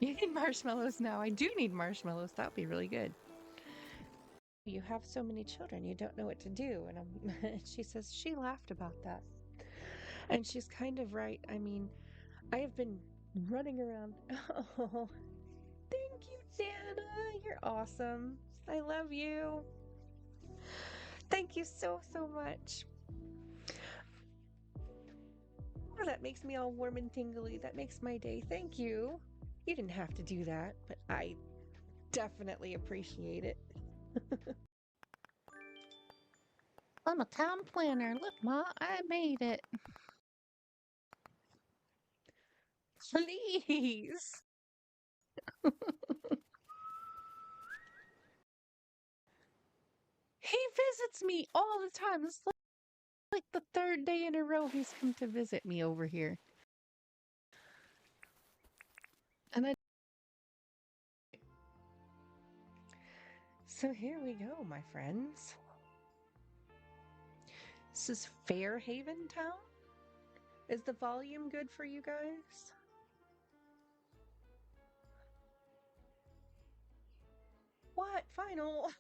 You need marshmallows now. I do need marshmallows. That would be really good. You have so many children, you don't know what to do. And she says she laughed about that. And she's kind of right. I mean, I have been running around. Oh, thank you, Dana. You're awesome. I love you. Thank you so, so much. Oh, that makes me all warm and tingly. That makes my day. Thank you. You didn't have to do that, but I definitely appreciate it. I'm a town planner. Look, Ma, I made it. Please. He visits me all the time. It's like the third day in a row he's come to visit me over here. And I. So here we go, my friends. This is Fairhaven Town? Is the volume good for you guys? What? Final?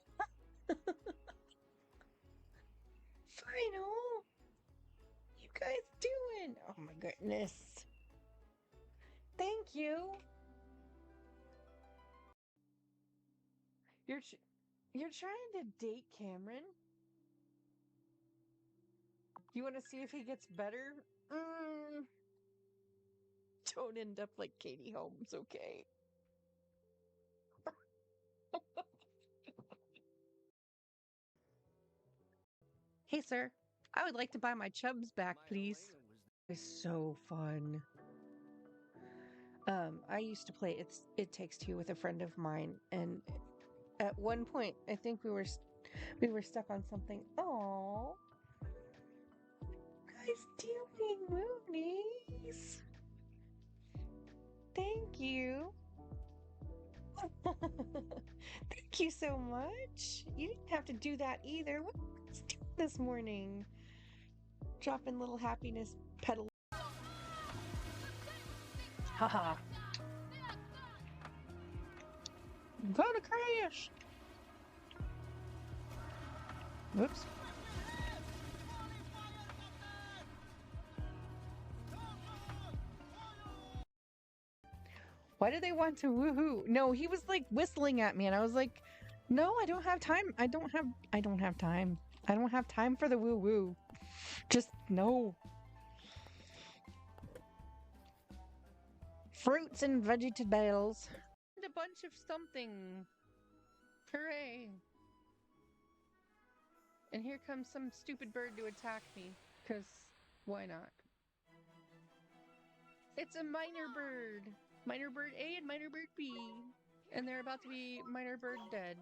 Final? You guys doing? Oh my goodness. Thank you. You're trying to date Cameron? You want to see if he gets better? Don't end up like Katie Holmes, okay? Hey, sir. I would like to buy my chubs back, please. It's so fun. I used to play It Takes Two with a friend of mine, and at one point, I think we were stuck on something. Oh, guys, doing moonies. Thank you. Thank you so much. You didn't have to do that either. What was doing this morning? Dropping little happiness petals. Haha. Gonna crash. Whoops. Why do they want to woohoo? No, he was like whistling at me and I was like, "No, I don't have time. I don't have time. I don't have time for the woo woo. Just no." Fruits and vegetables. And a bunch of something. Hooray. And here comes some stupid bird to attack me. Because why not? It's a minor bird. Minor bird A and minor bird B. And they're about to be minor bird dead.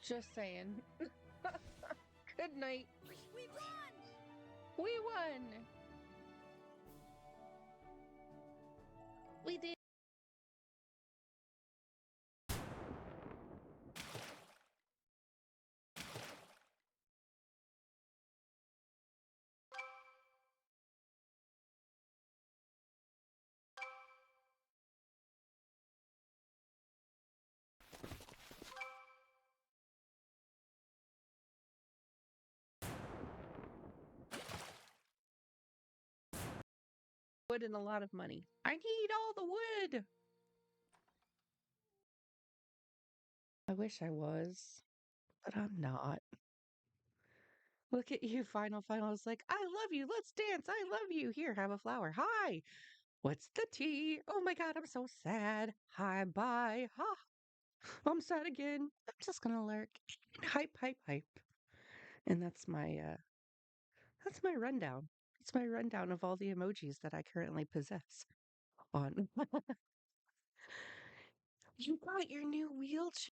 Just saying. Good night. We won! We won! We did. Wood and a lot of money. I need all the wood! I wish I was, but I'm not. Look at you, Final. Final is like, I love you. Let's dance. I love you. Here, have a flower. Hi. What's the tea? Oh my god, I'm so sad. Hi, bye. Ha. I'm sad again. I'm just gonna lurk. Hype, hype, hype. And that's my rundown. It's my rundown of all the emojis that I currently possess on. You got your new wheelchair.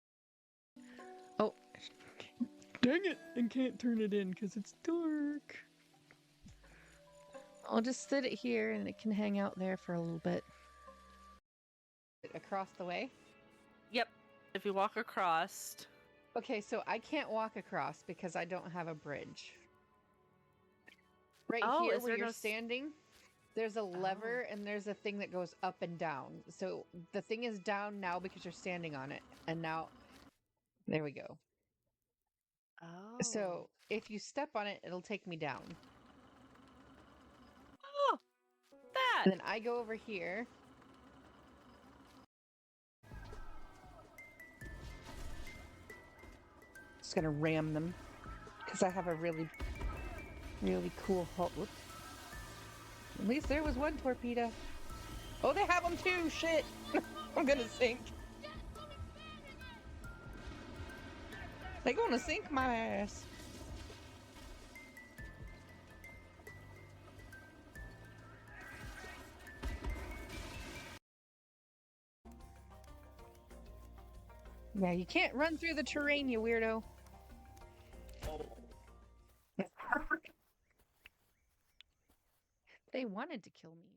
Oh, dang it! I can't turn it in because it's dark. I'll just sit it here and it can hang out there for a little bit. Across the way? Yep. If you walk across. Okay, so I can't walk across because I don't have a bridge. Right Oh, here is where there you're no standing? There's a lever and there's a thing that goes up and down. So the thing is down now because you're standing on it. And now, there we go. Oh. So if you step on it, it'll take me down. Oh, that. And then I go over here. Just gonna ram them because I have a really, really cool hull. Whoops. At least there was one torpedo. Oh, they have them too. Shit. I'm gonna sink. They're gonna sink my ass. Yeah, you can't run through the terrain, you weirdo. They wanted to kill me.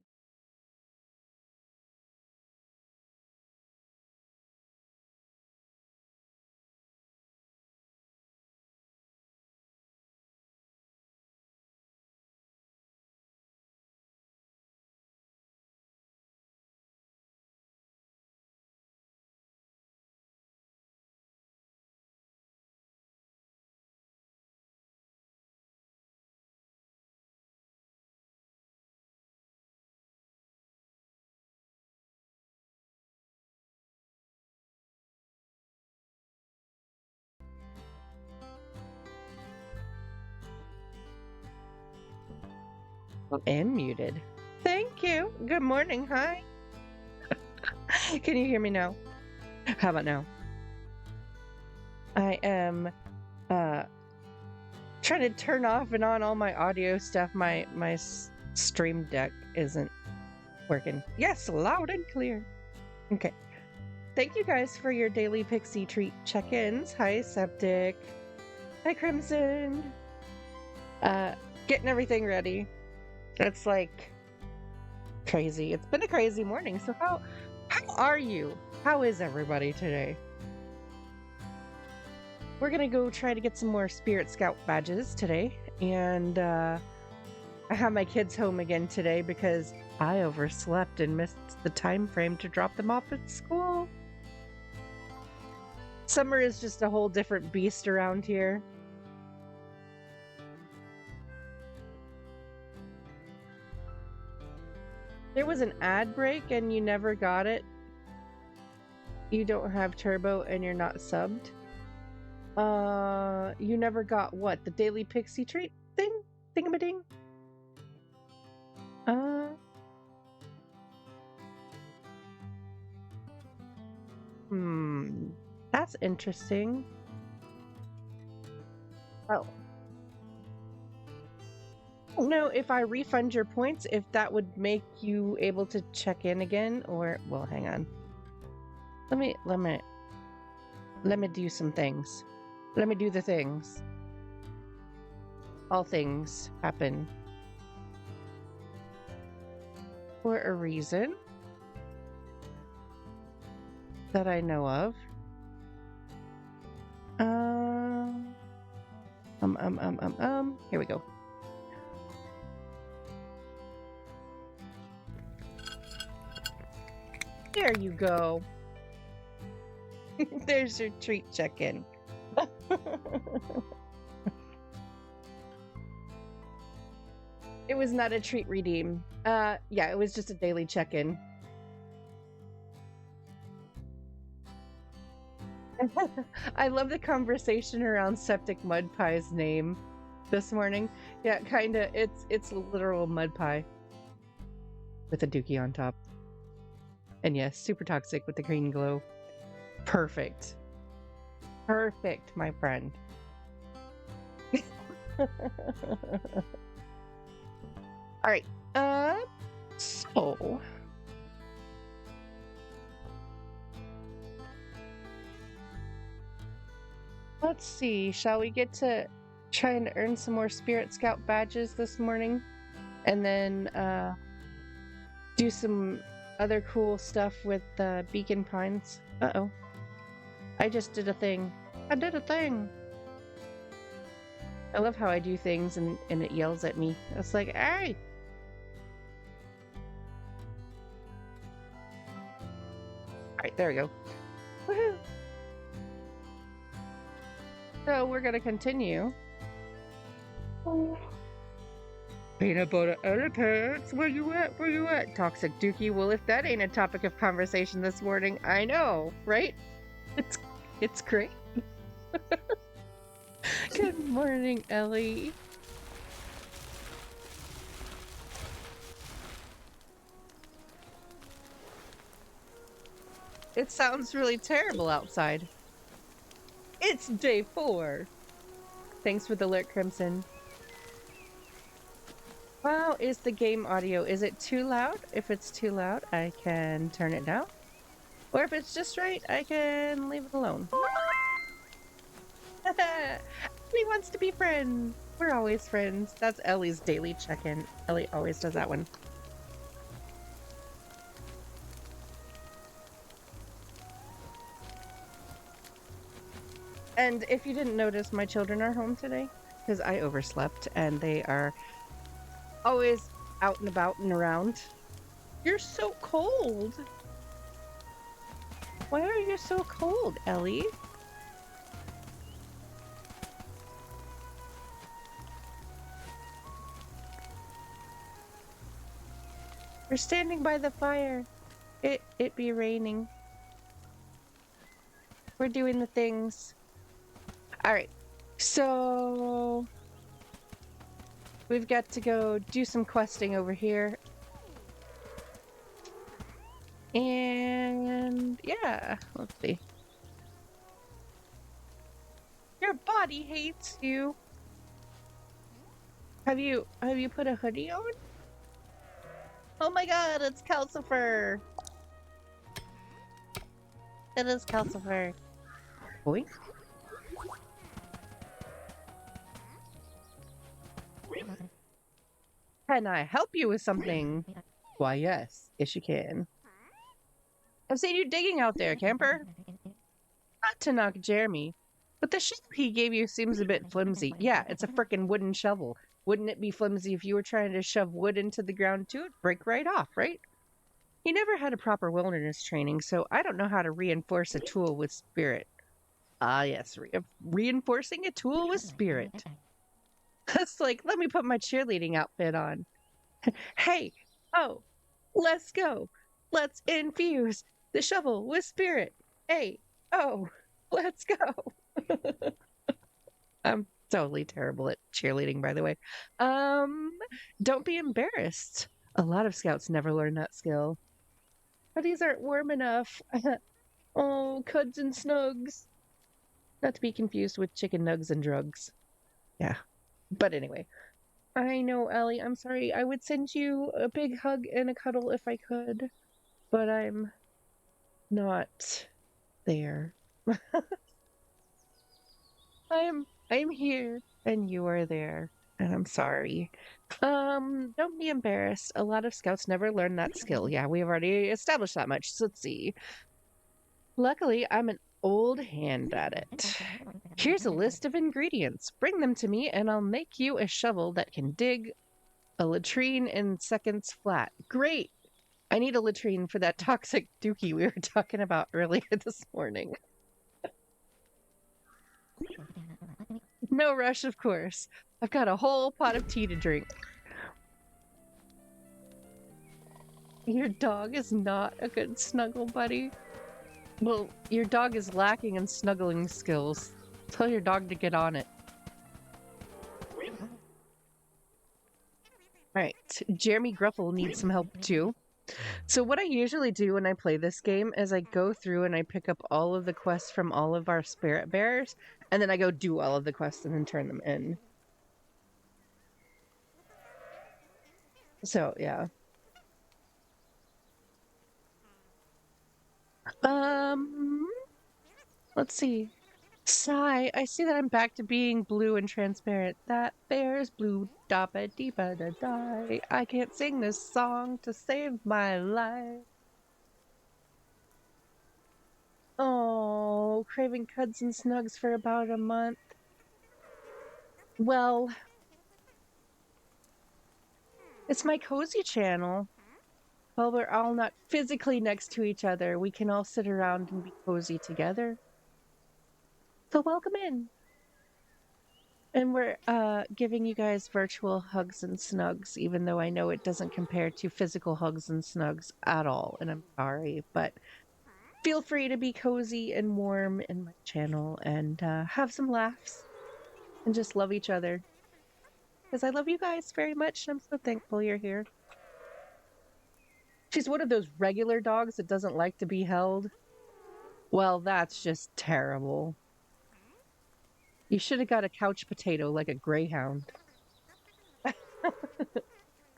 And muted. Thank you. Good morning. Hi. Can you hear me now? How about now? I am trying to turn off and on all my audio stuff. My stream deck isn't working. Yes, loud and clear. Okay. Thank you guys for your daily pixie treat check-ins. Hi, Septic. Hi, Crimson. Getting everything ready. It's like crazy. It's been a crazy morning. So how are you? How is everybody today? We're gonna go try to get some more Spirt Scout badges today, and I have my kids home again today because I overslept and missed the time frame to drop them off at school. Summer is just a whole different beast around here. There was an ad break and you never got it. You don't have turbo and you're not subbed. You never got what? The daily pixie treat thing? Thingamading? That's interesting. Oh. I don't know if I refund your points, if that would make you able to check in again, or well, hang on. Let me do some things. Let me do the things. All things happen for a reason that I know of. Here we go. There you go. There's your treat check-in. It was not a treat redeem. Yeah, it was just a daily check-in. I love the conversation around Septic Mud Pie's name this morning. Yeah, kinda. It's literal mud pie with a dookie on top. And yes, super toxic with the green glow. Perfect. Perfect, my friend. All right. So let's see. Shall we get to trying to earn some more Spirt Scout badges this morning, and then do some other cool stuff with Beacon Pines? Uh-oh. I just did a thing. I did a thing. I love how I do things and it yells at me. It's like, hey! right, there we go. Woohoo! So we're gonna continue. Peanut butter elephants, where you at? Where you at? Toxic Dookie. Well, if that ain't a topic of conversation this morning, I know, right? It's great. Good morning, Ellie. It sounds really terrible outside. It's day 4. Thanks for the alert, Crimson. Wow, is the game audio? Is it too loud? If it's too loud, I can turn it down. Or if it's just right, I can leave it alone. Ellie wants to be friends. We're always friends. That's Ellie's daily check-in. Ellie always does that one. And if you didn't notice, my children are home today because I overslept and they are always out and about and around. You're so cold. Why are you so cold, Ellie? We're standing by the fire. It be raining. We're doing the things. All right. So we've got to go do some questing over here. And yeah, let's see. Your body hates you. Have you put a hoodie on? Oh my god, it's Calcifer. It is Calcifer. Boink. Can I help you with something? Why, yes. Yes, you can. I've seen you digging out there, camper. Not to knock Jeremy, but the shovel he gave you seems a bit flimsy. Yeah, it's a frickin' wooden shovel. Wouldn't it be flimsy if you were trying to shove wood into the ground too? It'd break right off, right? He never had a proper wilderness training, so I don't know how to reinforce a tool with spirit. Ah, yes, reinforcing a tool with spirit. That's like, let me put my cheerleading outfit on. Hey, oh, let's go. Let's infuse the shovel with spirit. Hey, oh, let's go. I'm totally terrible at cheerleading, by the way. Don't be embarrassed. A lot of scouts never learn that skill. But these aren't warm enough. Oh, cuds and snugs. Not to be confused with chicken nugs and drugs. Yeah. But anyway, I know, Ellie. I'm sorry. I would send you a big hug and a cuddle if I could, but I'm not there. I'm here and you are there, and I'm sorry. Don't be embarrassed. A lot of scouts never learn that skill. Yeah, we've already established that much. So let's see. Luckily, I'm an old hand at it. Here's a list of ingredients. Bring them to me, and I'll make you a shovel that can dig a latrine in seconds flat. Great! I need a latrine for that toxic dookie we were talking about earlier this morning. No rush, of course. I've got a whole pot of tea to drink. Your dog is not a good snuggle buddy. Well, your dog is lacking in snuggling skills. Tell your dog to get on it. Alright, Jeremy Gruffle needs some help too. So what I usually do when I play this game is I go through and I pick up all of the quests from all of our spirit bearers, and then I go do all of the quests and then turn them in. So, yeah. Let's see. Sigh, I see that I'm back to being blue and transparent. That bear's blue, da-ba dee ba da die. I can't sing this song to save my life. Oh, craving cuds and snugs for about a month. Well, it's my cozy channel. While we're all not physically next to each other, we can all sit around and be cozy together. So welcome in. And we're giving you guys virtual hugs and snugs, even though I know it doesn't compare to physical hugs and snugs at all. And I'm sorry, but feel free to be cozy and warm in my channel and have some laughs and just love each other. Because I love you guys very much and I'm so thankful you're here. She's one of those regular dogs that doesn't like to be held. Well, that's just terrible. You should have got a couch potato like a greyhound.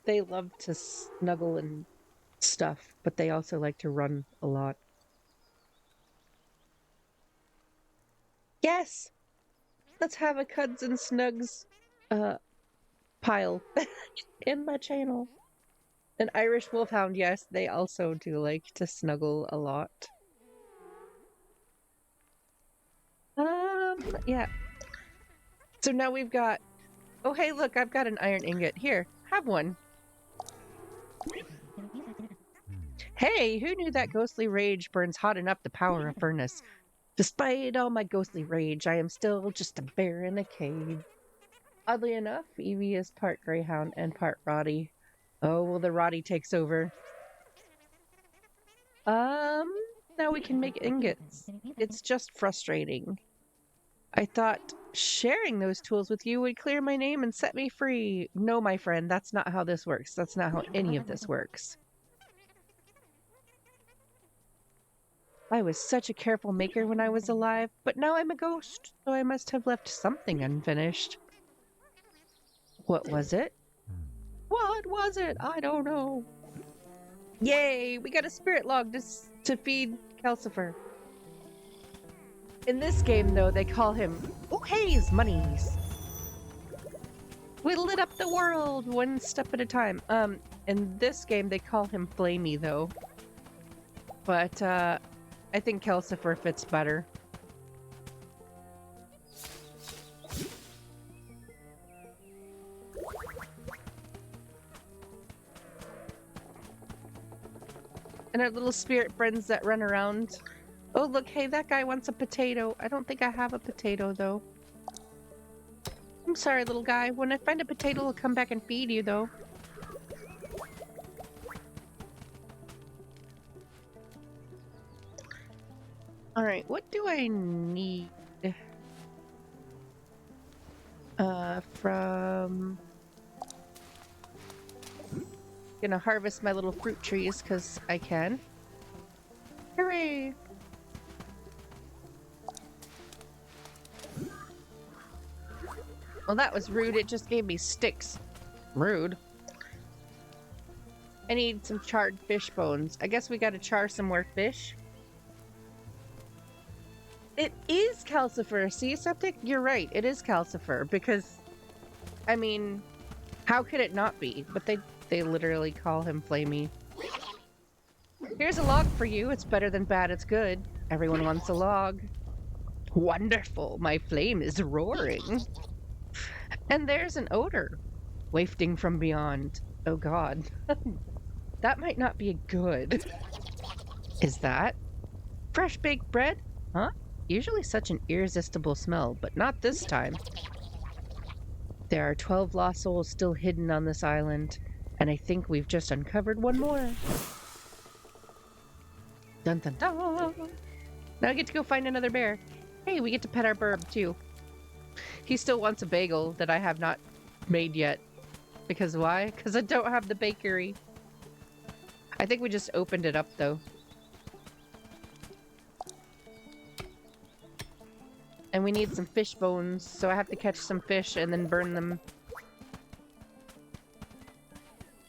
They love to snuggle and stuff, but they also like to run a lot. Yes, let's have a Cuds and Snugs uh pile in my channel. An Irish Wolfhound, yes, they also do like to snuggle a lot. Yeah. So now we've got, oh hey, look, I've got an iron ingot. Here, have one. Hey, who knew that ghostly rage burns hot enough to power a furnace? Despite all my ghostly rage, I am still just a bear in a cave. Oddly enough, Evie is part greyhound and part Roddy. Oh, well, the Roddy takes over. Now we can make ingots. It's just frustrating. I thought sharing those tools with you would clear my name and set me free. No, my friend, that's not how this works. That's not how any of this works. I was such a careful maker when I was alive, but now I'm a ghost, so I must have left something unfinished. What was it? What was it? I don't know. Yay, we got a spirit log to feed Calcifer. In this game, though, they call him Oohay's Monies. We lit up the world one step at a time. In this game, they call him Flamey, though. But, I think Calcifer fits better. And our little spirit friends that run around. Oh, look, hey, that guy wants a potato. I don't think I have a potato, though. I'm sorry, little guy. When I find a potato, I'll come back and feed you, though. Alright, what do I need? From... Gonna harvest my little fruit trees, because I can. Hooray! Well, that was rude. It just gave me sticks. Rude. I need some charred fish bones. I guess we gotta char some more fish. It is Calcifer. See, Septic? You're right. It is Calcifer. Because, I mean, how could it not be? But they literally call him Flamey. Here's a log for you. It's better than bad. It's good. Everyone wants a log. Wonderful. My flame is roaring. And there's an odor wafting from beyond. Oh god. That might not be good. Is that fresh baked bread? Huh? Usually such an irresistible smell, but not this time. There are 12 lost souls still hidden on this island, and I think we've just uncovered one more. Dun dun dun! Now I get to go find another bear. Hey, we get to pet our burb too. He still wants a bagel that I have not made yet. Because why? Because I don't have the bakery. I think we just opened it up though. And we need some fish bones, so I have to catch some fish and then burn them.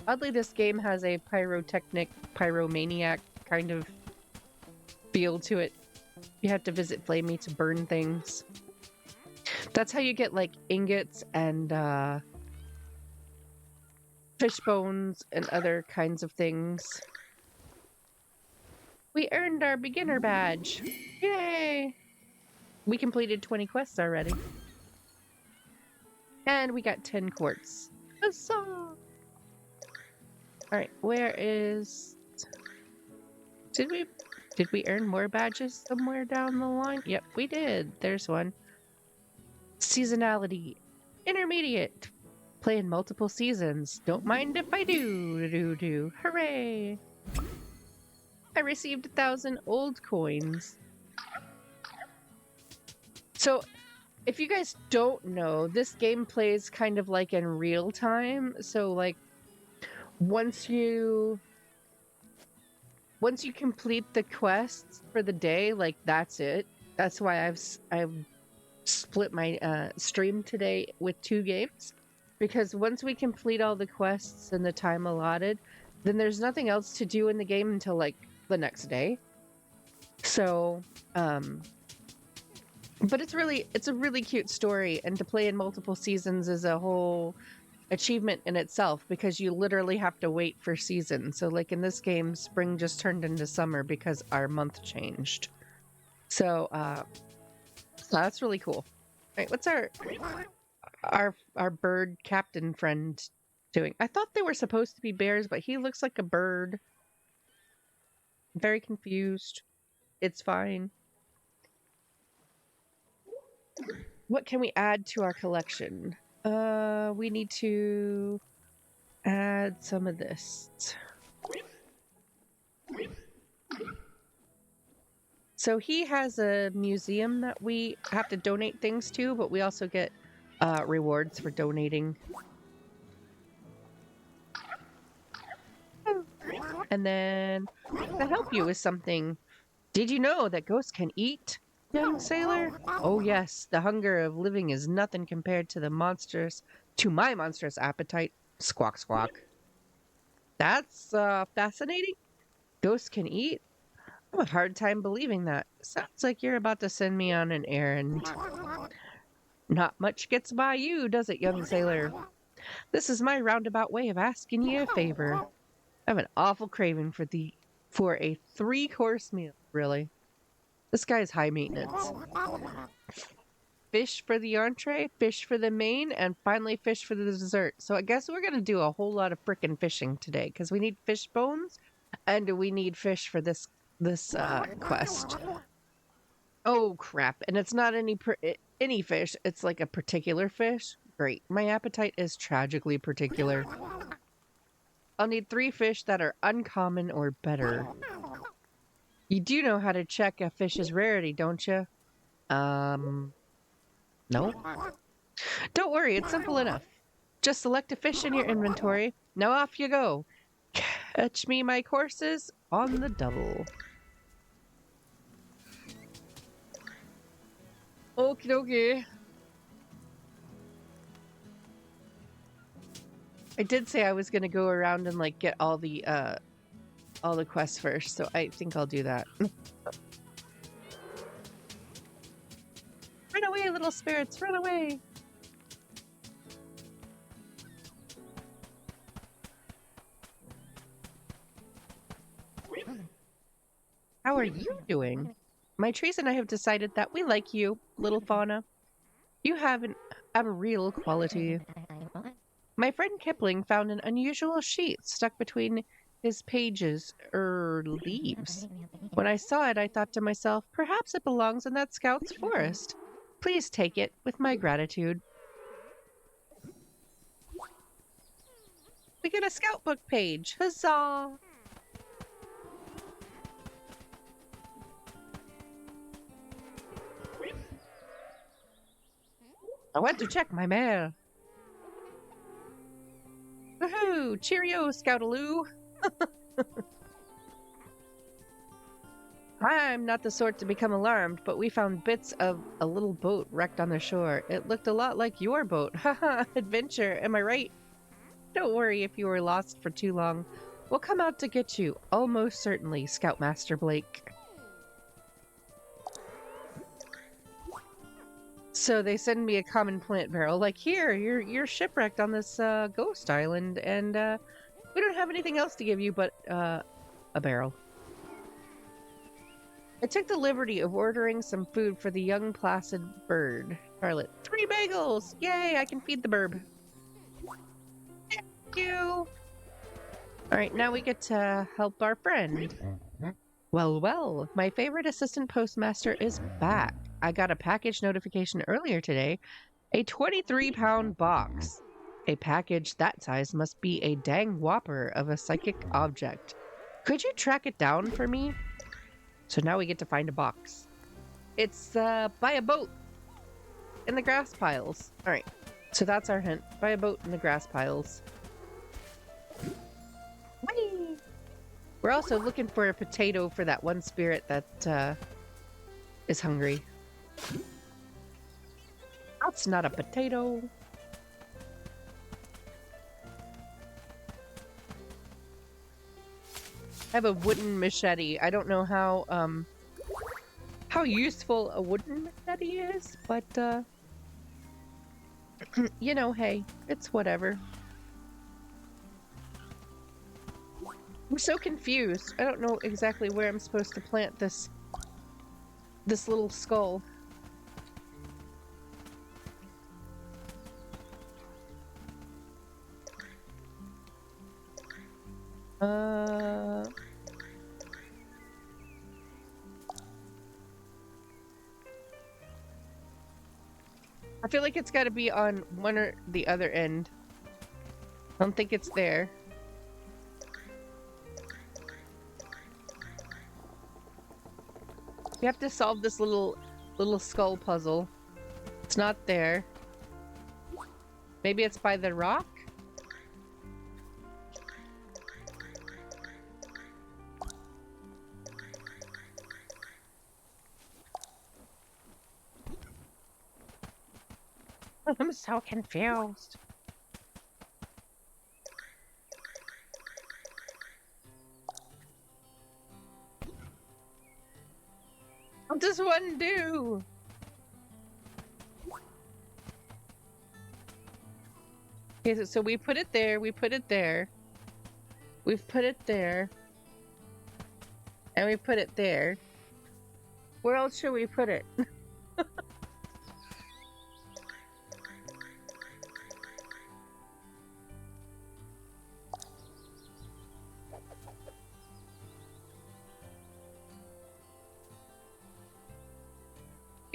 Oddly, this game has a pyromaniac kind of feel to it. You have to visit Flamey to burn things. That's how you get, like, ingots and, fish bones and other kinds of things. We earned our beginner badge! Yay! We completed 20 quests already. And we got 10 quartz. Huzzah! Alright, where is Did we earn more badges somewhere down the line? Yep, we did. There's one. Seasonality. Intermediate. Play in multiple seasons. Don't mind if I do. Hooray! I received 1,000 old coins. So, if you guys don't know, this game plays kind of like in real time. So, like, once you complete the quests for the day, like that's it. That's why I've split my stream today with 2 games, because once we complete all the quests in the time allotted, then there's nothing else to do in the game until like the next day. So, but it's a really cute story, and to play in multiple seasons is a whole achievement in itself, because you literally have to wait for seasons. So like in this game, spring just turned into summer because our month changed. So that's really cool. Right, what's our bird captain friend doing? I thought they were supposed to be bears, but he looks like a bird. Very confused. It's fine. What can we add to our collection? We need to add some of this. So he has a museum that we have to donate things to, but we also get rewards for donating. And then to help you with something, did you know that ghosts can eat, young sailor? Oh yes, the hunger of living is nothing compared to my monstrous appetite. Squawk, squawk. That's fascinating. Ghosts can eat? I have a hard time believing that. Sounds like you're about to send me on an errand. Not much gets by you, does it, young sailor? This is my roundabout way of asking you a favor. I have an awful craving for a 3-course meal, really. This guy's high maintenance. Fish for the entree, fish for the main, and finally fish for the dessert. So I guess we're going to do a whole lot of frickin' fishing today, because we need fish bones, and we need fish for this quest. Oh crap, and it's not any fish, it's like a particular fish. Great, my appetite is tragically particular. I'll need 3 fish that are uncommon or better. You do know how to check a fish's rarity, don't you? No? Don't worry, it's simple enough. Just select a fish in your inventory. Now off you go. Catch me my courses on the double. Okie dokie. I did say I was gonna go around and like get all the quests first, so I think I'll do that. Run away, little spirits, run away! How are you doing? My trees and I have decided that we like you, little fauna. You have an arboreal quality. My friend Kipling found an unusual sheet stuck between his leaves. When I saw it, I thought to myself, perhaps it belongs in that scout's forest. Please take it with my gratitude. We get a scout book page. Huzzah! I went to check my mail. Woohoo! Cheerio, Scoutaloo! I'm not the sort to become alarmed, but we found bits of a little boat wrecked on the shore. It looked a lot like your boat. Haha, adventure, am I right? Don't worry if you were lost for too long. We'll come out to get you, almost certainly, Scoutmaster Blake. So they send me a common plant barrel, like, here, you're shipwrecked on this ghost island, and we don't have anything else to give you but a barrel. I took the liberty of ordering some food for the young placid bird. Charlotte, 3 bagels! Yay, I can feed the burb. Thank you! Alright, now we get to help our friend. Well, well, my favorite assistant postmaster is back. I got a package notification earlier today. A 23-pound box. A package that size must be a dang whopper of a psychic object. Could you track it down for me? So now we get to find a box. It's by a boat in the grass piles. All right. So that's our hint. By a boat in the grass piles. Whee! We're also looking for a potato for that one spirit that is hungry. That's not a potato. I have a wooden machete. I don't know how useful a wooden machete is, but you know, hey, it's whatever. I'm so confused. I don't know exactly where I'm supposed to plant this little skull. I feel like it's got to be on one or the other end. I don't think it's there. We have to solve this little skull puzzle. It's not there. Maybe it's by the rock? I'm so confused. What does one do? Okay, so we put it there, we put it there. We've put it there. And we put it there. Where else should we put it?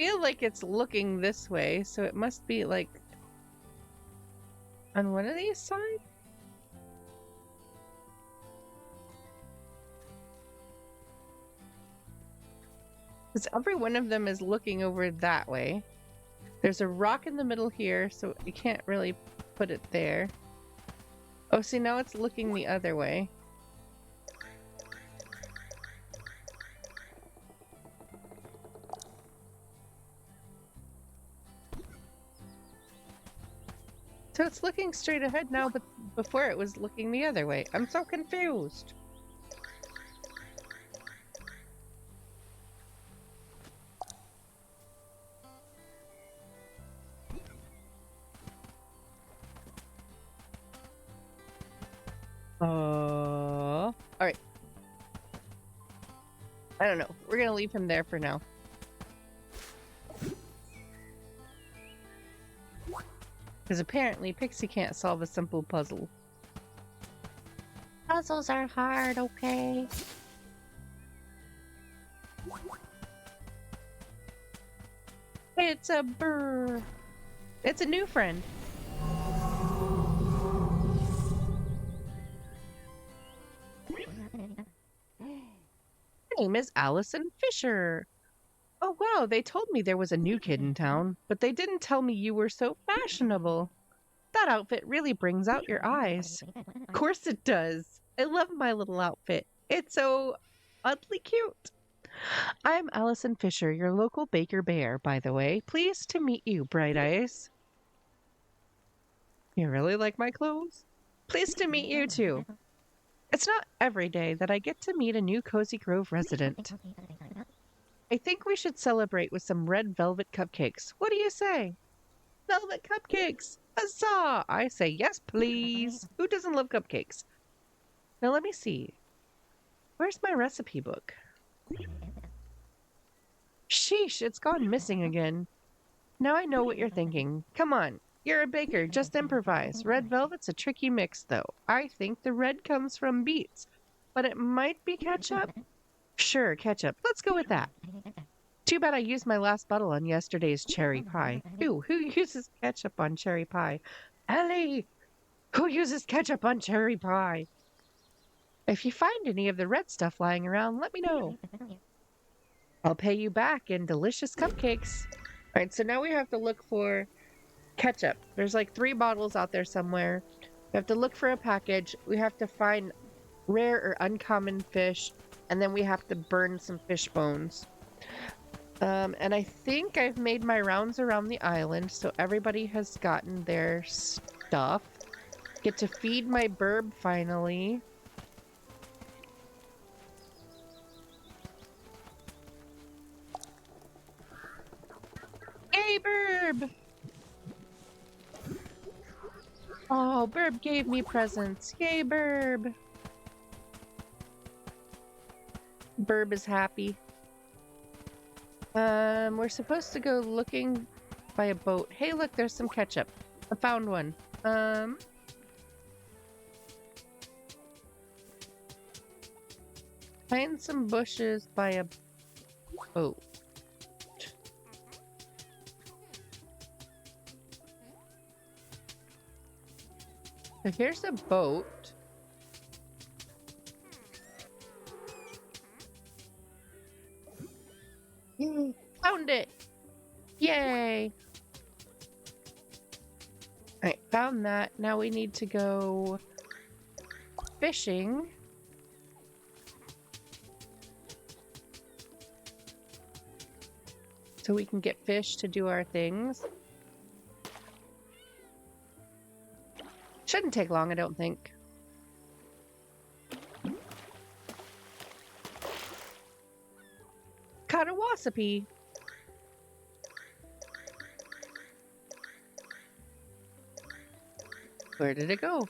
I feel like it's looking this way, so it must be like on one of these sides? Because every one of them is looking over that way. There's a rock in the middle here, so you can't really put it there. Oh, see, now it's looking the other way. So it's looking straight ahead now, but before it was looking the other way. I'm so confused. All right. I don't know. We're gonna leave him there for now. Because apparently Pixie can't solve a simple puzzle. Puzzles are hard, okay? It's a burr. It's a new friend. My name is Allison Fisher. Oh wow, they told me there was a new kid in town, but they didn't tell me you were so fashionable. That outfit really brings out your eyes. Of course it does. I love my little outfit. It's so oddly cute. I'm Allison Fisher, your local Baker Bear, by the way. Pleased to meet you, Bright Eyes. You really like my clothes? Pleased to meet you too. It's not every day that I get to meet a new Cozy Grove resident. I think we should celebrate with some red velvet cupcakes. What do you say? Velvet cupcakes! Huzzah! I say yes, please. Who doesn't love cupcakes? Now let me see. Where's my recipe book? Sheesh, it's gone missing again. Now I know what you're thinking. Come on, you're a baker, just improvise. Red velvet's a tricky mix, though. I think the red comes from beets, but it might be ketchup. Sure, ketchup. Let's go with that. Too bad I used my last bottle on yesterday's cherry pie. Ooh, who uses ketchup on cherry pie? Ellie! Who uses ketchup on cherry pie? If you find any of the red stuff lying around, let me know. I'll pay you back in delicious cupcakes. All right, so now we have to look for ketchup. There's like 3 bottles out there somewhere. We have to look for a package. We have to find rare or uncommon fish, and then we have to burn some fish bones. And I think I've made my rounds around the island, so everybody has gotten their stuff. Get to feed my burb finally. Yay, burb! Oh, burb gave me presents. Yay, burb! Burb is happy. We're supposed to go looking by a boat. Hey, look, there's some ketchup. I found one. Find some bushes by a boat. So here's a boat. Found it! Yay! Alright, found that. Now we need to go fishing. So we can get fish to do our things. Shouldn't take long, I don't think. Caught a wasapi. Where did it go?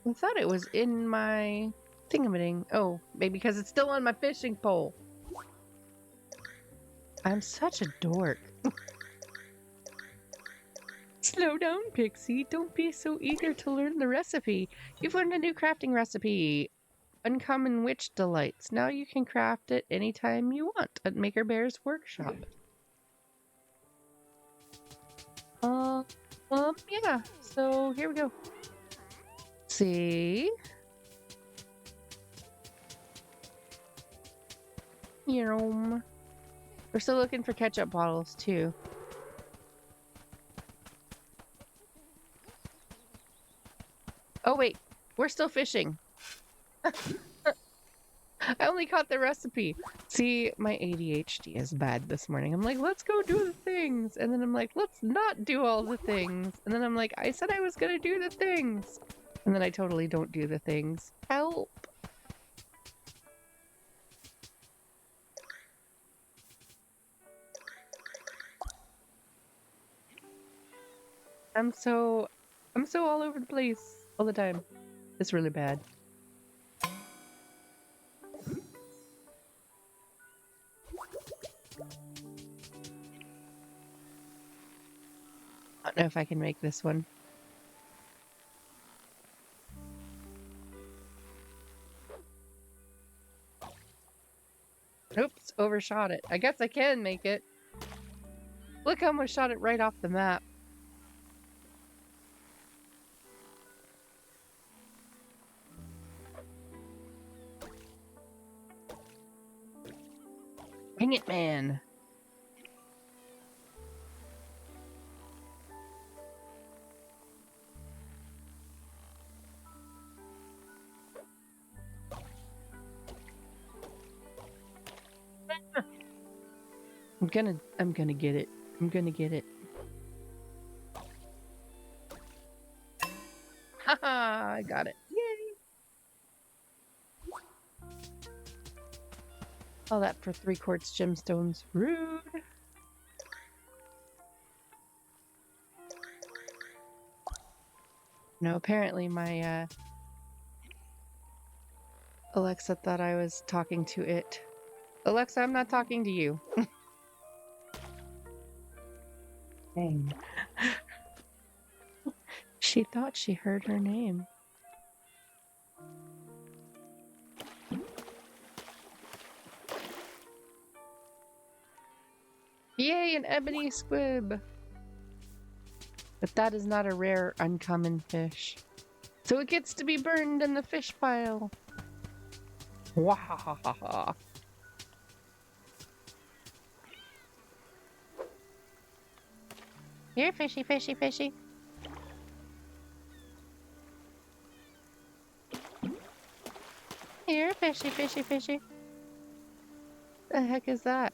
I thought it was in my thingamading. Oh, maybe because it's still on my fishing pole. I'm such a dork. Slow down, Pixie. Don't be so eager to learn the recipe. You've learned a new crafting recipe. Uncommon Witch Delights. Now you can craft it anytime you want at Maker Bear's workshop. Yeah. So here we go. See? We're still looking for ketchup bottles too. Oh wait, we're still fishing. I only caught the recipe. See, my ADHD is bad this morning. I'm like, let's go do the things. And then I'm like, let's not do all the things. And then I'm like, I said I was going to do the things. And then I totally don't do the things. Help. I'm so all over the place all the time. It's really bad. I don't know if I can make this one. Oops, overshot it. I guess I can make it. Look, I almost shot it right off the map. Dang it, man. I'm gonna get it. I'm gonna get it. Haha, I got it. Yay! All that for 3 quartz gemstones. Rude. No, apparently my Alexa thought I was talking to it. Alexa, I'm not talking to you. Dang. She thought she heard her name. Yay, an ebony squib! But that is not a rare, uncommon fish. So it gets to be burned in the fish pile. Wahahaha. Here, fishy, fishy, fishy. Here, fishy, fishy, fishy. The heck is that?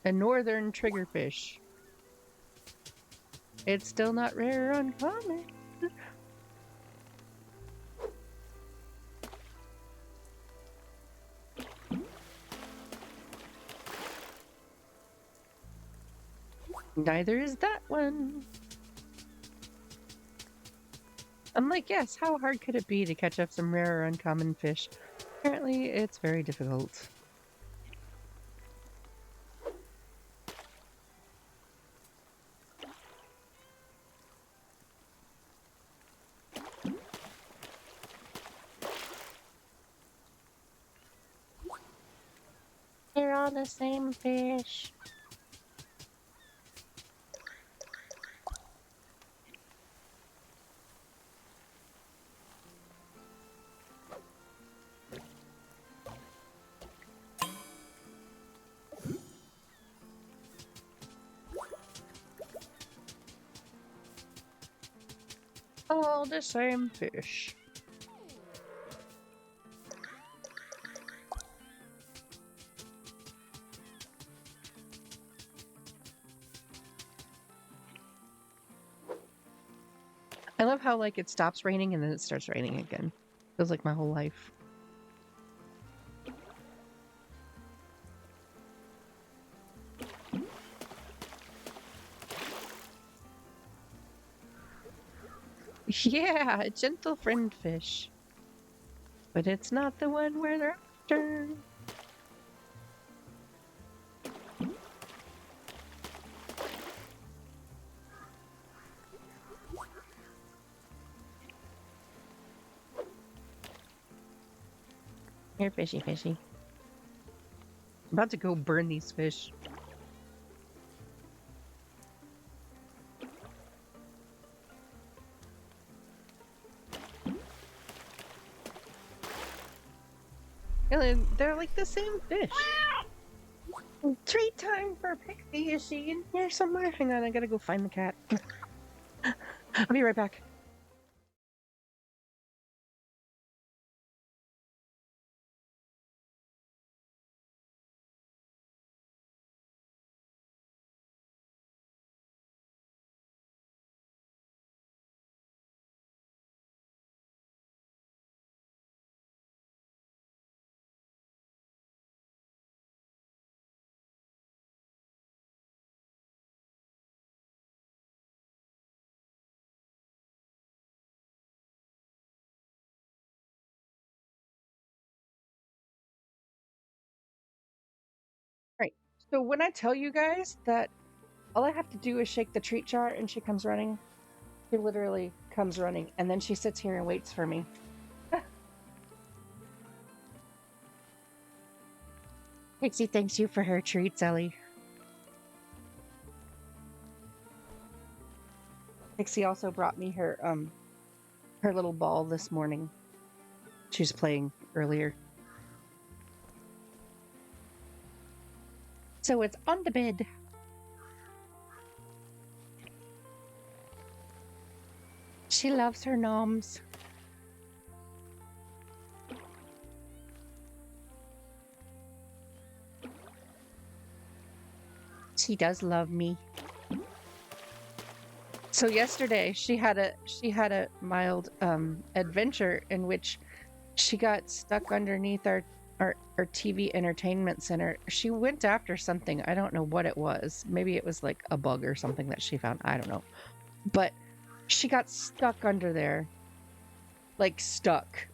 A northern triggerfish. It's still not rare or uncommon. Neither is that one. I'm like, yes, how hard could it be to catch up some rare or uncommon fish? Apparently, it's very difficult. They're all the same fish. All the same fish. I love how, like, it stops raining and then it starts raining again. Feels like my whole life. Yeah, a gentle friend fish. But it's not the one where they're after. Here, fishy, fishy. I'm about to go burn these fish. They're like the same fish. Treat time for Pixie. Is she in here somewhere? Hang on, I gotta go find the cat. I'll be right back. Right. So when I tell you guys that all I have to do is shake the treat jar and she comes running, she literally comes running and then she sits here and waits for me. Pixie thanks you for her treats, Ellie. Pixie also brought me her little ball this morning. She was playing earlier. So it's on the bed. She loves her noms. She does love me. So yesterday she had a mild adventure in which she got stuck underneath our TV entertainment center. She went after something. I don't know what it was. Maybe it was like a bug or something that she found. I don't know. But she got stuck under there. Like stuck.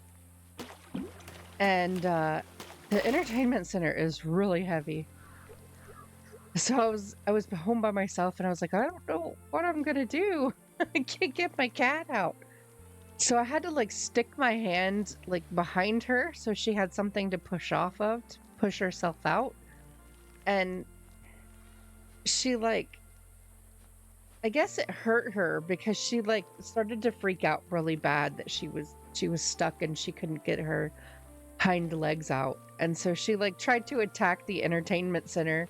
And the entertainment center is really heavy. So I was home by myself and I was like, I don't know what I'm gonna do. I can't get my cat out. So I had to like stick my hand like behind her so she had something to push off of to push herself out. And she like, I guess it hurt her because she like started to freak out really bad that she was stuck and she couldn't get her hind legs out. And so she like tried to attack the entertainment center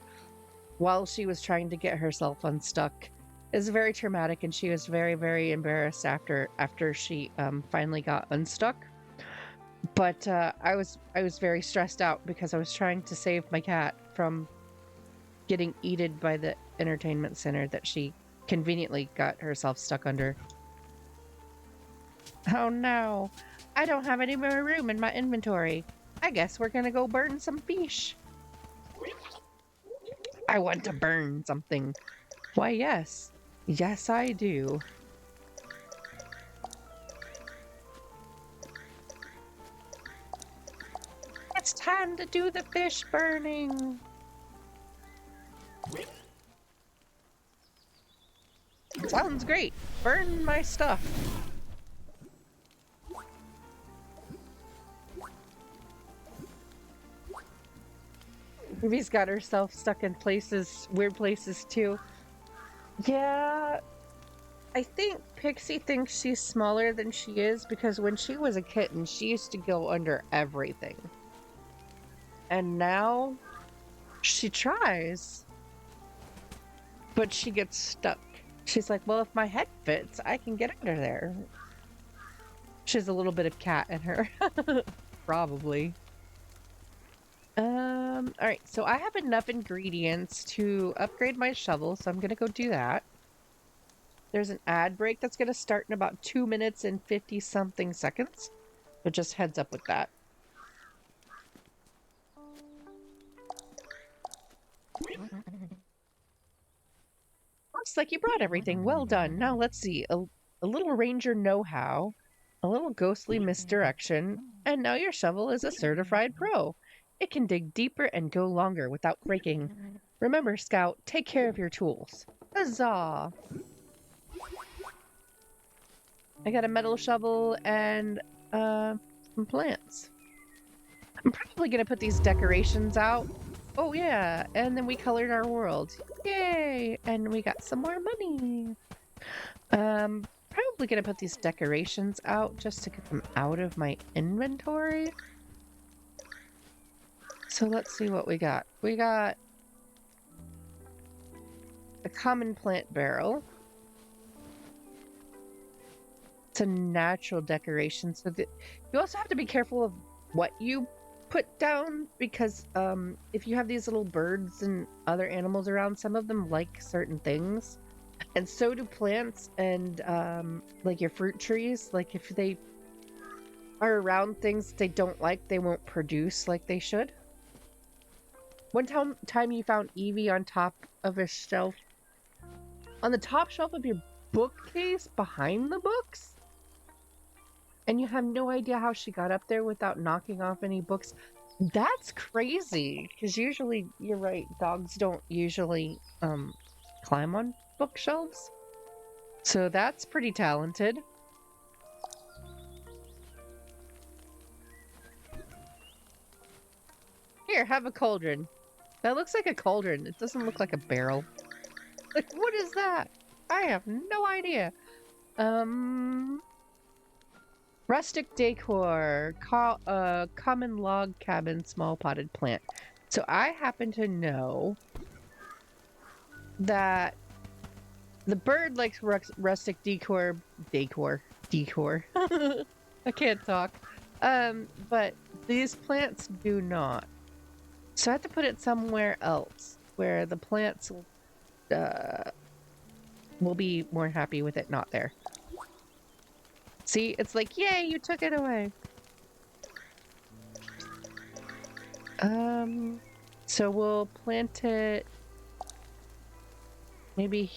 while she was trying to get herself unstuck. It was very traumatic and she was very, very embarrassed after she finally got unstuck. But I was very stressed out because I was trying to save my cat from getting eaten by the entertainment center that she conveniently got herself stuck under. Oh no, I don't have any more room in my inventory. I guess we're gonna go burn some fish. I want to burn something. Why, yes. Yes, I do. It's time to do the fish burning. Sounds great. Burn my stuff. Ruby's got herself stuck in places, weird places too. Yeah, I think Pixie thinks she's smaller than she is because when she was a kitten, she used to go under everything. And now she tries, but she gets stuck. She's like, well, if my head fits, I can get under there. She has a little bit of cat in her. Probably. All right, so I have enough ingredients to upgrade my shovel, so I'm gonna go do that. There's an ad break that's gonna start in about 2 minutes and 50 something seconds. So just heads up with that. Looks like you brought everything. Well done. Now let's see. A little ranger know-how, a little ghostly misdirection, and now your shovel is a certified pro. It can dig deeper and go longer without breaking. Remember, Scout, take care of your tools. Huzzah! I got a metal shovel and some plants. I'm probably gonna put these decorations out. Oh yeah, and then we colored our world. Yay! And we got some more money. Probably gonna put these decorations out just to get them out of my inventory. So let's see what we got. We got a common plant barrel. It's a natural decoration, so that you also have to be careful of what you put down because if you have these little birds and other animals around, some of them like certain things. And so do plants and like your fruit trees. Like if they are around things they don't like, they won't produce like they should. One time you found Evie on top of a shelf, on the top shelf of your bookcase behind the books. And you have no idea how she got up there without knocking off any books. That's crazy, because usually, you're right, dogs don't usually climb on bookshelves. So that's pretty talented. Here, have a cauldron. That looks like a cauldron. It doesn't look like a barrel. Like, what is that? I have no idea. Rustic decor, common log cabin, small potted plant. So I happen to know that the bird likes rustic decor. I can't talk. But these plants do not. So I have to put it somewhere else where the plants will be more happy with it not there. See, it's like, yay, you took it away. So we'll plant it maybe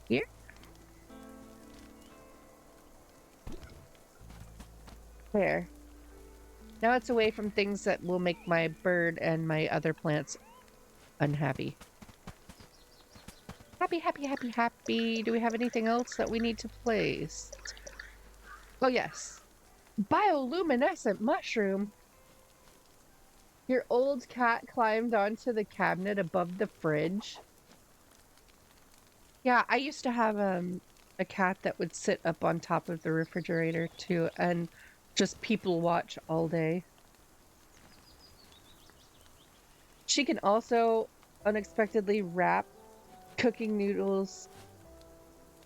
here? There. Now it's away from things that will make my bird and my other plants unhappy. Happy, happy, happy, happy. Do we have anything else that we need to place? Oh, yes. Bioluminescent mushroom. Your old cat climbed onto the cabinet above the fridge. Yeah, I used to have a cat that would sit up on top of the refrigerator too and just people watch all day. She can also unexpectedly wrap cooking noodles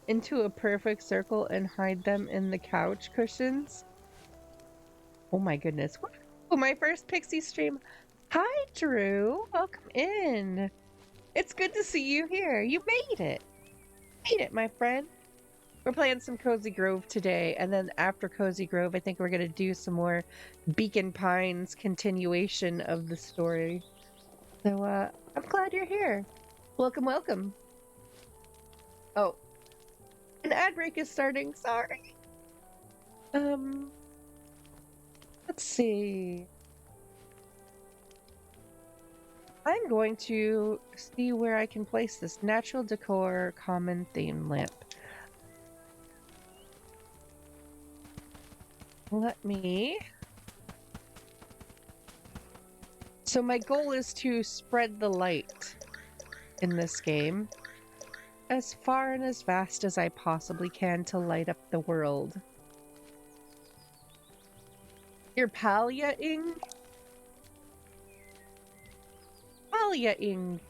into a perfect circle and hide them in the couch cushions. Oh my goodness. Woo! My first Pixie stream. Hi, Drew. Welcome in. It's good to see you here. You made it. Made it, my friend. We're playing some Cozy Grove today, and then after Cozy Grove, I think we're going to do some more Beacon Pines continuation of the story. So, I'm glad you're here. Welcome, welcome. Oh, an ad break is starting. Sorry. Um, let's see. I'm going to see where I can place this natural decor common theme lamp. Let me. So my goal is to spread the light in this game as far and as fast as I possibly can to light up the world. You're Palya-ing? Palya-ing.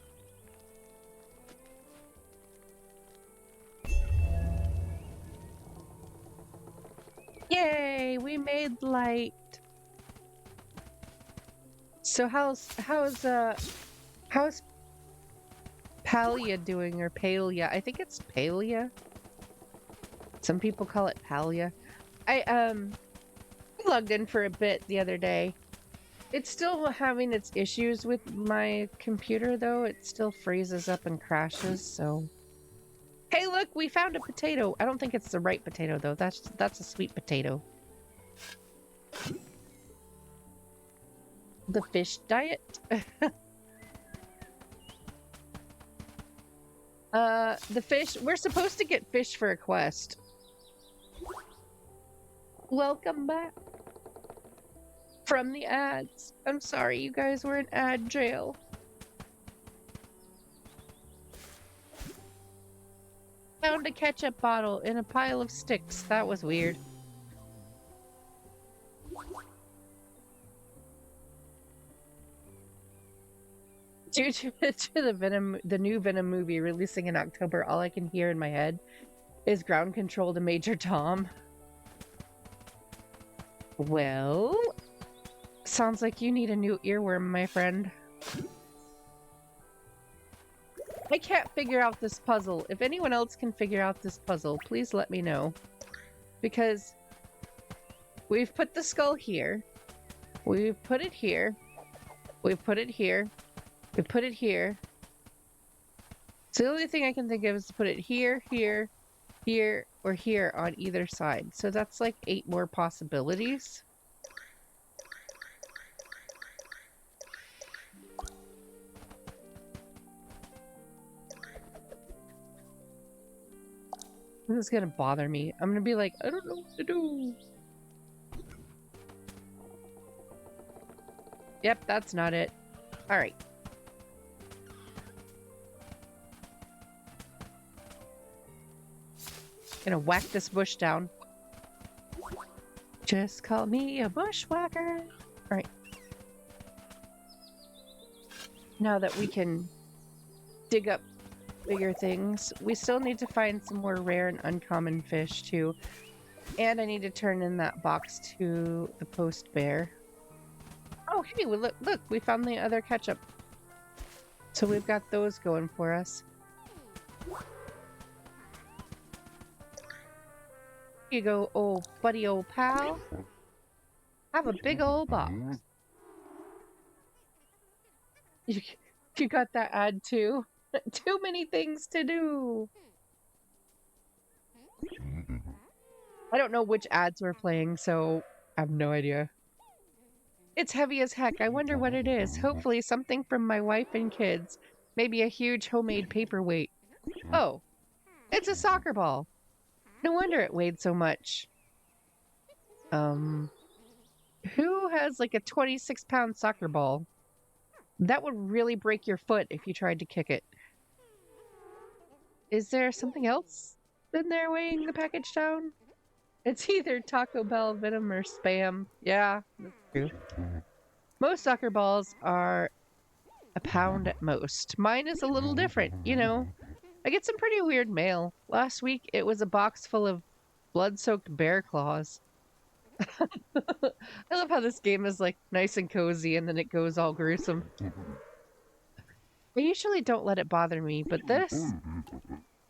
Yay, we made light. So how's Palya doing, or Palia? I think it's Palia. Some people call it Palya. I logged in for a bit the other day. It's still having its issues with my computer though. It still freezes up and crashes, so. Hey, look, we found a potato. I don't think it's the right potato though. That's a sweet potato. The fish diet. The fish. We're supposed to get fish for a quest. Welcome back from the ads. I'm sorry, you guys were in ad jail. Found a ketchup bottle in a pile of sticks. That was weird. Due to the new Venom movie releasing in October, all I can hear in my head is ground control to Major Tom. Well, sounds like you need a new earworm, my friend. I can't figure out this puzzle. If anyone else can figure out this puzzle, please let me know. Because we've put the skull here. We've put it here. We've put it here. We put it here. So the only thing I can think of is to put it here, here, here, or here on either side. So that's like 8 more possibilities. This is gonna bother me. I'm gonna be like, I don't know what to do. Yep, that's not it. Alright. Gonna whack this bush down. Just call me a bushwhacker. Alright. Now that we can dig up bigger things, we still need to find some more rare and uncommon fish too. And I need to turn in that box to the post bear. Oh, hey, look, we found the other ketchup. So we've got those going for us. Here you go, old buddy, old pal. Have a big old box. You got that ad too? Too many things to do. I don't know which ads we're playing, so I have no idea. It's heavy as heck. I wonder what it is. Hopefully something from my wife and kids. Maybe a huge homemade paperweight. Oh, it's a soccer ball. No wonder it weighed so much. Who has like a 26-pound soccer ball? That would really break your foot if you tried to kick it. Is there something else in there weighing the package down? It's either Taco Bell, Venom, or Spam. Yeah, that's true. Most soccer balls are a pound at most. Mine is a little different, you know. I get some pretty weird mail. Last week, it was a box full of blood-soaked bear claws. I love how this game is like nice and cozy and then it goes all gruesome. I usually don't let it bother me, but this.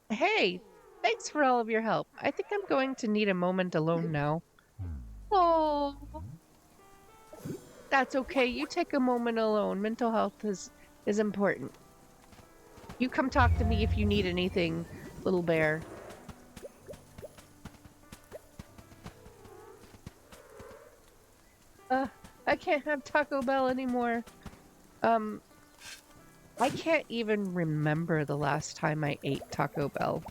Hey, thanks for all of your help. I think I'm going to need a moment alone now. Oh, that's okay. You take a moment alone. Mental health is important. You come talk to me if you need anything, little bear. Uh, I can't have Taco Bell anymore. Um, I can't even remember the last time I ate Taco Bell.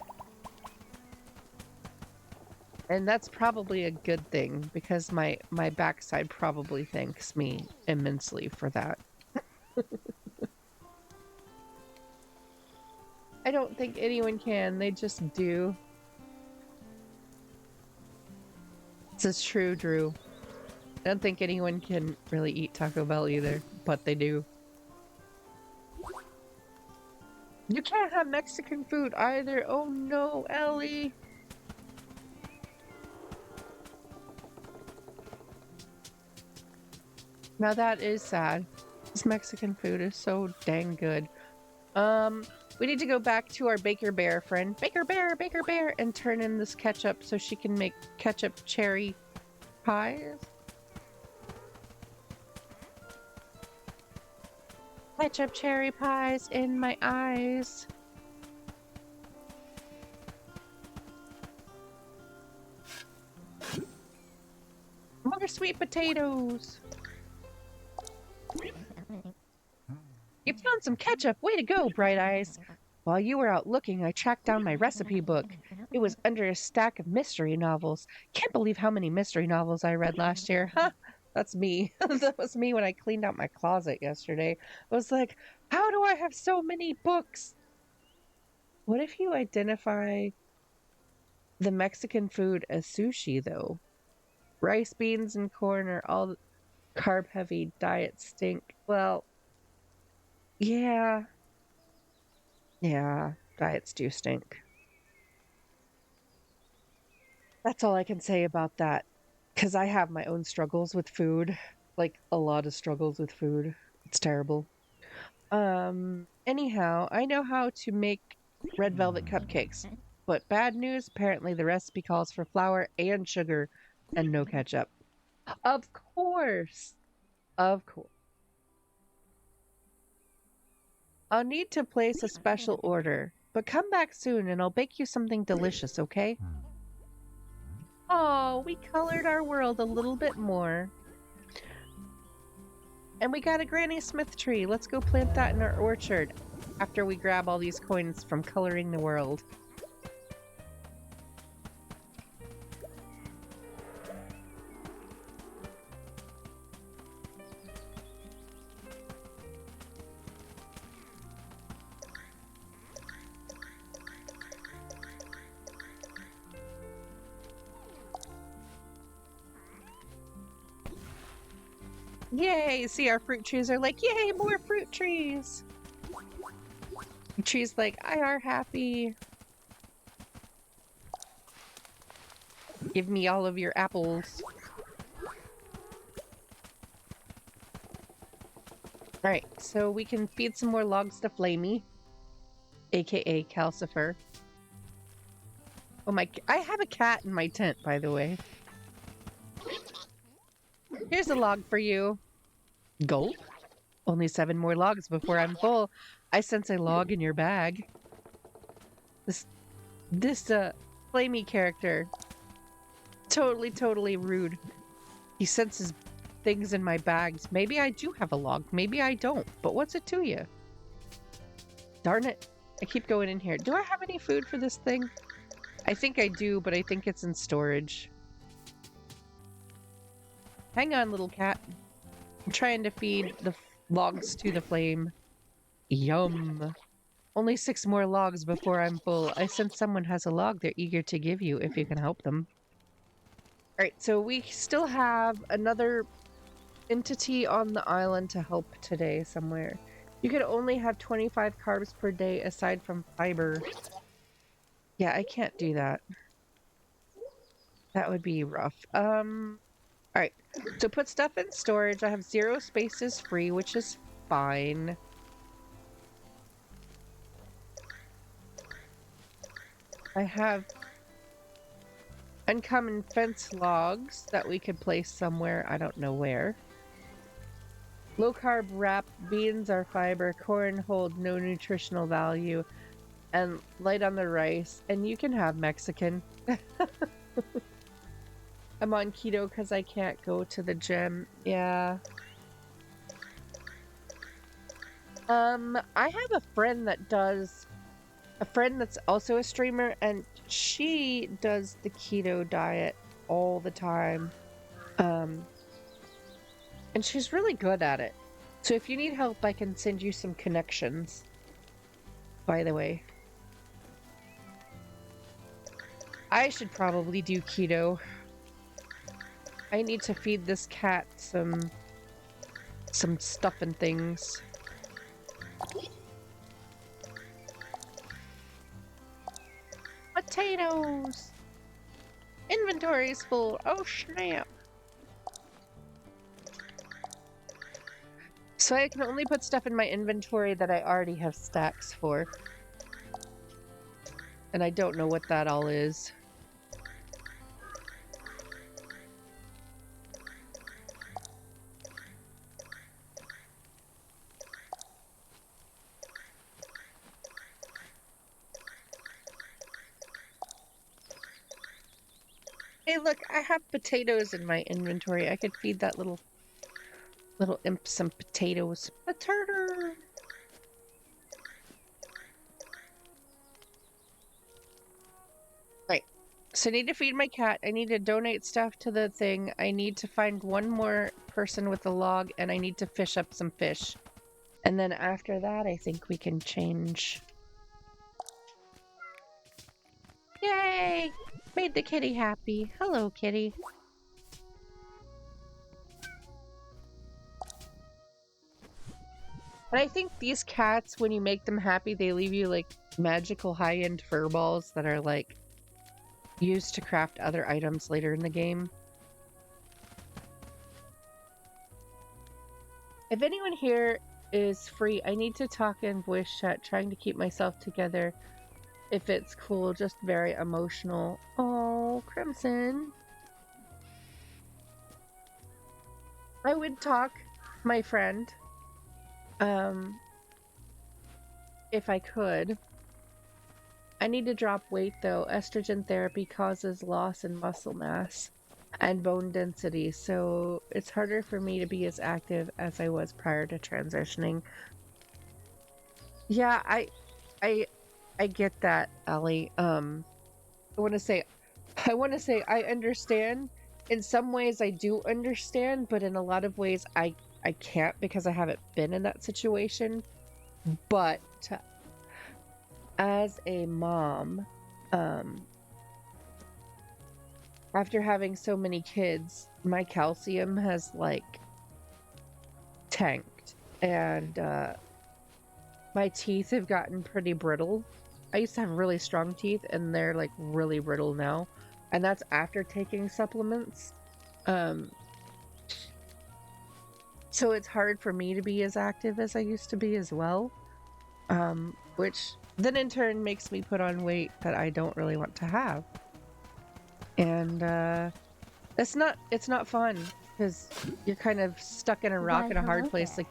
And that's probably a good thing because my backside probably thanks me immensely for that. I don't think anyone can. They just do. This is true, Drew. I don't think anyone can really eat Taco Bell either, but they do. You can't have Mexican food either. Oh no, Ellie. Now that is sad. This Mexican food is so dang good. We need to go back to our Baker Bear friend. Baker Bear, and turn in this ketchup so she can make ketchup cherry pies. Ketchup cherry pies in my eyes. More sweet potatoes. You found some ketchup. Way to go, Bright Eyes. While you were out looking, I tracked down my recipe book. It was under a stack of mystery novels. Can't believe how many mystery novels I read last year. Huh? That's me. That was me when I cleaned out my closet yesterday. I was like, how do I have so many books? What if you identify the Mexican food as sushi, though? Rice, beans, and corn are all carb heavy diet stink. Well, yeah. Yeah, diets do stink. That's all I can say about that. Because I have my own struggles with food. Like, a lot of struggles with food. It's terrible. Anyhow, I know how to make red velvet cupcakes. But bad news, apparently the recipe calls for flour and sugar and no ketchup. Of course. Of course. I'll need to place a special order, but come back soon and I'll bake you something delicious, okay? Oh, we colored our world a little bit more. And we got a Granny Smith tree. Let's go plant that in our orchard after we grab all these coins from coloring the world. Yay! See, our fruit trees are like, yay, more fruit trees! The tree's like, I are happy. Give me all of your apples. Alright, so we can feed some more logs to Flamey, aka Calcifer. Oh my, I have a cat in my tent, by the way. Here's a log for you. Gulp? Only 7 more logs before I'm full. I sense a log in your bag. This Flamey character. Totally rude. He senses things in my bags. Maybe I do have a log. Maybe I don't. But what's it to you? Darn it. I keep going in here. Do I have any food for this thing? I think I do, but I think it's in storage. Hang on, little cat. I'm trying to feed the logs to the flame. Yum. Only 6 more logs before I'm full. I sense someone has a log they're eager to give you if you can help them. All right, so we still have another entity on the island to help today somewhere. You can only have 25 carbs per day aside from fiber. Yeah, I can't do that. That would be rough. All right. So put stuff in storage. I have 0 spaces free, which is fine. I have uncommon fence logs that we could place somewhere. I don't know where. Low carb wrap beans are fiber. Corn hold no nutritional value. And light on the rice. And you can have Mexican. I'm on keto because I can't go to the gym. Yeah. I have a friend that's also a streamer, and she does the keto diet all the time. And she's really good at it. So if you need help, I can send you some connections. By the way. I should probably do keto. I need to feed this cat some stuff and things. Potatoes! Inventory's full. Oh, snap. So I can only put stuff in my inventory that I already have stacks for. And I don't know what that all is. Hey, look, I have potatoes in my inventory. I could feed that little imp some potatoes. A turtle! Right. So I need to feed my cat. I need to donate stuff to the thing. I need to find one more person with a log, and I need to fish up some fish. And then after that, I think we can change. Yay! Made the kitty happy. Hello, kitty. And I think these cats, when you make them happy, they leave you like magical high-end fur balls that are like used to craft other items later in the game. If anyone here is free, I need to talk in voice chat, trying to keep myself together. If it's cool, just very emotional. Oh, Crimson. I would talk, my friend. If I could. I need to drop weight though. Estrogen therapy causes loss in muscle mass and bone density, so it's harder for me to be as active as I was prior to transitioning. Yeah, I get that, Ellie. I want to say I understand. In some ways I do understand, but in a lot of ways I can't because I haven't been in that situation. But as a mom, after having so many kids, my calcium has like tanked, and my teeth have gotten pretty brittle. I used to have really strong teeth, and they're like really brittle now, and that's after taking supplements. So it's hard for me to be as active as I used to be as well, which then in turn makes me put on weight that I don't really want to have. And it's not fun because you're kind of stuck in a rock and a hard place. Like,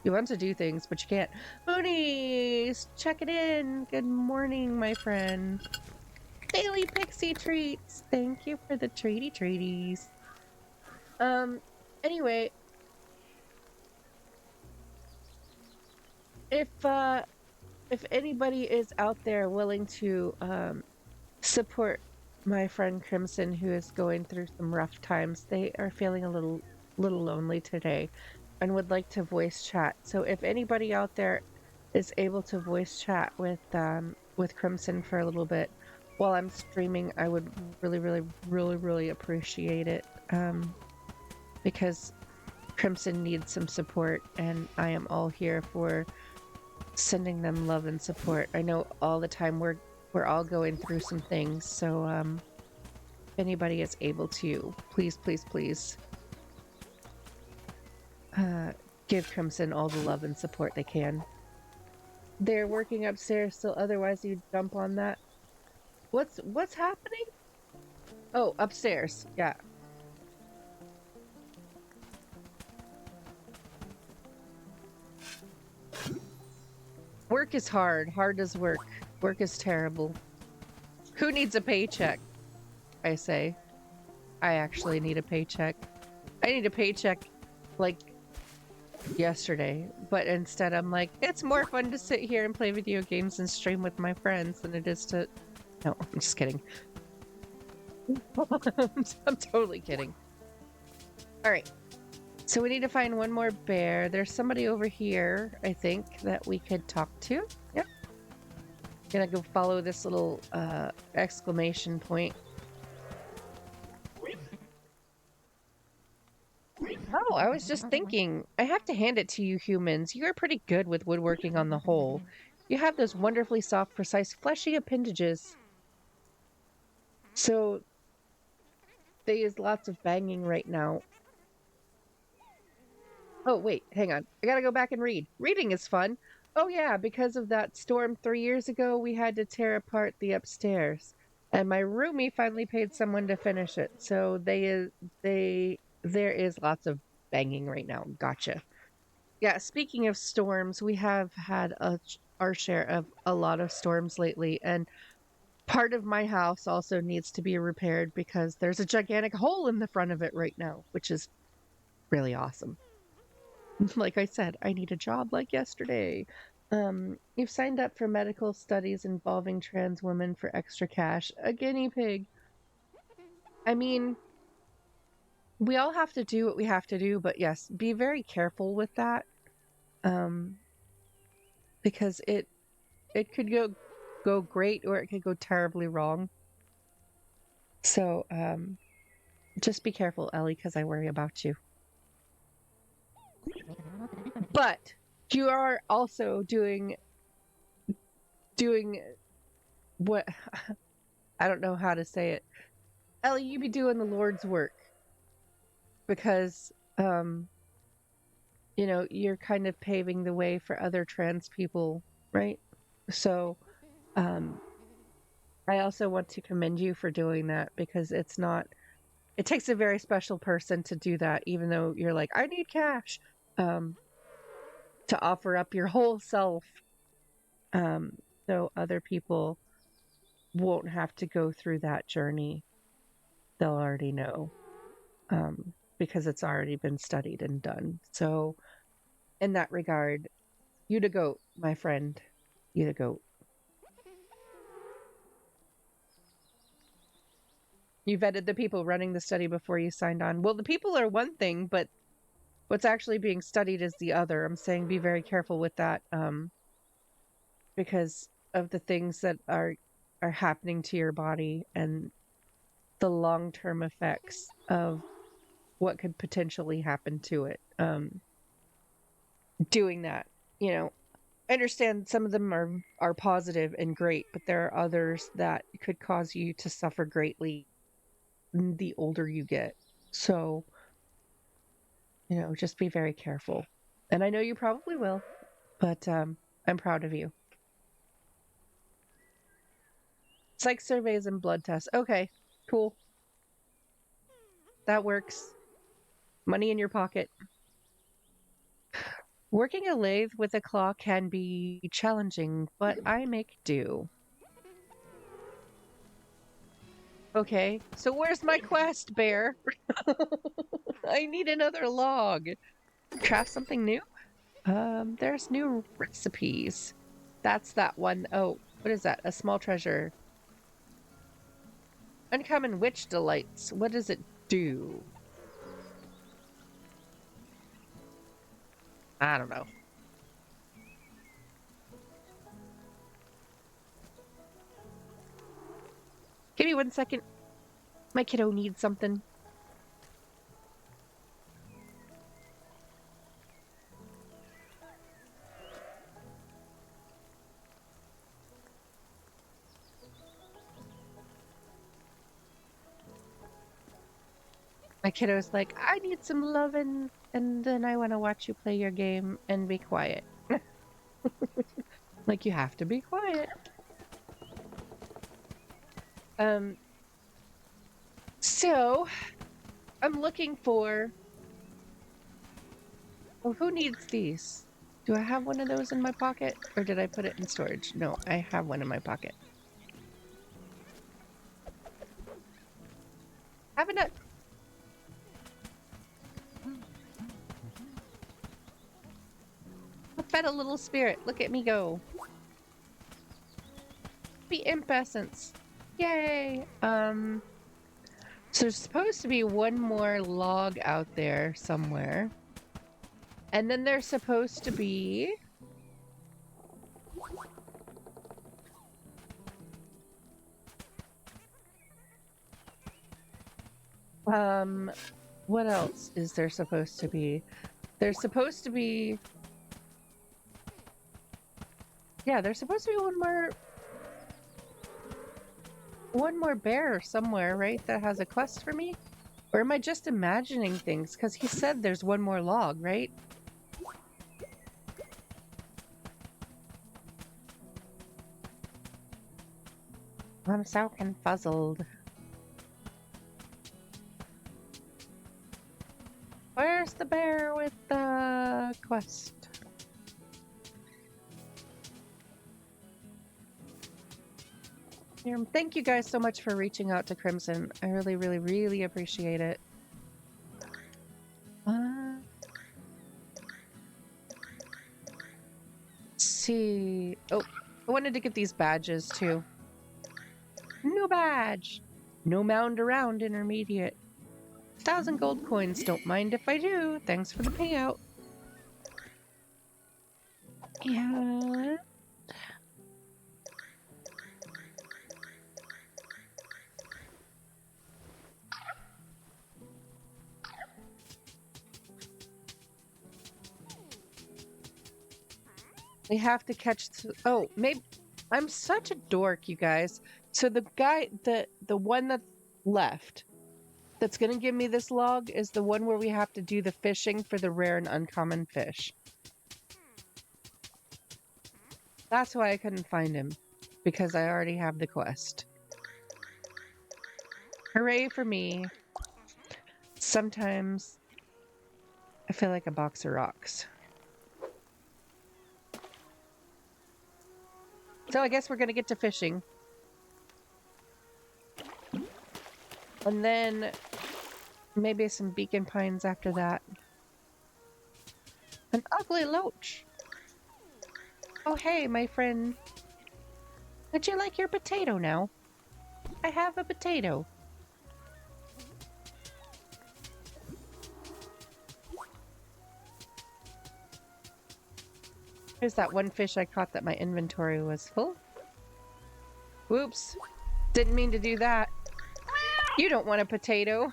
you want to do things, but you can't. Moonies, check it in. Good morning, my friend. Daily pixie treats. Thank you for the treaties. Anyway, if anybody is out there willing to support my friend Crimson, who is going through some rough times, they are feeling a little lonely today and would like to voice chat. So if anybody out there is able to voice chat with Crimson for a little bit while I'm streaming, I would really, really, really, really appreciate it. Because Crimson needs some support, and I am all here for sending them love and support. I know all the time we're all going through some things, so if anybody is able to, please, please, please, uh, give Crimson all the love and support they can. They're working upstairs, so otherwise you'd jump on that. What's happening? Oh, upstairs. Yeah. Work is hard. Hard as work. Work is terrible. Who needs a paycheck? I say. I actually need a paycheck. I need a paycheck like yesterday, but instead I'm like, it's more fun to sit here and play video games and stream with my friends than it is to. No, I'm just kidding. I'm totally kidding. All right. So we need to find one more bear. There's somebody over here, I think, that we could talk to. Yep. Gonna go follow this little exclamation point. Oh, I was just thinking, I have to hand it to you humans. You are pretty good with woodworking on the whole. You have those wonderfully soft, precise, fleshy appendages. So there is lots of banging right now. Oh, wait, hang on. I gotta go back and read. Reading is fun. Oh, yeah, because of that storm 3 years ago, we had to tear apart the upstairs. And my roomie finally paid someone to finish it. So there is lots of banging right now. Gotcha. Yeah, speaking of storms, we have had our share of a lot of storms lately, and part of my house also needs to be repaired because there's a gigantic hole in the front of it right now, which is really awesome. Like I said, I need a job like yesterday. You've signed up for medical studies involving trans women for extra cash. A guinea pig. I mean, we all have to do what we have to do, but yes, be very careful with that. Um, because it could go great or it could go terribly wrong. So, just be careful, Ellie, because I worry about you. But you are also doing what I don't know how to say it. Ellie, you be doing the Lord's work because you're kind of paving the way for other trans people, right? So, um I also want to commend you for doing that because it takes a very special person to do that, even though you're like, I need cash. Um, to offer up your whole self, um, so other people won't have to go through that journey. They'll already know, because it's already been studied and done. So, in that regard, you to goat, my friend. You to goat. You vetted the people running the study before you signed on. Well, the people are one thing, but what's actually being studied is the other. I'm saying be very careful with that, because of the things that are happening to your body and the long-term effects of what could potentially happen to it. Doing that, I understand some of them are positive and great, but there are others that could cause you to suffer greatly the older you get. So, just be very careful. And I know you probably will, but I'm proud of you. Psych surveys and blood tests. Okay, cool. That works. Money in your pocket. Working a lathe with a claw can be challenging, but I make do. Okay, so where's my quest, bear? I need another log. Craft something new? There's new recipes. That's that one. Oh, what is that? A small treasure. Uncommon witch delights. What does it do? I don't know. Give me 1 second. My kiddo needs something. My kiddo's like, I need some loving, and then I want to watch you play your game and be quiet. Like, you have to be quiet. So I'm looking for. Oh, who needs these? Do I have one of those in my pocket, or did I put it in storage? No, I have one in my pocket. Have a nut. I fed a little spirit. Look at me go. Be imp essence. Yay. So there's supposed to be one more log out there somewhere. And then there's supposed to be what else is there supposed to be? There's supposed to be there's supposed to be one more bear somewhere, right? That has a quest for me? Or am I just imagining things? Because he said there's one more log, right? I'm so confuzzled. Where's the bear with the quest? Here, thank you guys so much for reaching out to Crimson. I really, really, really appreciate it. Let's see. Oh, I wanted to get these badges too. No badge. No mound around intermediate. 1,000 gold coins. Don't mind if I do. Thanks for the payout. Yeah. We have to catch. Oh, maybe I'm such a dork, you guys. So the guy, the one that left, that's gonna give me this log is the one where we have to do the fishing for the rare and uncommon fish. That's why I couldn't find him, because I already have the quest. Hooray for me. Sometimes I feel like a box of rocks. So I guess we're gonna get to fishing. And then maybe some beacon pines after that. An ugly loach. Oh hey, my friend. Would you like your potato now? I have a potato. Here's that one fish I caught that my inventory was full. Whoops. Didn't mean to do that. You don't want a potato.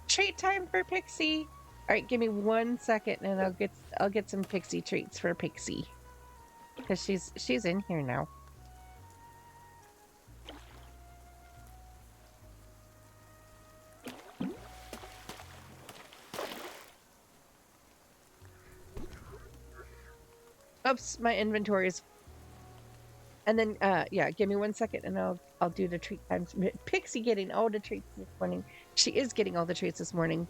Treat time for Pixie. All right, give me 1 second and I'll get some Pixie treats for Pixie. Because she's in here now. Oops, my inventory is. And then yeah, give me 1 second and I'll do the treat times. Pixie getting all the treats this morning. She is getting all the treats this morning.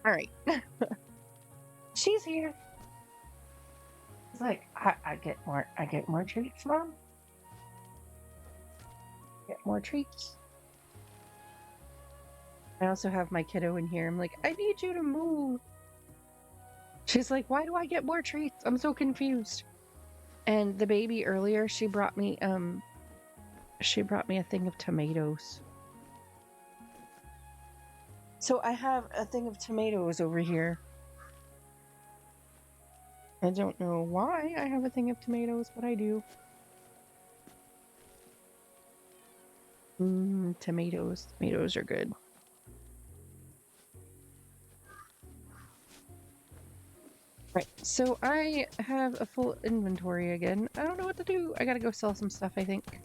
All right. She's here. It's like I get more treats, Mom. Get more treats. I also have my kiddo in here. I'm like, I need you to move. She's like, why do I get more treats? I'm so confused. And the baby earlier, she brought me a thing of tomatoes. So I have a thing of tomatoes over here. I don't know why I have a thing of tomatoes, but I do. Tomatoes. Tomatoes are good. Right, so I have a full inventory again. I don't know what to do. I gotta go sell some stuff, I think.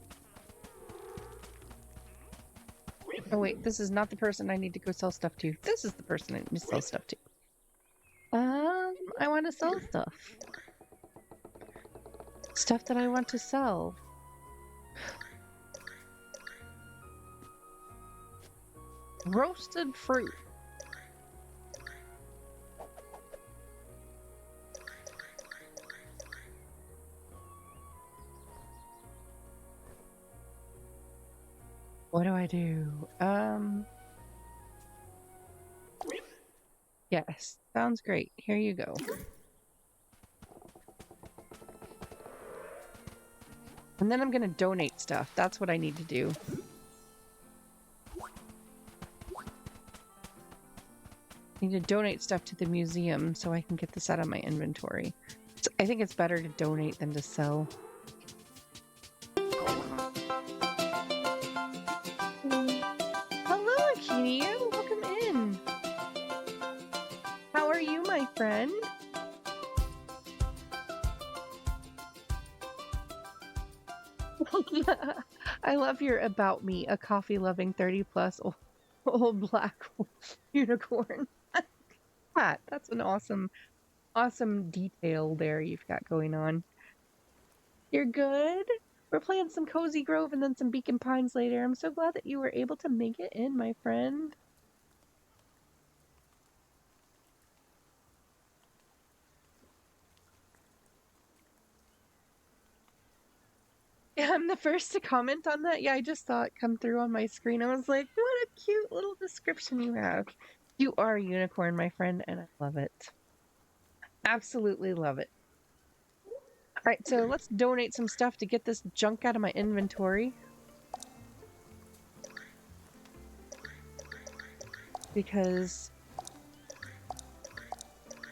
Oh wait, this is not the person I need to go sell stuff to. This is the person I need to sell stuff to. I want to sell stuff. Stuff that I want to sell. Roasted fruit. What do I do? Yes, sounds great. Here you go. And then I'm gonna donate stuff. That's what I need to do. I need to donate stuff to the museum so I can get this out of my inventory. I think it's better to donate than to sell. Hello, Akinia. Welcome in. How are you, my friend? I love your about me, a coffee loving 30 plus old black unicorn. That's an awesome detail there you've got going on. You're good? We're playing some Cozy Grove and then some Beacon Pines later. I'm so glad that you were able to make it in, my friend. Yeah, I'm the first to comment on that. Yeah, I just saw it come through on my screen. I was like, what a cute little description you have. You are a unicorn, my friend, and I love it. Absolutely love it. All right, so let's donate some stuff to get this junk out of my inventory. Because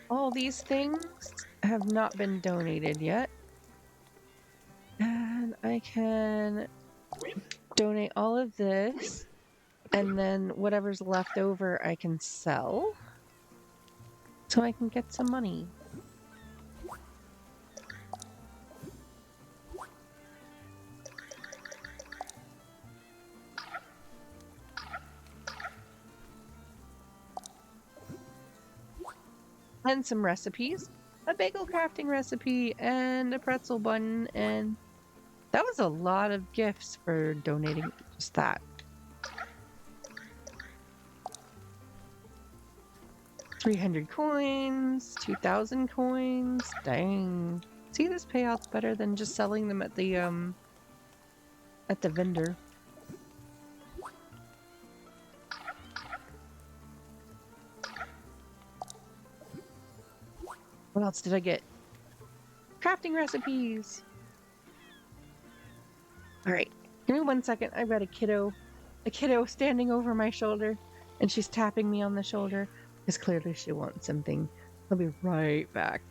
all these things have not been donated yet. And I can donate all of this, and then whatever's left over I can sell so I can get some money. And some recipes. A bagel crafting recipe and a pretzel bun, and that was a lot of gifts for donating just that. 300 coins, 2,000 coins. Dang. See, this payout's better than just selling them at the vendor. What else did I get? Crafting recipes. All right, give me 1 second. I've got a kiddo standing over my shoulder, and she's tapping me on the shoulder because clearly she wants something. I'll be right back.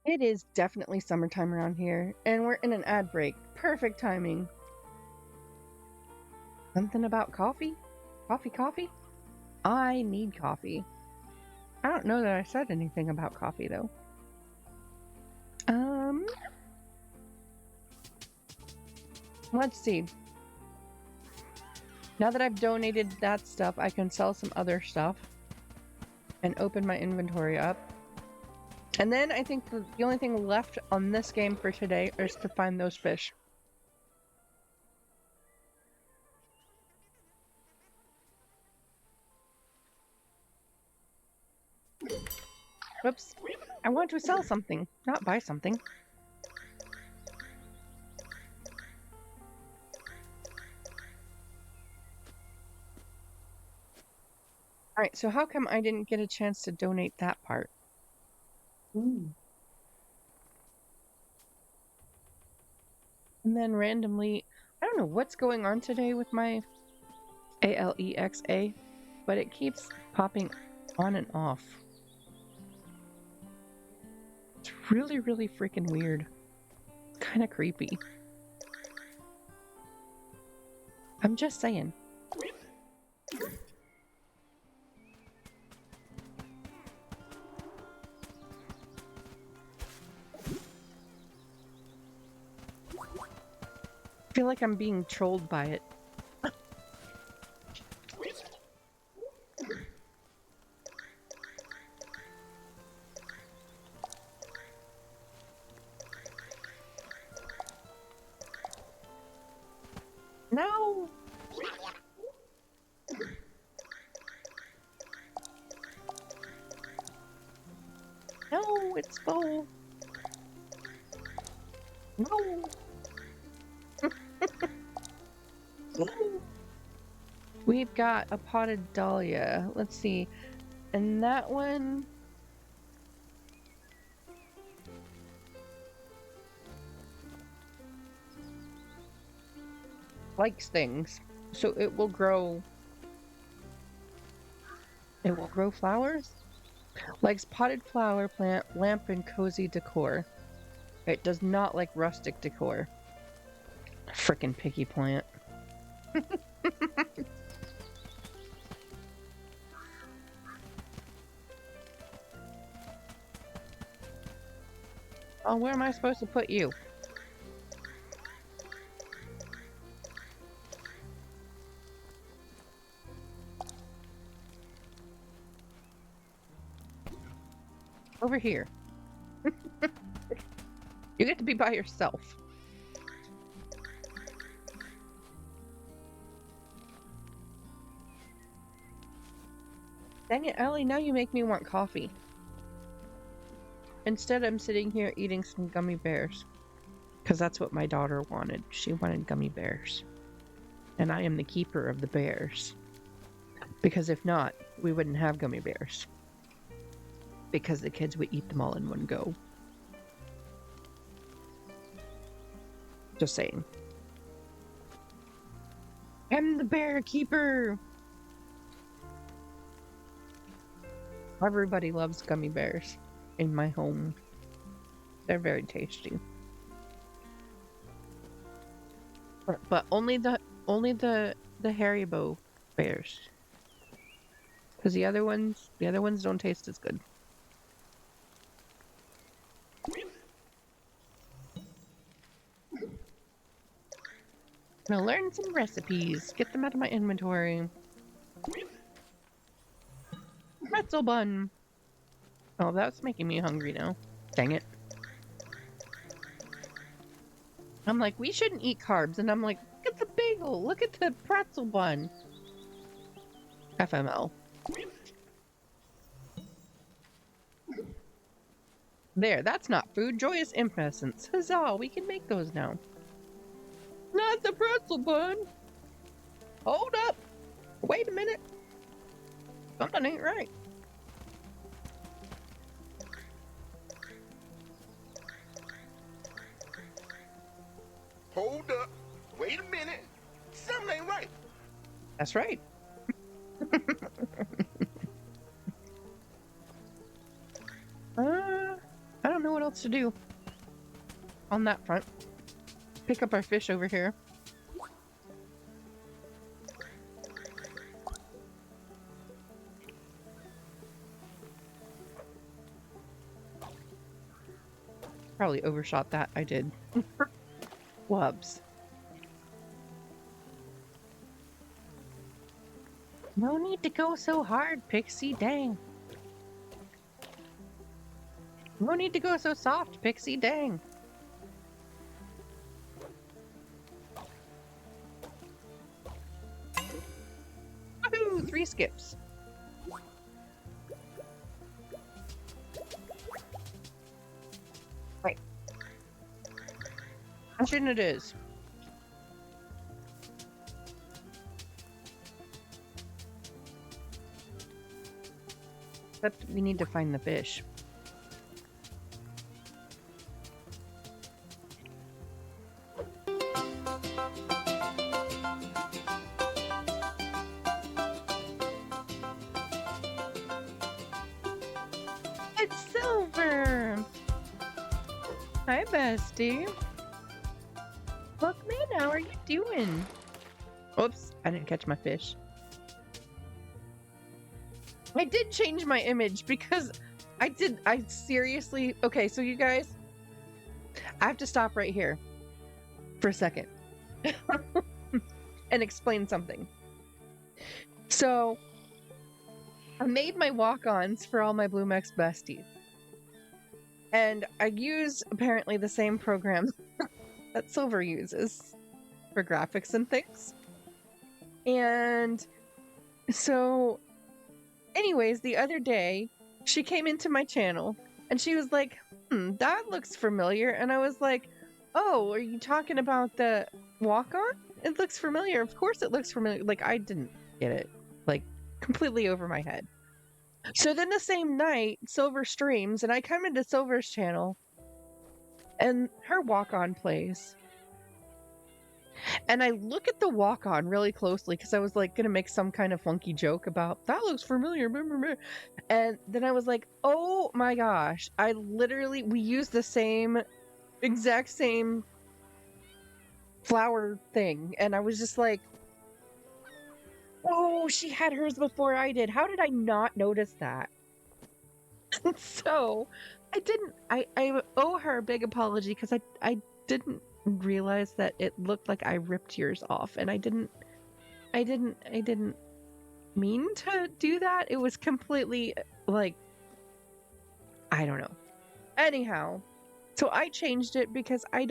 It is definitely summertime around here, and we're in an ad break. Perfect timing. Something about coffee? Coffee? I need coffee. I don't know that I said anything about coffee, though. Let's see. Now that I've donated that stuff, I can sell some other stuff and open my inventory up. And then I think the only thing left on this game for today is to find those fish. Whoops. I want to sell something, not buy something. Alright, so how come I didn't get a chance to donate that part? And then randomly, I don't know what's going on today with my Alexa, but it keeps popping on and off. It's really, really freaking weird. Kind of creepy. I'm just saying. I feel like I'm being trolled by it. No! No, it's full. No! We've got a potted dahlia. Let's see. And that one... likes things. So it will grow... It will grow flowers? Likes potted flower plant, lamp, and cozy decor. It does not like rustic decor. Frickin' picky plant. Oh, where am I supposed to put you? Over here. You get to be by yourself. Dang it, Ellie, now you make me want coffee. Instead, I'm sitting here eating some gummy bears. Because that's what my daughter wanted. She wanted gummy bears. And I am the keeper of the bears. Because if not, we wouldn't have gummy bears. Because the kids would eat them all in one go. Just saying. I'm the bear keeper! Everybody loves gummy bears in my home. They're very tasty. But only the Haribo bears. Because the other ones don't taste as good. I'm gonna learn some recipes. Get them out of my inventory. Pretzel bun. Oh, that's making me hungry now. Dang it. I'm like, we shouldn't eat carbs. And I'm like, look at the bagel. Look at the pretzel bun. FML. There, that's not food. Joyous impotence. Huzzah, we can make those now. Not the pretzel bun. Hold up. Wait a minute. Something ain't right. Hold up. Wait a minute. Something ain't right. That's right. I don't know what what else to do on that front. Pick up our fish over here. Probably overshot that. I did. Whoops. No need to go so hard, Pixie. Dang. No need to go so soft, Pixie. Dang. Woohoo! 3 skips. Right. Action it is. Except we need to find the fish. It's Silver! Hi, bestie. Look, man, how are you doing? Oops, I didn't catch my fish. I did change my image because I seriously, okay, so you guys, I have to stop right here for a second and explain something. So, I made my walk-ons for all my bloomix besties. And I use apparently the same program that Silver uses for graphics and things. And so, anyways, the other day, she came into my channel and she was like, that looks familiar. And I was like, oh, are you talking about the walk-on? It looks familiar. Of course it looks familiar. Like, I didn't get it. Like, completely over my head. So then the same night, Silver streams, and I come into Silver's channel, and her walk-on plays. And I look at the walk-on really closely, because I was, like, going to make some kind of funky joke about, that looks familiar, and then I was like, oh my gosh, we use the exact same flower thing, and I was just like, oh, she had hers before I did. How did I not notice that? So, I owe her a big apology because I didn't realize that it looked like I ripped yours off, and I didn't mean to do that. It was completely like, I don't know. Anyhow, so I changed it because I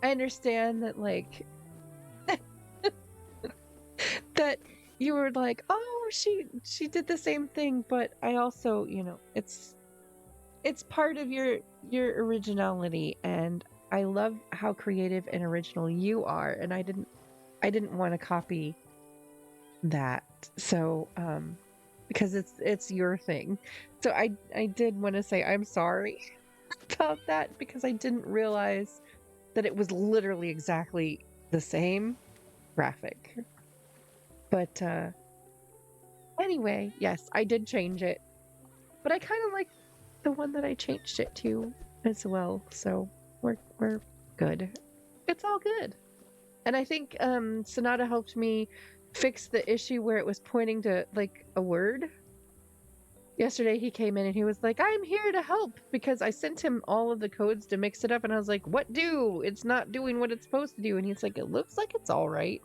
understand that, like, that you were like, oh, she did the same thing, but I also, you know, it's part of your originality, and I love how creative and original you are, and I didn't want to copy that. So because it's your thing. So I did want to say I'm sorry about that, because I didn't realize that it was literally exactly the same graphic. But anyway, yes, I did change it. But I kind of like the one that I changed it to as well. So we're good. It's all good. And I think Sonata helped me fix the issue where it was pointing to, like, a word. Yesterday he came in and he was like, I'm here to help, because I sent him all of the codes to mix it up, and I was like, what do? It's not doing what it's supposed to do. And he's like, it looks like it's all right.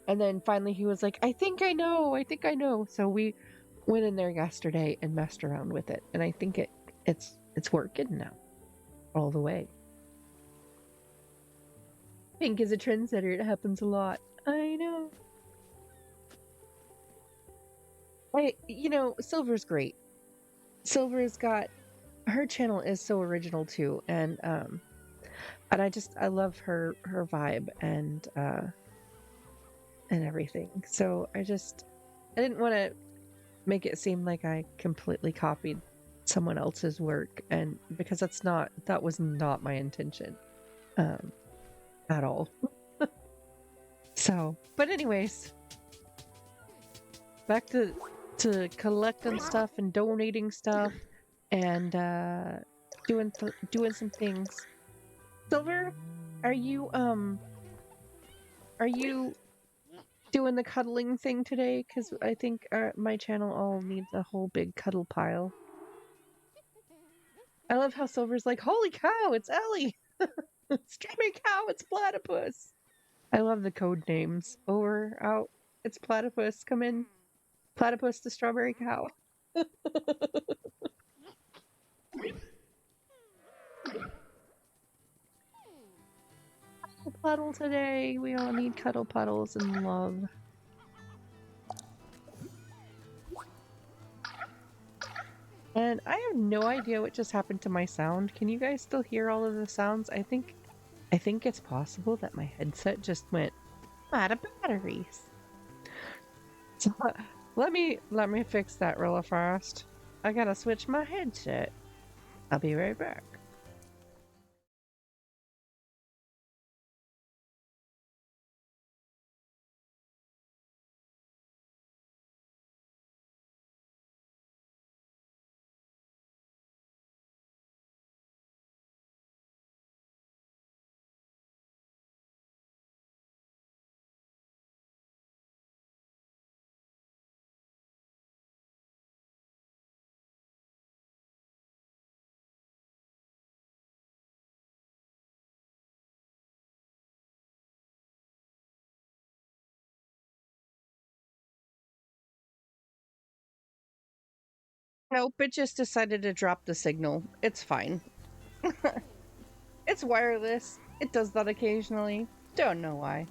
And then finally he was like, I think I know. So we went in there yesterday and messed around with it. And I think it's working now. All the way. Pink is a trendsetter. It happens a lot. I know. Silver's great. Silver's got, her channel is so original too. And I love her vibe and everything. So I didn't want to make it seem like I completely copied someone else's work, and because that was not my intention at all. So, but anyways, back to collecting stuff and donating stuff, and doing some things. Silver, are you doing the cuddling thing today? Because I think my channel all needs a whole big cuddle pile. I love how Silver's like, holy cow, it's Ellie! Streaming cow, it's platypus! I love the code names. Over, out, it's platypus, come in. Platypus to strawberry cow. Puddle today. We all need cuddle puddles and love. And I have no idea what just happened to my sound. Can you guys still hear all of the sounds? I think it's possible that my headset just went out of batteries. So let me fix that real fast. I gotta switch my headset. I'll be right back. Nope, it just decided to drop the signal. It's fine. It's wireless. It does that occasionally. Don't know why.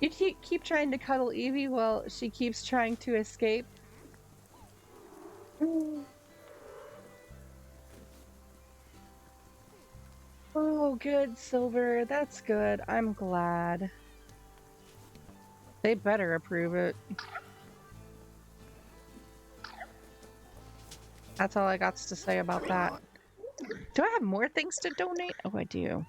You keep trying to cuddle Evie while she keeps trying to escape. Oh, good, Silver. That's good. I'm glad. They better approve it. That's all I got to say about that. Do I have more things to donate? Oh, I do.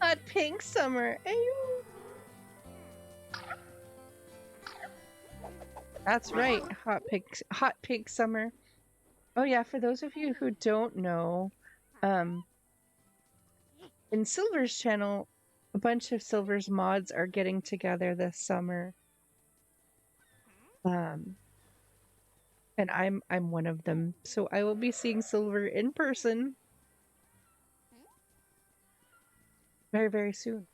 Hot pink summer. Ayo. That's right. Hot pink summer. Oh yeah, for those of you who don't know, in Silver's channel, a bunch of Silver's mods are getting together this summer. And I'm one of them. So I will be seeing Silver in person very, very soon.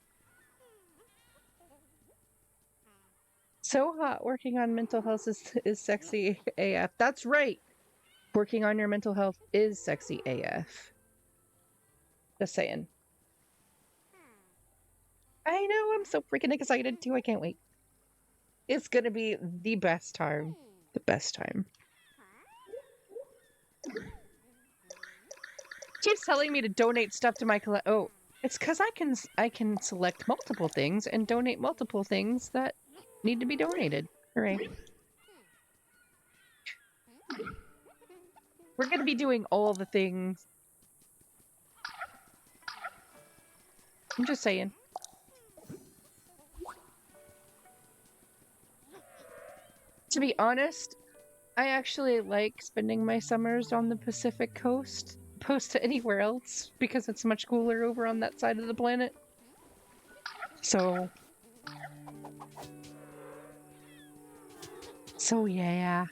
So hot working on mental health is sexy AF. That's right. Working on your mental health is sexy AF. Just saying. I know, I'm so freaking excited too. I can't wait. It's gonna be the best time. The best time. Keeps telling me to donate stuff to my collect. Oh, it's because I can select multiple things and donate multiple things that need to be donated. Hooray! We're gonna be doing all the things. I'm just saying. To be honest, I actually like spending my summers on the Pacific coast, opposed to anywhere else, because it's much cooler over on that side of the planet. So yeah.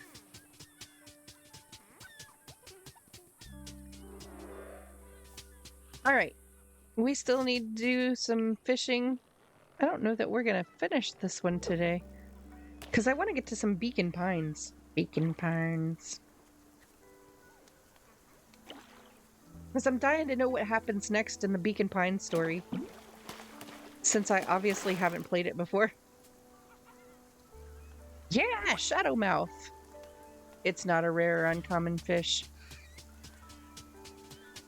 All right. We still need to do some fishing. I don't know that we're gonna finish this one today, because I want to get to some beacon pines. Beacon pines. Because I'm dying to know what happens next in the Beacon Pines story, since I obviously haven't played it before. Yeah, Shadowmouth! It's not a rare or uncommon fish.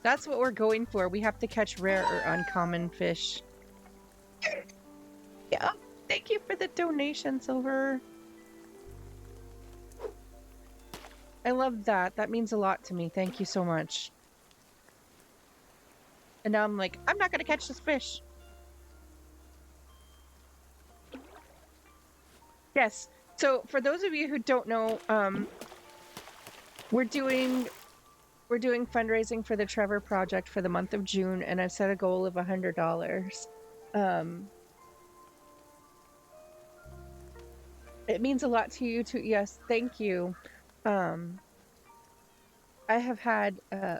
That's what we're going for. We have to catch rare or uncommon fish. Yeah, thank you for the donation, Silver. I love that. That means a lot to me. Thank you so much. And now I'm like, I'm not gonna catch this fish. Yes. So for those of you who don't know, we're doing fundraising for the Trevor Project for the month of June, and I've set a goal of $100. Um, it means a lot to you too. Yes, thank you. Um, I have had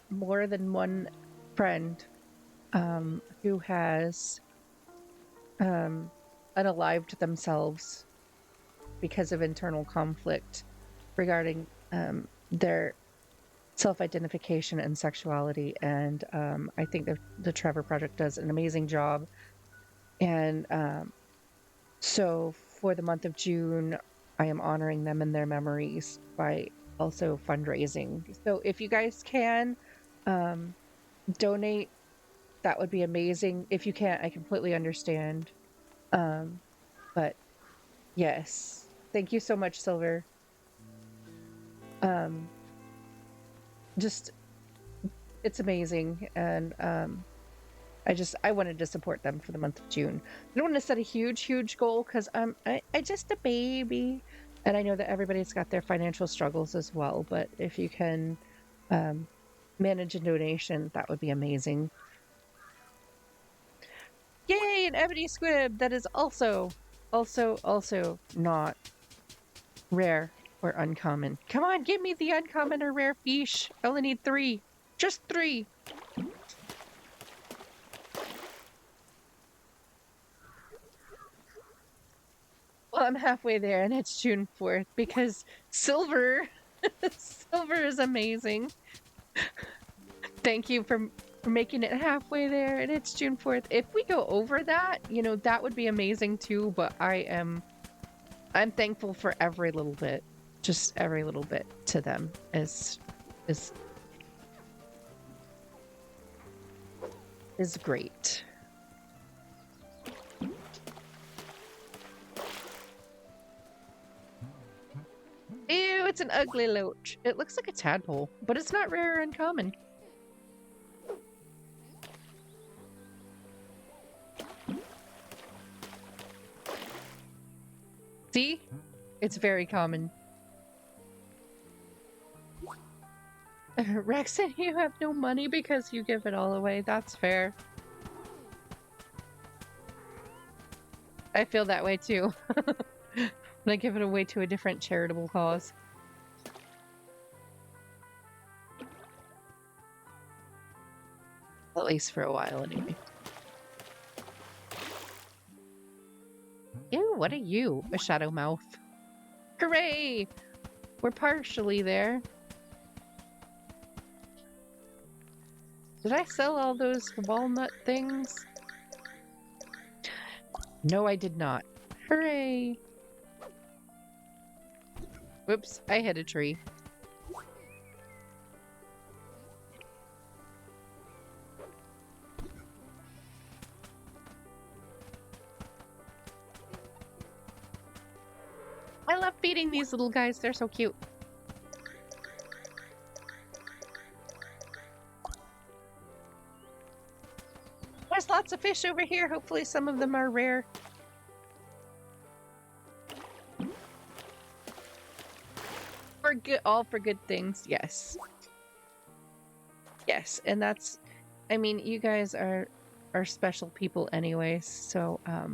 more than one friend who has unalived themselves because of internal conflict regarding their self-identification and sexuality. And I think the Trevor Project does an amazing job. And so for the month of June, I am honoring them in their memories by also fundraising. So if you guys can um, donate, that would be amazing. If you can't, I completely understand. Um, but yes, thank you so much, Silver. Um, just it's amazing, and I wanted to support them for the month of June. I don't want to set a huge goal because I just a baby, and I know that everybody's got their financial struggles as well. But if you can um, manage a donation, that would be amazing. Yay, an ebony squib that is also not rare or uncommon. Come on, give me the uncommon or rare fish. I only need 3. Just 3. Well, I'm halfway there and it's June 4th because silver silver is amazing. Thank you for making it halfway there and it's June 4th. If we go over that, that would be amazing too, but I'm thankful for every little bit. Just every little bit to them is is great. Ew, it's an ugly loach. It looks like a tadpole, but it's not rare or uncommon. See? It's very common. Rexon, you have no money because you give it all away. That's fair. I feel that way too. I give it away to a different charitable cause. At least for a while, anyway. Ew, what are you? A shadow mouth. Hooray! We're partially there. Did I sell all those walnut things? No, I did not. Hooray! Whoops, I hit a tree. I love feeding these little guys. They're so cute. There's lots of fish over here. Hopefully some of them are rare. For good, all for good things. Yes. Yes, and that's, I mean, you guys are special people anyways, so I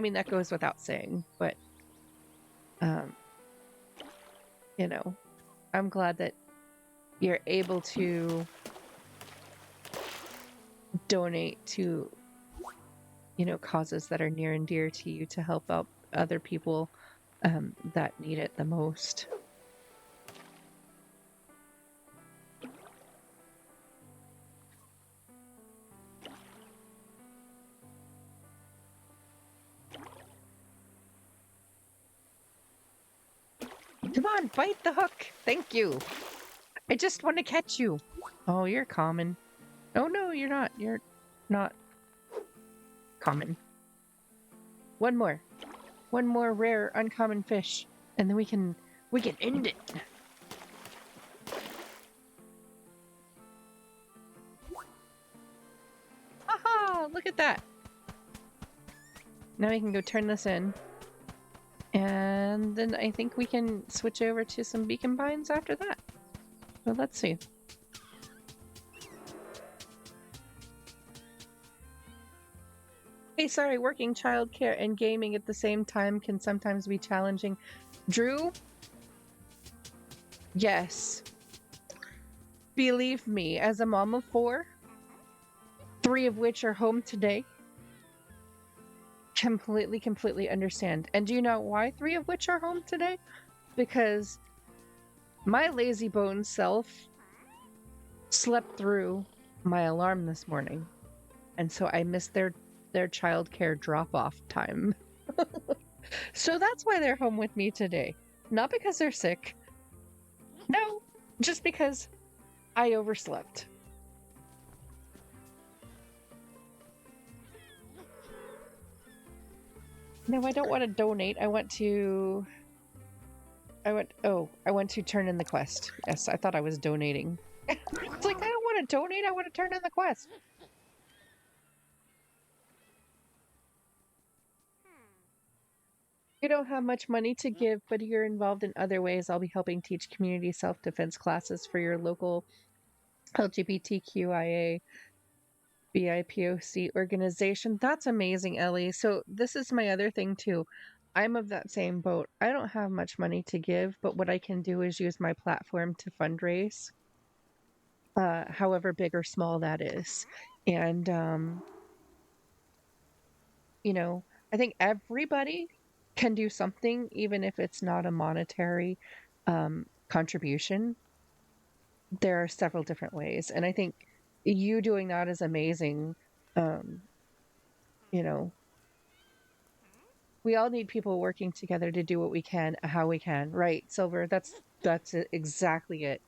mean, that goes without saying, but I'm glad that you're able to donate to causes that are near and dear to you to help out other people that need it the most. Come on, bite the hook. Thank you. I just want to catch you. Oh, you're common. Oh no, you're not. You're not common. One more rare uncommon fish, and then we can end it. Aha! Look at that. Now we can go turn this in. And then I think we can switch over to some beacon pines after that. So let's see. Hey, sorry, working childcare and gaming at the same time can sometimes be challenging. Drew? Yes. Believe me, as a mom of 4, 3 of which are home today, completely understand. And do you know why 3 of which are home today? Because my lazy bone self slept through my alarm this morning, and so I missed their childcare drop-off time. So that's why they're home with me today. Not because they're sick. No, just because I overslept. No, I don't want to donate. I want to turn in the quest. Yes, I thought I was donating. It's like, I don't want to donate, I want to turn in the quest. You don't have much money to give, but you're involved in other ways. I'll be helping teach community self-defense classes for your local LGBTQIA BIPOC organization. That's amazing, Ellie. So this is my other thing too. I'm of that same boat. I don't have much money to give, but what I can do is use my platform to fundraise, however big or small that is. And, you know, I think everybody can do something, even if it's not a monetary contribution. There are several different ways. And I think you doing that is amazing. You know, we all need people working together to do what we can, how we can. Right, Silver? That's exactly it.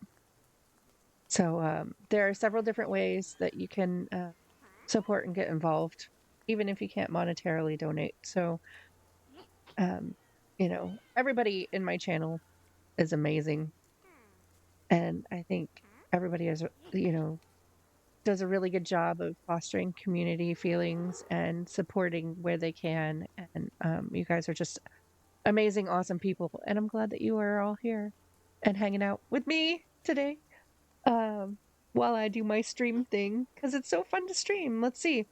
So there are several different ways that you can support and get involved, even if you can't monetarily donate. So, you know, everybody in my channel is amazing. And I think everybody is, you know, does a really good job of fostering community feelings and supporting where they can. And you guys are just amazing, awesome people. And I'm glad that you are all here and hanging out with me today while I do my stream thing, because it's so fun to stream. Let's see.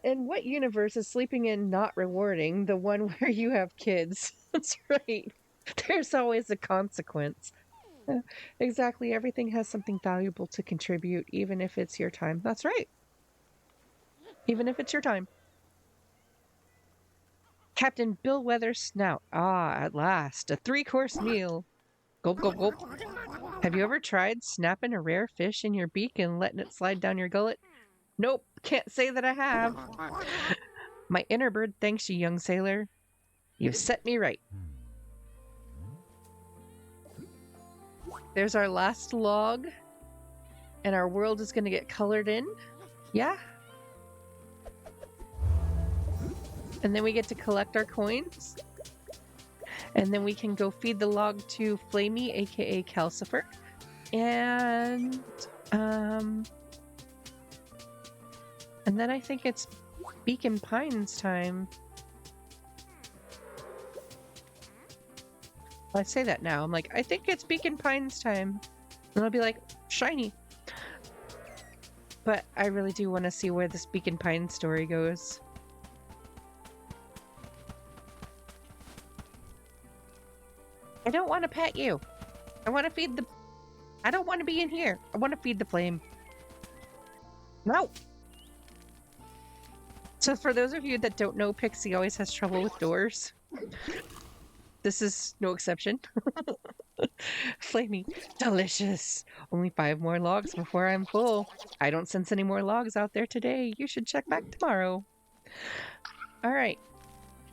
In what universe is sleeping in not rewarding? The one where you have kids. That's right. There's always a consequence. Exactly. Everything has something valuable to contribute, even if it's your time. That's right. Even if it's your time. Captain Bill Weather's snout. Ah, at last. A 3-course meal. Gulp, gulp, gulp. Have you ever tried snapping a rare fish in your beak and letting it slide down your gullet? Nope, can't say that I have. My inner bird thanks you, young sailor. You've set me right. There's our last log. And our world is going to get colored in. Yeah. And then we get to collect our coins. And then we can go feed the log to Flamey, aka Calcifer. And then I think it's Beacon Pines time. I say that now. I'm like, I think it's Beacon Pines time. And I'll be like, shiny. But I really do want to see where this Beacon Pines story goes. I don't want to pet you. I want to feed the... I don't want to be in here. I want to feed the flame. No! So for those of you that don't know, Pixie always has trouble with doors. This is no exception. Flamey. Delicious. Only 5 more logs before I'm full. I don't sense any more logs out there today. You should check back tomorrow. Alright.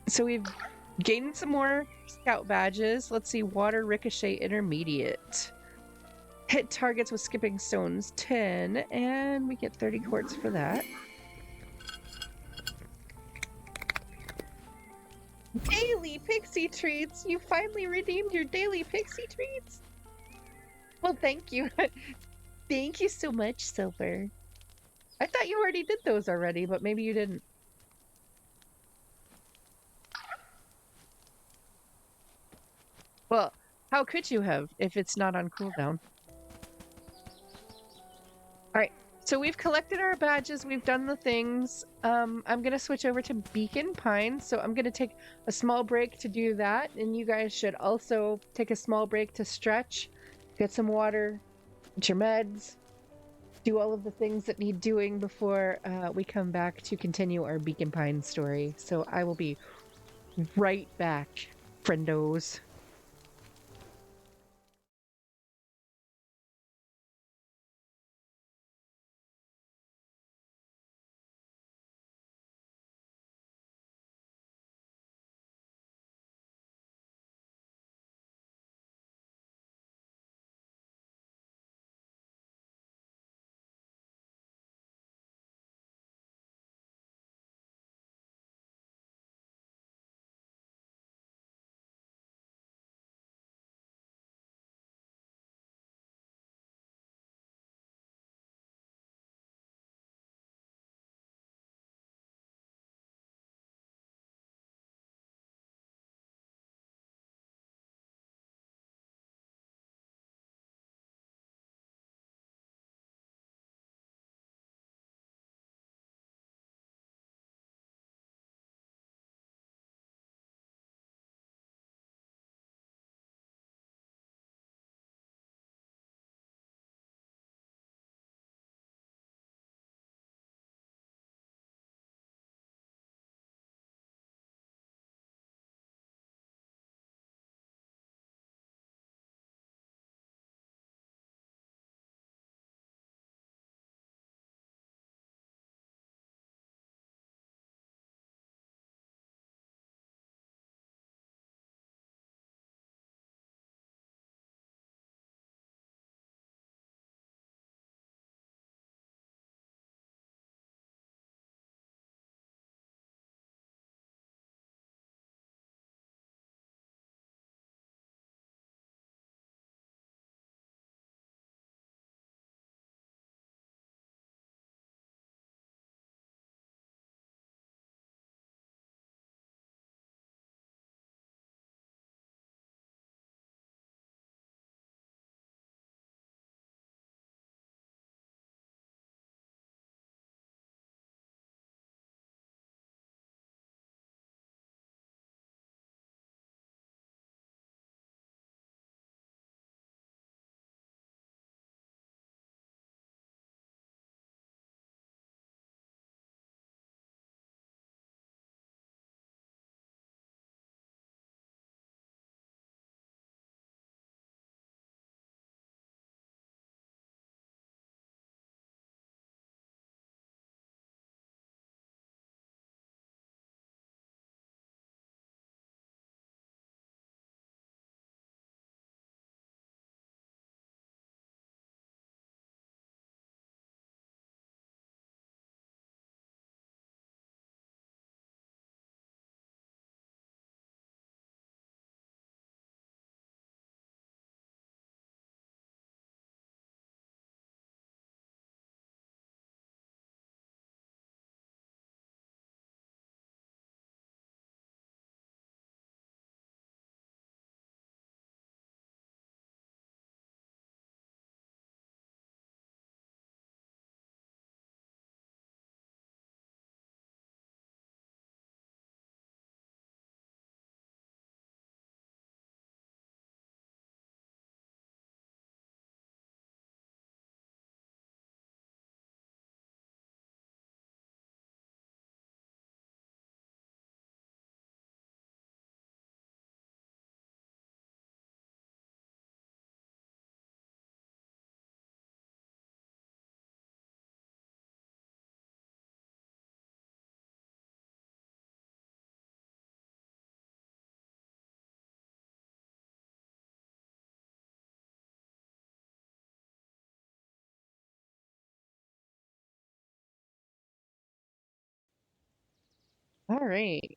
So we've gained some more scout badges. Let's see. Water Ricochet Intermediate. Hit targets with skipping stones 10. And we get 30 quartz for that. Daily pixie treats! You finally redeemed your daily pixie treats! Well, thank you. Thank you so much, Silver. I thought you already did those already, but maybe you didn't. Well, how could you have if it's not on cooldown? All right. So we've collected our badges, we've done the things. I'm gonna switch over to Beacon Pines. So I'm gonna take a small break to do that, and you guys should also take a small break to stretch, get some water, get your meds, do all of the things that need doing before we come back to continue our Beacon Pines story. So I will be right back, friendos. All right.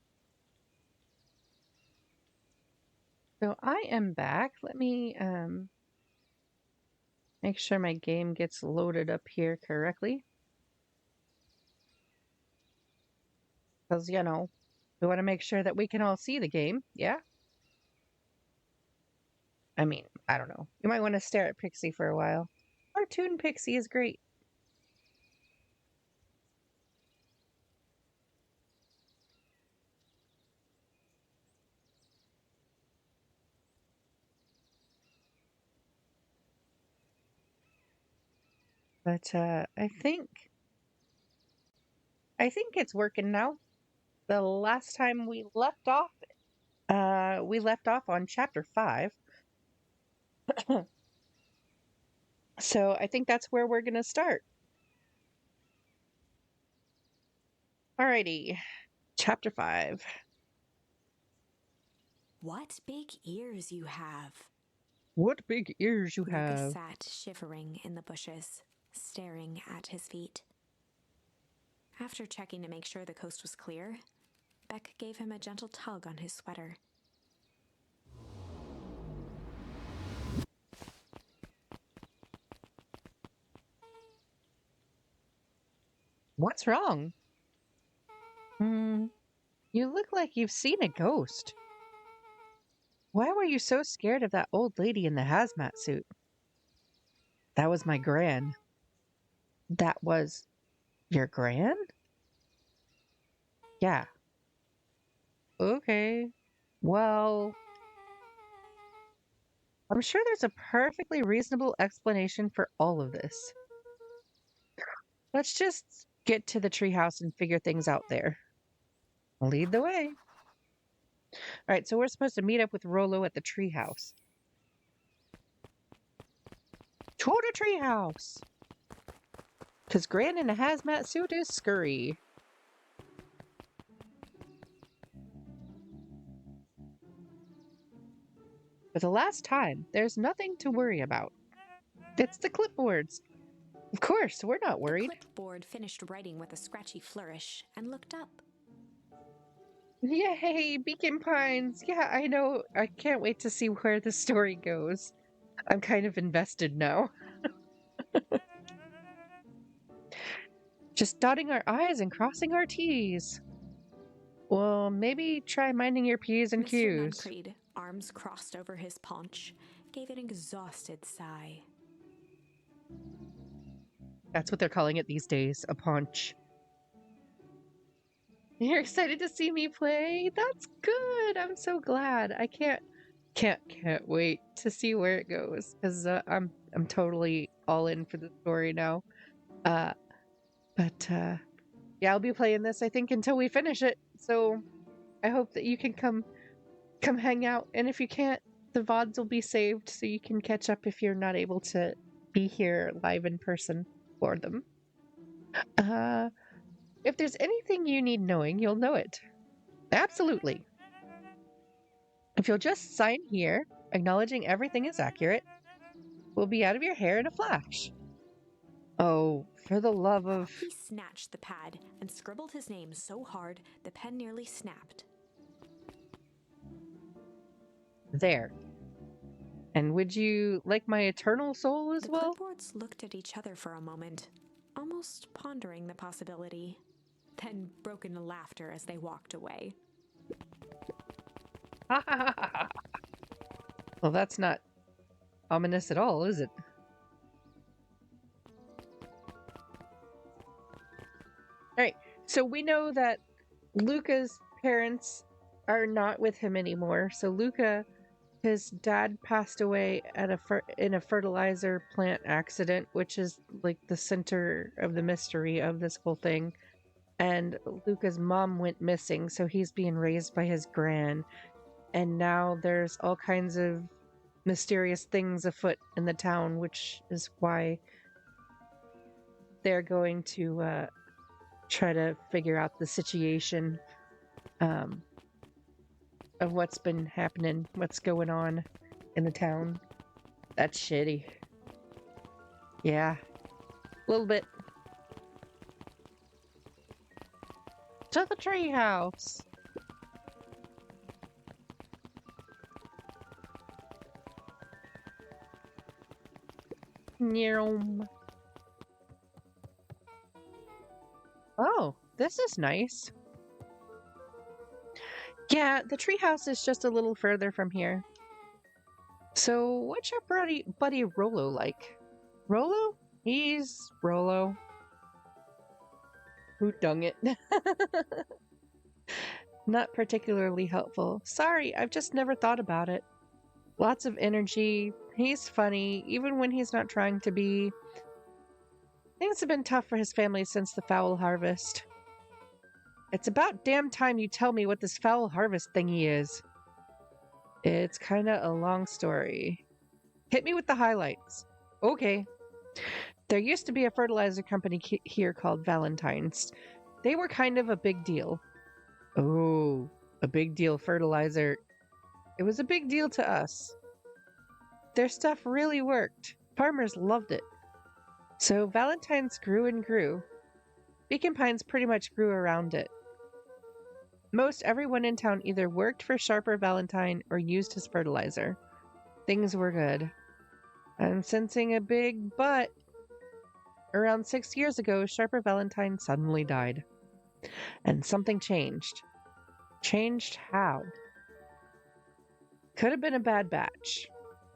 So I am back. Let me make sure my game gets loaded up here correctly. Because, we want to make sure that we can all see the game. Yeah. I mean, I don't know. You might want to stare at Pixie for a while. Cartoon Pixie is great. But I think it's working now. The last time we left off on chapter 5. So I think that's where we're gonna start. Alrighty. Chapter 5. What big ears you have. What big ears you Lucas have. sat shivering in the bushes, staring at his feet. After checking to make sure the coast was clear, Beck gave him a gentle tug on his sweater. What's wrong? You look like you've seen a ghost. Why were you so scared of that old lady in the hazmat suit? That was my gran. That was your gran? Yeah. Okay. Well, I'm sure there's a perfectly reasonable explanation for all of this. Let's just get to the treehouse and figure things out there. Lead the way. All right, so we're supposed to meet up with Rolo at the treehouse. To the treehouse! Because Gran in a hazmat suit is scurry. For the last time, there's nothing to worry about. It's the clipboards. Of course, we're not worried. The clipboard finished writing with a scratchy flourish and looked up. Yay, Beacon Pines! Yeah, I know. I can't wait to see where the story goes. I'm kind of invested now. Just dotting our I's and crossing our T's. Well, maybe try minding your P's and Mr. Q's. Nancreed, arms crossed over his paunch, gave an exhausted sigh. That's what they're calling it these days, a paunch. You're excited to see me play? That's good. I'm so glad. I can't wait to see where it goes because I'm totally all in for the story now. But yeah, I'll be playing this I think until we finish it. So I hope that you can come hang out, and if you can't, the VODs will be saved so you can catch up if you're not able to be here live in person for them. If there's anything you need knowing, you'll know it. Absolutely. If you'll just sign here, acknowledging everything is accurate, we'll be out of your hair in a flash. Oh, for the love of... He snatched the pad and scribbled his name so hard the pen nearly snapped. There. And would you like my eternal soul as well? The clipboards looked at each other for a moment, almost pondering the possibility, then broke into laughter as they walked away. Well, that's not ominous at all, is it? Alright, so we know that Luca's parents are not with him anymore. So Luca, his dad passed away at in a fertilizer plant accident, which is like the center of the mystery of this whole thing. And Luca's mom went missing, so he's being raised by his gran. And now there's all kinds of mysterious things afoot in the town, which is why they're going to try to figure out the situation of what's been happening, what's going on in the town. That's shitty. Yeah, a little bit. To the treehouse. Nyom. Oh, this is nice. Yeah, the treehouse is just a little further from here. So, what's your buddy Rolo like? Rolo? He's Rolo. Who dung it? Not particularly helpful. Sorry, I've just never thought about it. Lots of energy. He's funny, even when he's not trying to be. Things have been tough for his family since the foul harvest. It's about damn time you tell me what this foul harvest thingy is. It's kinda a long story. Hit me with the highlights. Okay. There used to be a fertilizer company here called Valentine's. They were kind of a big deal. Oh, a big deal fertilizer. It was a big deal to us. Their stuff really worked. Farmers loved it. So Valentine's grew and grew. Beacon Pines pretty much grew around it. Most everyone in town either worked for Sharper Valentine or used his fertilizer. Things were good. I'm sensing a big but. Around 6 years ago, Sharper Valentine suddenly died. And something changed. Changed how? Could have been a bad batch.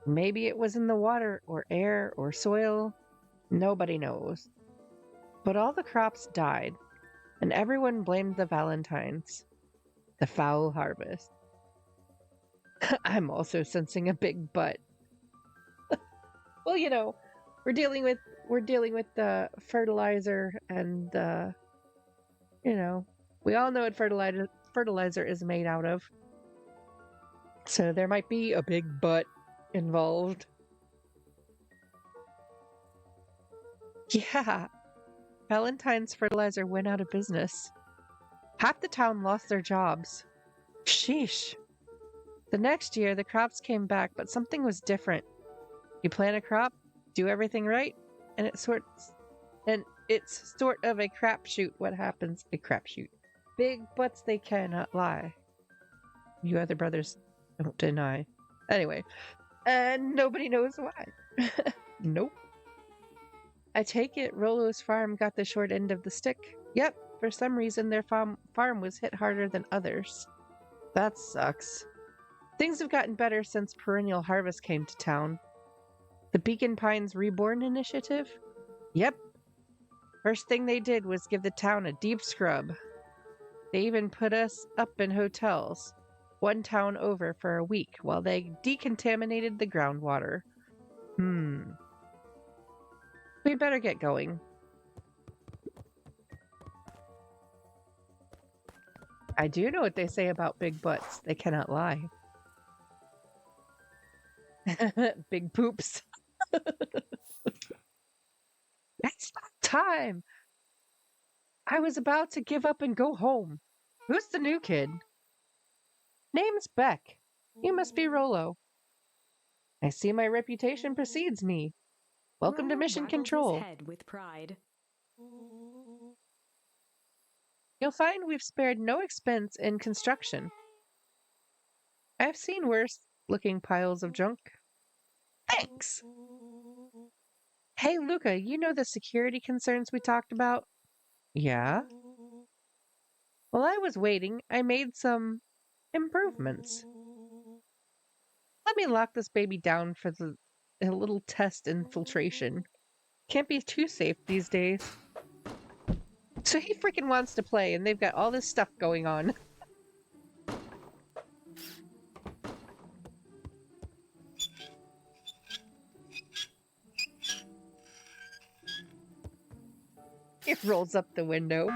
Maybe it was in the water or air or soil. Nobody knows. But all the crops died, and everyone blamed the Valentines. The foul harvest. I'm also sensing a big but. Well, you know, we're dealing with the fertilizer and we all know what fertilizer is made out of. So there might be a big but involved. Yeah. Valentine's fertilizer went out of business. Half the town lost their jobs. Sheesh. The next year, the crops came back, but something was different. You plant a crop, do everything right, and it's sort of a crapshoot what happens. A crapshoot. Big butts they cannot lie. You other brothers don't deny. Anyway, and nobody knows why. Nope. I take it Rolo's farm got the short end of the stick. Yep, for some reason their farm was hit harder than others. That sucks. Things have gotten better since Perennial Harvest came to town. The Beacon Pines Reborn Initiative? Yep. First thing they did was give the town a deep scrub. They even put us up in hotels, one town over for a week while they decontaminated the groundwater. We better get going. I do know what they say about big butts. They cannot lie. Big poops. It's not time. I was about to give up and go home. Who's the new kid? Name's Beck. You must be Rolo. I see my reputation precedes me. Welcome to Mission Control. His head with pride. You'll find we've spared no expense in construction. I've seen worse looking piles of junk. Thanks. Hey, Luca, you know the security concerns we talked about? Yeah? While I was waiting, I made some improvements. Let me lock this baby down for a little test infiltration. Can't be too safe these days. So he freaking wants to play, and they've got all this stuff going on. It rolls up the window.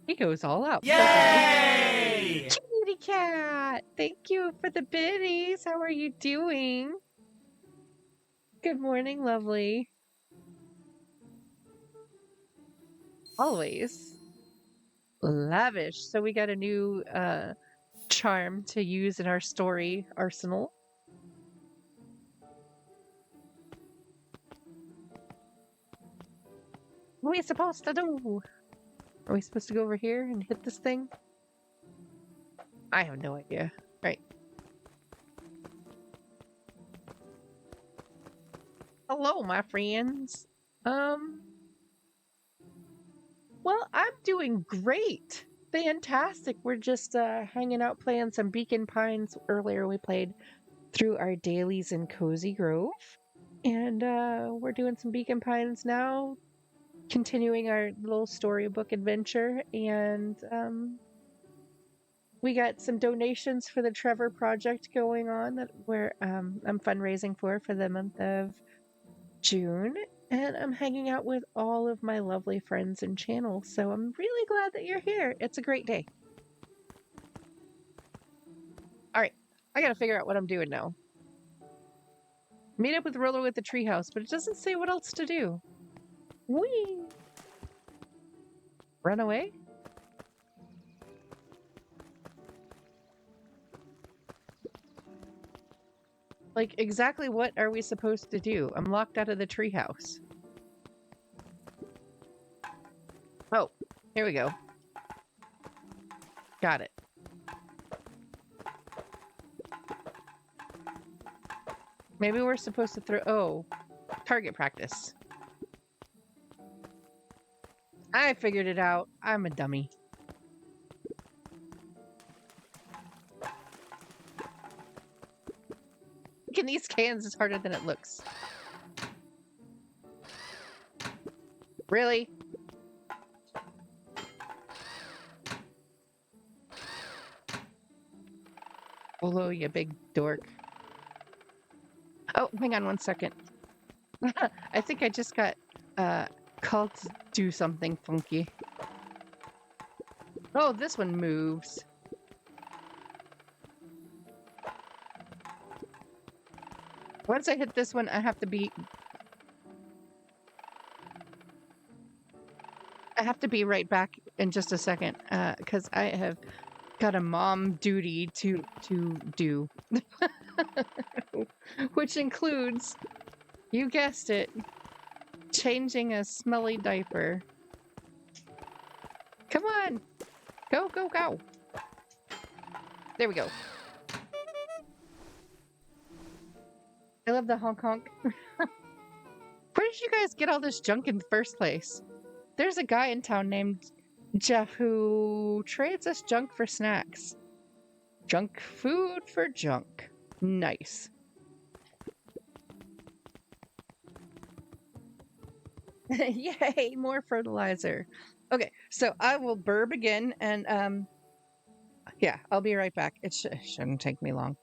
He goes all out. Yay! Kitty cat! Thank you for the biddies. How are you doing? Good morning, lovely. Always. Lavish. So we got a new charm to use in our story arsenal. What are we supposed to do? Are we supposed to go over here and hit this thing? I have no idea. Right. Hello, my friends. Well, I'm doing great. Fantastic. We're just hanging out playing some Beacon Pines. Earlier we played through our dailies in Cozy Grove. And we're doing some Beacon Pines now, continuing our little storybook adventure. And we got some donations for the Trevor Project going on that I'm fundraising for the month of June. And I'm hanging out with all of my lovely friends and channels. So I'm really glad that you're here. It's a great day. All right, I gotta figure out what I'm doing now. Meet up with Roller with the treehouse, but it doesn't say what else to do. Whee! Run away? Like, exactly what are we supposed to do? I'm locked out of the treehouse. Oh, here we go. Got it. Maybe we're supposed to throw... Oh, target practice. I figured it out. I'm a dummy. Making these cans is harder than it looks. Really? Hello, you big dork. Oh, hang on one second. I think I just got called to do something funky. Oh, this one moves. Once I hit this one, I have to be right back in just a second, because I have got a mom duty to do, which includes, you guessed it, changing a smelly diaper. Come on, go, go, go. There we go. I love the honk honk. Where did you guys get all this junk in the first place? There's a guy in town named Jeff who trades us junk for snacks. Junk food for junk. Nice. Yay, more fertilizer. Okay, so I will burb again and yeah, I'll be right back. It shouldn't take me long.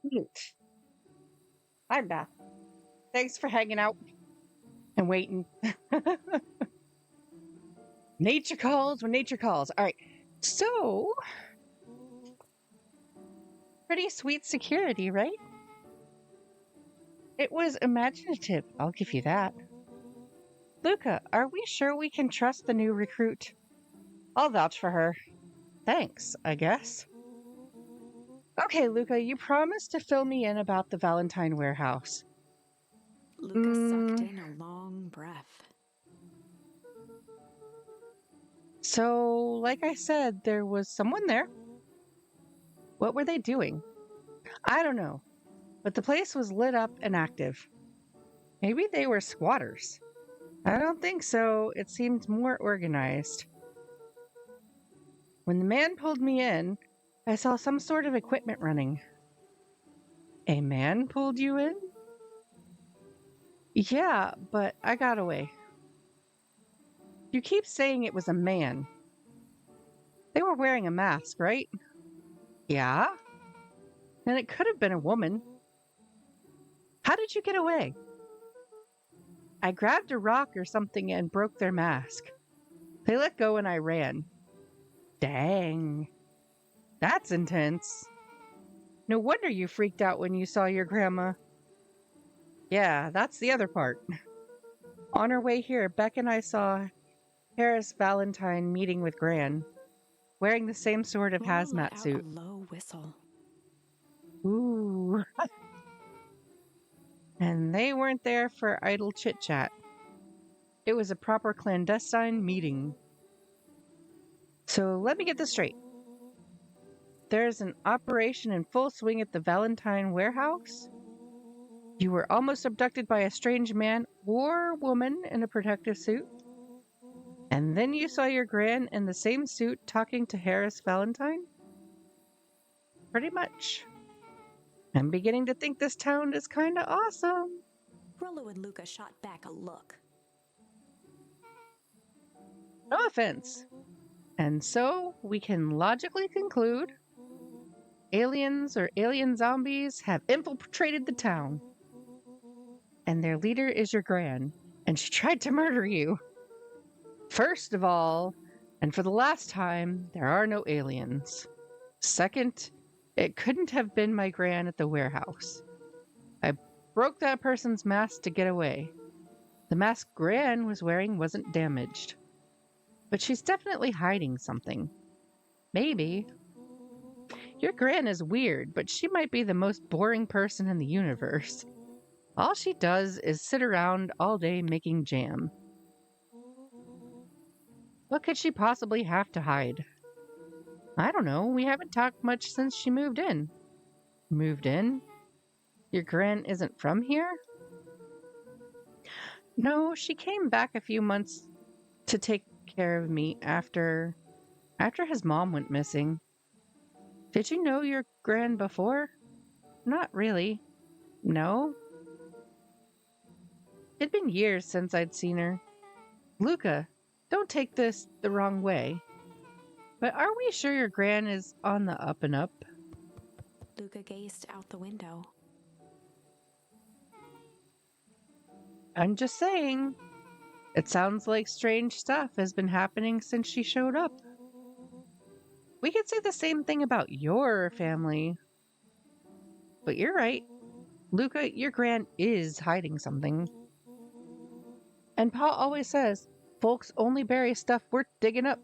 Cute. Hi, Beth. Thanks for hanging out and waiting. Nature calls when nature calls. All right. So, pretty sweet security, right? It was imaginative. I'll give you that. Luca, are we sure we can trust the new recruit? I'll vouch for her. Thanks, I guess. Okay, Luca, you promised to fill me in about the Valentine warehouse. Luca sucked in a long breath. So, like I said, there was someone there. What were they doing? I don't know, but the place was lit up and active. Maybe they were squatters. I don't think so. It seemed more organized. When the man pulled me in, I saw some sort of equipment running. A man pulled you in? Yeah, but I got away. You keep saying it was a man. They were wearing a mask, right? Yeah? And it could have been a woman. How did you get away? I grabbed a rock or something and broke their mask. They let go and I ran. Dang. That's intense. No wonder you freaked out when you saw your grandma. Yeah, that's the other part. On our way here, Beck and I saw Harris Valentine meeting with Gran, wearing the same sort of Rolo let hazmat out suit. a low whistle. Ooh. And they weren't there for idle chit chat. It was a proper clandestine meeting. So let me get this straight. There's an operation in full swing at the Valentine warehouse? You were almost abducted by a strange man or woman in a protective suit? And then you saw your gran in the same suit talking to Harris Valentine? Pretty much. I'm beginning to think this town is kinda awesome. Rolo and Luca shot back a look. No offense. And so we can logically conclude aliens or alien zombies have infiltrated the town. And their leader is your gran, and she tried to murder you. First of all, and for the last time, there are no aliens. Second, it couldn't have been my gran at the warehouse. I broke that person's mask to get away. The mask Gran was wearing wasn't damaged. But she's definitely hiding something. Maybe. Your Gran is weird, but she might be the most boring person in the universe. All she does is sit around all day making jam. What could she possibly have to hide? I don't know. We haven't talked much since she moved in. Moved in? Your Gran isn't from here? No, she came back a few months to take care of me after his mom went missing. Did you know your Gran before? Not really. No? It'd been years since I'd seen her. Luca, don't take this the wrong way. But are we sure your Gran is on the up and up? Luca gazed out the window. I'm just saying. It sounds like strange stuff has been happening since she showed up. We could say the same thing about your family. But you're right. Luca, your Gran is hiding something. And Pa always says, folks only bury stuff worth digging up.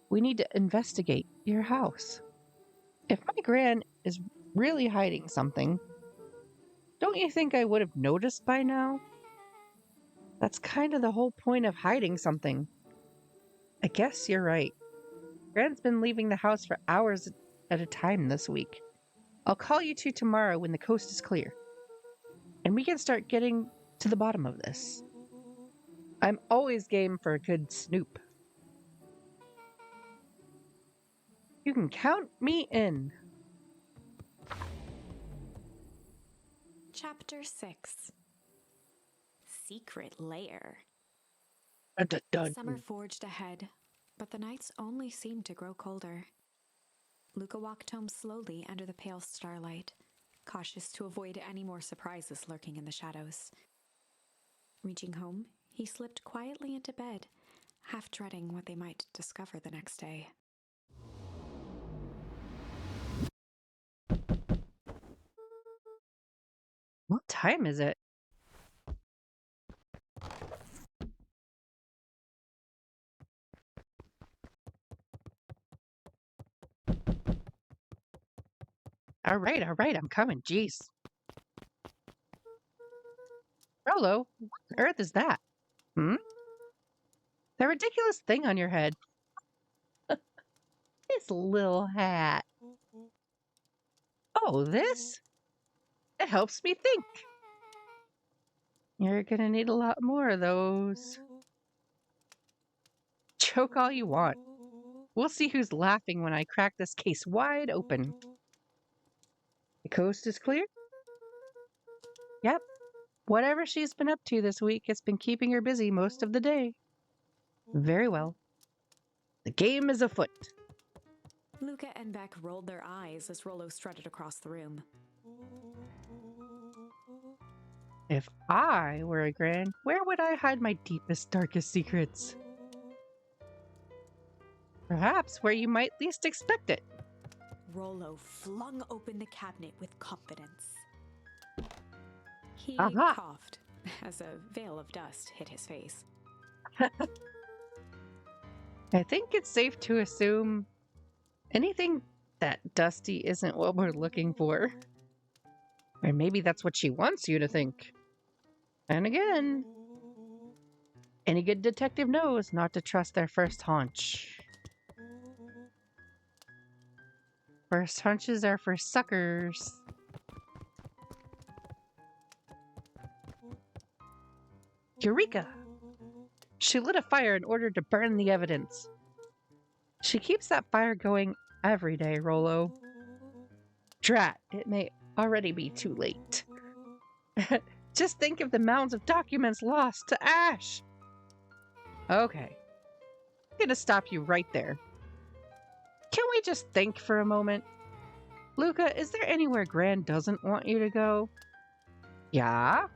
We need to investigate your house. If my Gran is really hiding something, don't you think I would have noticed by now? That's kind of the whole point of hiding something. I guess you're right. Gran's been leaving the house for hours at a time this week. I'll call you two tomorrow when the coast is clear. And we can start getting to the bottom of this. I'm always game for a good snoop. You can count me in. Chapter 6. Secret Lair. Summer forged ahead, but the nights only seemed to grow colder. Luca walked home slowly under the pale starlight, cautious to avoid any more surprises lurking in the shadows. Reaching home, he slipped quietly into bed, half dreading what they might discover the next day. What time is it? All right, I'm coming. Jeez. Rolo, what on earth is that? Hmm? That ridiculous thing on your head. This little hat. Oh, this? It helps me think. You're gonna need a lot more of those. Choke all you want. We'll see who's laughing when I crack this case wide open. The coast is clear? Yep. Whatever she's been up to this week, it's been keeping her busy most of the day. Very well. The game is afoot. Luca and Beck rolled their eyes as Rollo strutted across the room. If I were a Gran, where would I hide my deepest, darkest secrets? Perhaps where you might least expect it. Rollo flung open the cabinet with confidence. He Aha! coughed as a veil of dust hit his face. I think it's safe to assume anything that dusty isn't what we're looking for. Or maybe that's what she wants you to think. And again, any good detective knows not to trust their first hunch. First hunches are for suckers. Eureka! She lit a fire in order to burn the evidence. She keeps that fire going every day, Rollo. Drat, it may already be too late. Just think of the mounds of documents lost to ash. Okay. I'm gonna stop you right there. Can we just think for a moment? Luca, is there anywhere Gran doesn't want you to go? Yeah?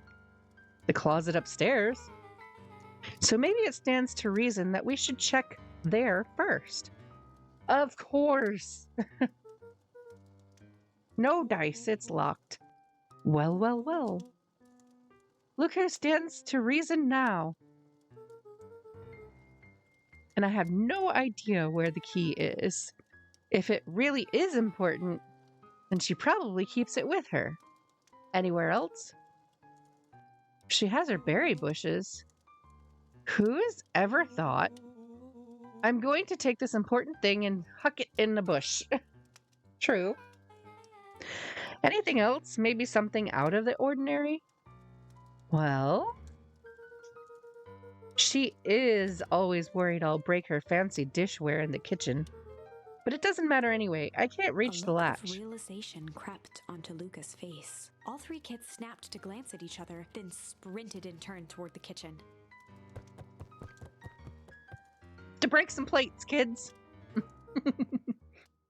The closet upstairs. So maybe it stands to reason that we should check there first. Of course. No dice, it's locked. Well, well, well. Look who stands to reason now. And I have no idea where the key is. If it really is important, then she probably keeps it with her. Anywhere else? She has her berry bushes. Who's ever thought, I'm going to take this important thing and huck it in the bush? True. Anything else? Maybe something out of the ordinary? Well, she is always worried I'll break her fancy dishware in the kitchen. But it doesn't matter anyway. I can't reach the latch. A look of realization crept onto Luca's face. All three kids snapped to glance at each other, then sprinted in turn toward the kitchen. To break some plates, kids.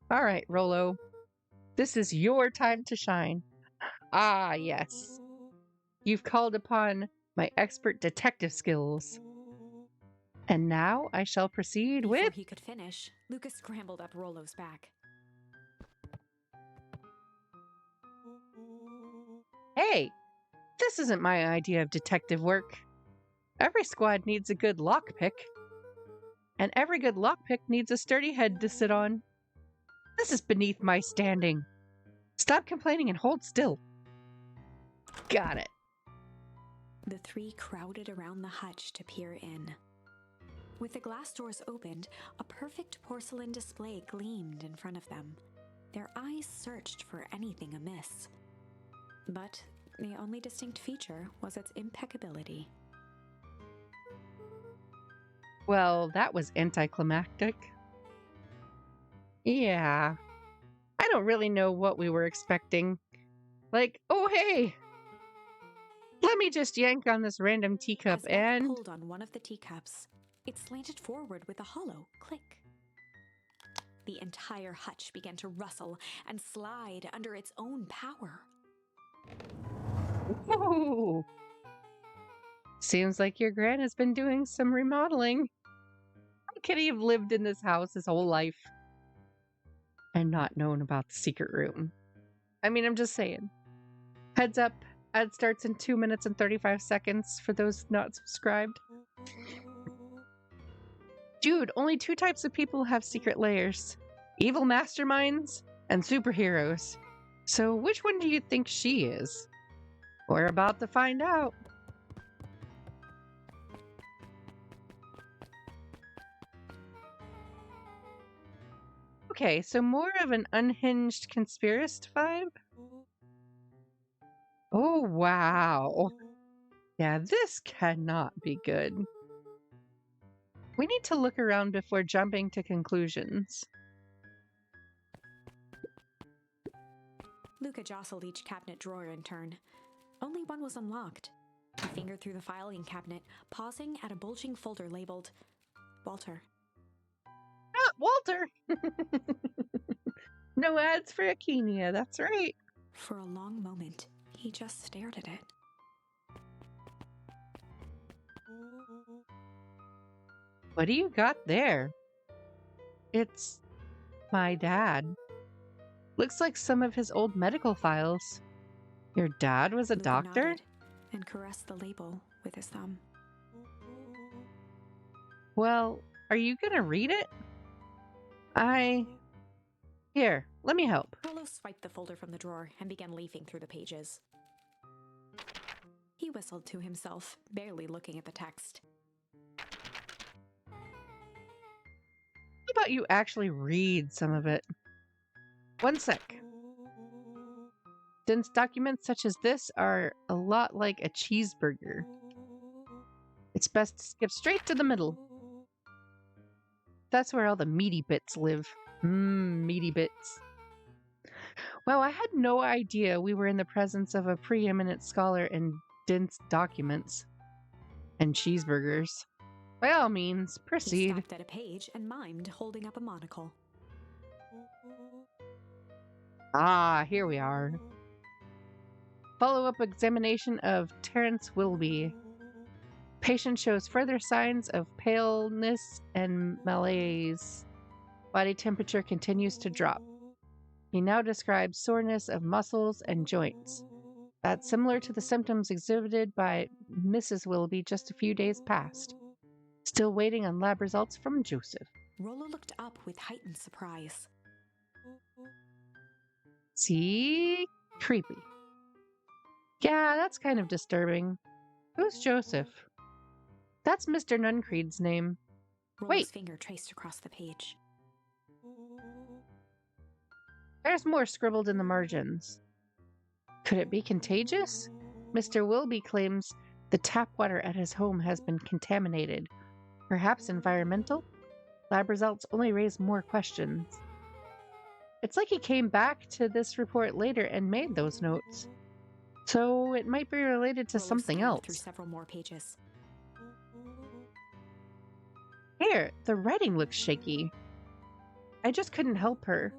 All right, Rollo. This is your time to shine. Ah, yes. You've called upon my expert detective skills. And now I shall proceed Before with... he could finish, Luca scrambled up Rollo's back. Hey, this isn't my idea of detective work. Every squad needs a good lockpick. And every good lockpick needs a sturdy head to sit on. This is beneath my standing. Stop complaining and hold still. Got it. The three crowded around the hutch to peer in. With the glass doors opened, a perfect porcelain display gleamed in front of them. Their eyes searched for anything amiss. But the only distinct feature was its impeccability. Well, that was anticlimactic. Yeah. I don't really know what we were expecting. Like, oh hey! Let me just yank on this random teacup As Beck and... pulled on one of the teacups, it slanted forward with a hollow click. the entire hutch began to rustle and slide under its own power. Whoa! Seems like your gran has been doing some remodeling. How could he have lived in this house his whole life and not known about the secret room? I mean, I'm just saying. Heads up, ad starts in 2 minutes and 35 seconds for those not subscribed. Dude, only 2 types of people have secret layers. Evil masterminds and superheroes. So which one do you think she is? We're about to find out. Okay, so more of an unhinged conspiracist vibe? Oh, wow. Yeah, this cannot be good. We need to look around before jumping to conclusions. Luca jostled each cabinet drawer in turn. Only one was unlocked. He fingered through the filing cabinet, pausing at a bulging folder labeled Walter. Ah, Walter! No ads for Akenia, that's right. For a long moment, he just stared at it. What do you got there? It's my dad. Looks like some of his old medical files. Your dad was a Luca doctor? nodded and caressed the label with his thumb. Well, are you gonna read it? Here, let me help. Rollo swiped the folder from the drawer and began leafing through the pages. He whistled to himself, barely looking at the text. How about you actually read some of it? One sec. Since documents such as this are a lot like a cheeseburger, it's best to skip straight to the middle. That's where all the meaty bits live. Meaty bits. Wow, I had no idea we were in the presence of a preeminent scholar in dense documents and cheeseburgers. By all means, He proceed. stopped at a page and mimed holding up a monocle. Ah, here we are. Follow-up examination of Terrence Wilby. Patient shows further signs of paleness and malaise. Body temperature continues to drop. He now describes soreness of muscles and joints. That's similar to the symptoms exhibited by Mrs. Wilby just a few days past. Still waiting on lab results from Joseph. Rollo looked up with heightened surprise. See? Creepy. Yeah, that's kind of disturbing. Who's Joseph? That's Mr. Nuncreed's name. Rollo's Wait. finger traced across the page. There's more scribbled in the margins. Could it be contagious? Mr. Wilby claims the tap water at his home has been contaminated. Perhaps environmental? Lab results only raise more questions. It's like he came back to this report later and made those notes. So it might be related to Rollo something scanned else. through several more pages. Here, the writing looks shaky. I just couldn't help her.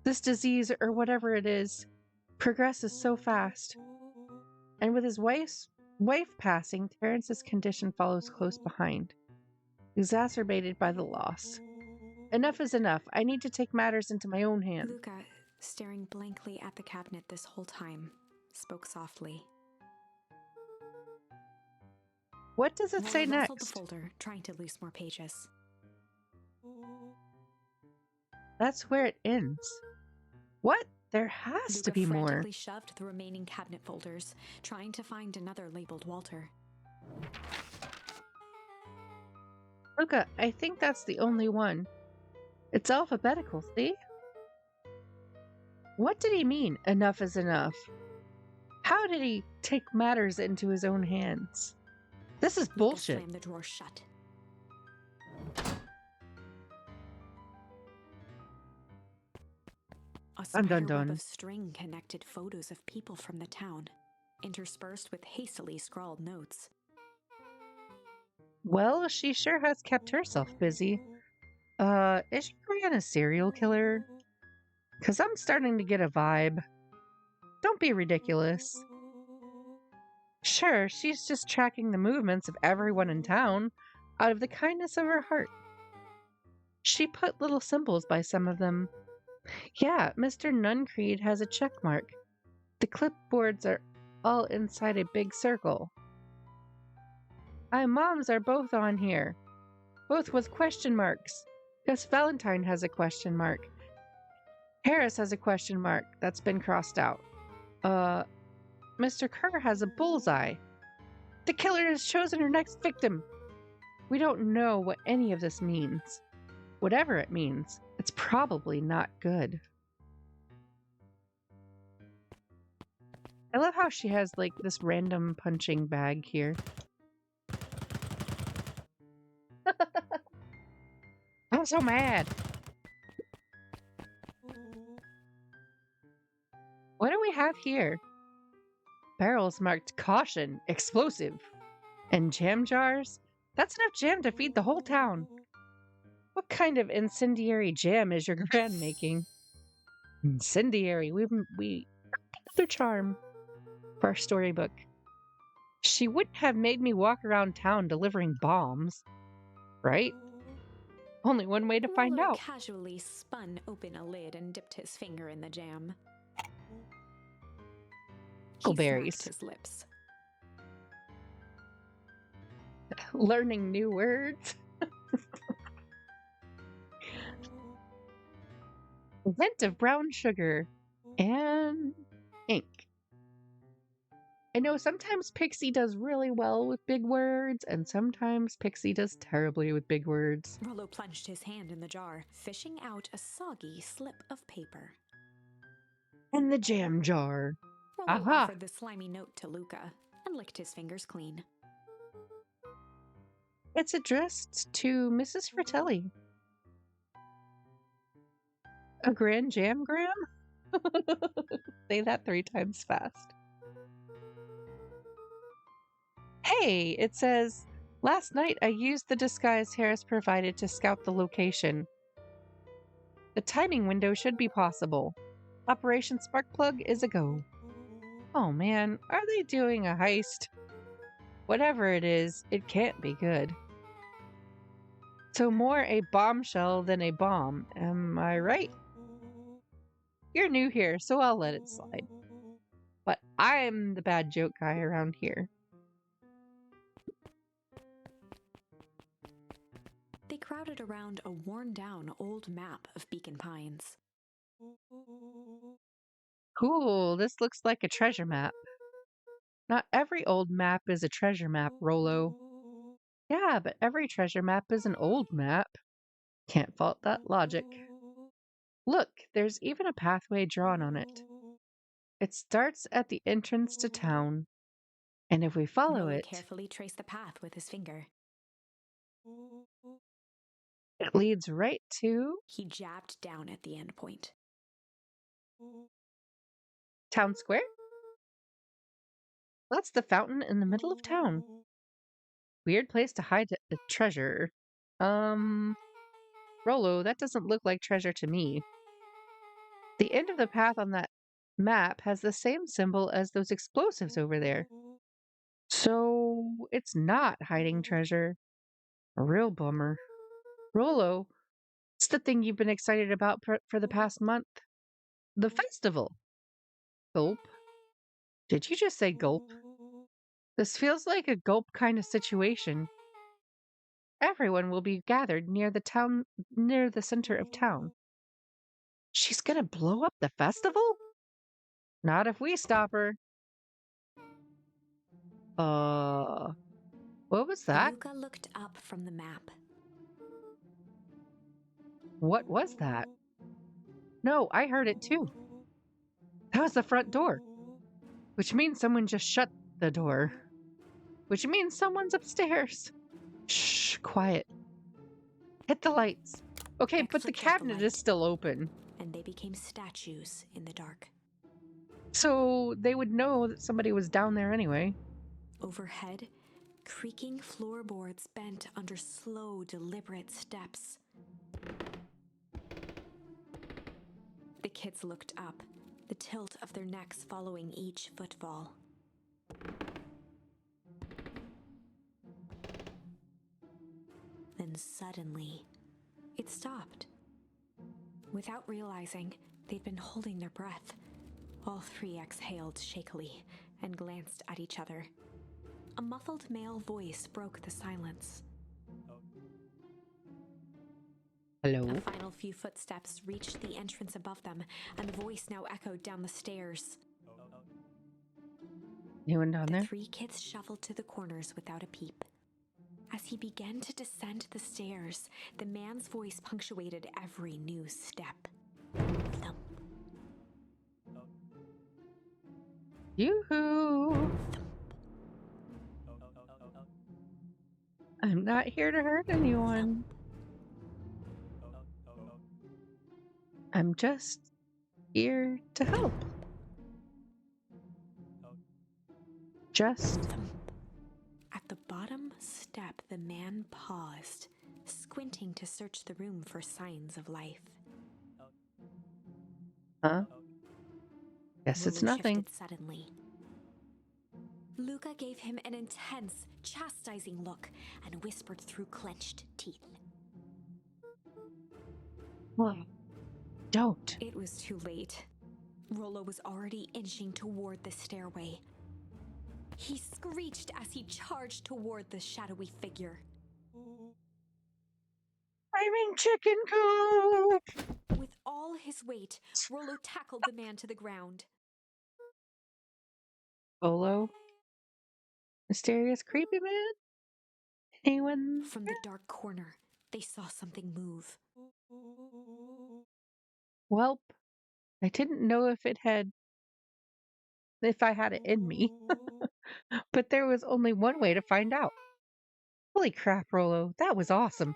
This disease, or whatever it is, progresses so fast. And with his wife passing, Terrence's condition follows close behind, exacerbated by the loss. Enough is enough. I need to take matters into my own hands. Luca, staring blankly at the cabinet this whole time, spoke softly. What does it say Rollo rustled next? the folder, trying to loose more pages. That's where it ends. What? There has to Luca be more. frantically shoved the remaining cabinet folders, trying to find another labeled Walter. Luca, I think that's the only one. It's alphabetical, see? What did he mean, enough is enough? How did he take matters into his own hands? This is Luca bullshit. slammed the drawer shut. A Dun, dun, spiderweb dun. of string connected photos of people from the town, interspersed with hastily scrawled notes. Well, she sure has kept herself busy. Is Gran a serial killer? Because I'm starting to get a vibe. Don't be ridiculous. Sure, she's just tracking the movements of everyone in town out of the kindness of her heart. She put little symbols by some of them. Yeah, Mr. Nuncreed has a check mark. The clipboards are all inside a big circle. My moms are both on here, both with question marks. Gus Valentine has a question mark. Harris has a question mark that's been crossed out. Mr. Kerr has a bullseye. The killer has chosen her next victim. We don't know what any of this means. Whatever it means, it's probably not good. I love how she has like this random punching bag here. I'm so mad. What do we have here? Barrels marked caution, explosive. And jam jars? That's enough jam to feed the whole town. What kind of incendiary jam is your gran making? Incendiary. We another charm for our storybook. She wouldn't have made me walk around town delivering bombs, right? Only one way to find Rollo out. casually spun open a lid and dipped his finger in the jam. He Huckleberries. smacked his lips. Learning new words. A hint of brown sugar and ink. I know sometimes Pixie does really well with big words, and sometimes Pixie does terribly with big words. Rollo plunged his hand in the jar, fishing out a soggy slip of paper. And the jam jar. Rollo Aha! offered the slimy note to Luca and licked his fingers clean. It's addressed to Mrs. Fratelli. A grand jamgram? Say that 3 times fast. Hey, it says, last night I used the disguise Harris provided to scout the location. The timing window should be possible. Operation Sparkplug is a go. Oh man, are they doing a heist? Whatever it is, it can't be good. So more a bombshell than a bomb, am I right? You're new here, so I'll let it slide. But I'm the bad joke guy around here. They crowded around a worn-down old map of Beacon Pines. Cool, this looks like a treasure map. Not every old map is a treasure map, Rollo. Yeah, but every treasure map is an old map. Can't fault that logic. Look, there's even a pathway drawn on it. It starts at the entrance to town. And if we follow Rollo it, carefully traced the path with his finger. it leads right to He jabbed down at the end point. Town Square? That's the fountain in the middle of town. Weird place to hide a treasure. Rollo, that doesn't look like treasure to me. The end of the path on that map has the same symbol as those explosives over there. So it's not hiding treasure. A real bummer. Rollo, what's the thing you've been excited about for the past month? The festival. Gulp. Did you just say gulp? This feels like a gulp kind of situation. Everyone will be gathered near the center of town. She's gonna blow up the festival? Not if we stop her. What was that? Luca looked up from the map. What was that? No, I heard it too. That was the front door. Which means someone just shut the door. Which means someone's upstairs. Shh, quiet. Hit the lights. Okay, Beck but the flicked off the cabinet light. is still open. And they became statues in the dark. So they would know that somebody was down there anyway. Overhead, creaking floorboards bent under slow, deliberate steps. The kids looked up, the tilt of their necks following each footfall. Then suddenly, it stopped. Without realizing, they'd been holding their breath. All three exhaled shakily and glanced at each other. A muffled male voice broke the silence. Hello? A final few footsteps reached the entrance above them, and the voice now echoed down the stairs. Anyone down The there? three kids shuffled to the corners without a peep. As he began to descend the stairs, the man's voice punctuated every new step. Thump, Yoo-hoo! thump. I'm not here to hurt anyone. I'm just here to help. Just Thump. At the bottom step, the man paused, squinting to search the room for signs of life. huh? Guess it's Rollo nothing. shifted suddenly. Luca gave him an intense, chastising look and whispered through clenched teeth. Whoa. Don't. It was too late. Rollo was already inching toward the stairway. He screeched as he charged toward the shadowy figure. I'm in chicken coop! With all his weight, Rollo tackled the man to the ground. Olo? Mysterious creepy man? Anyone? From the dark corner, they saw something move. Welp. I didn't know if I had it in me. But there was only one way to find out. Holy crap, Rollo. That was awesome.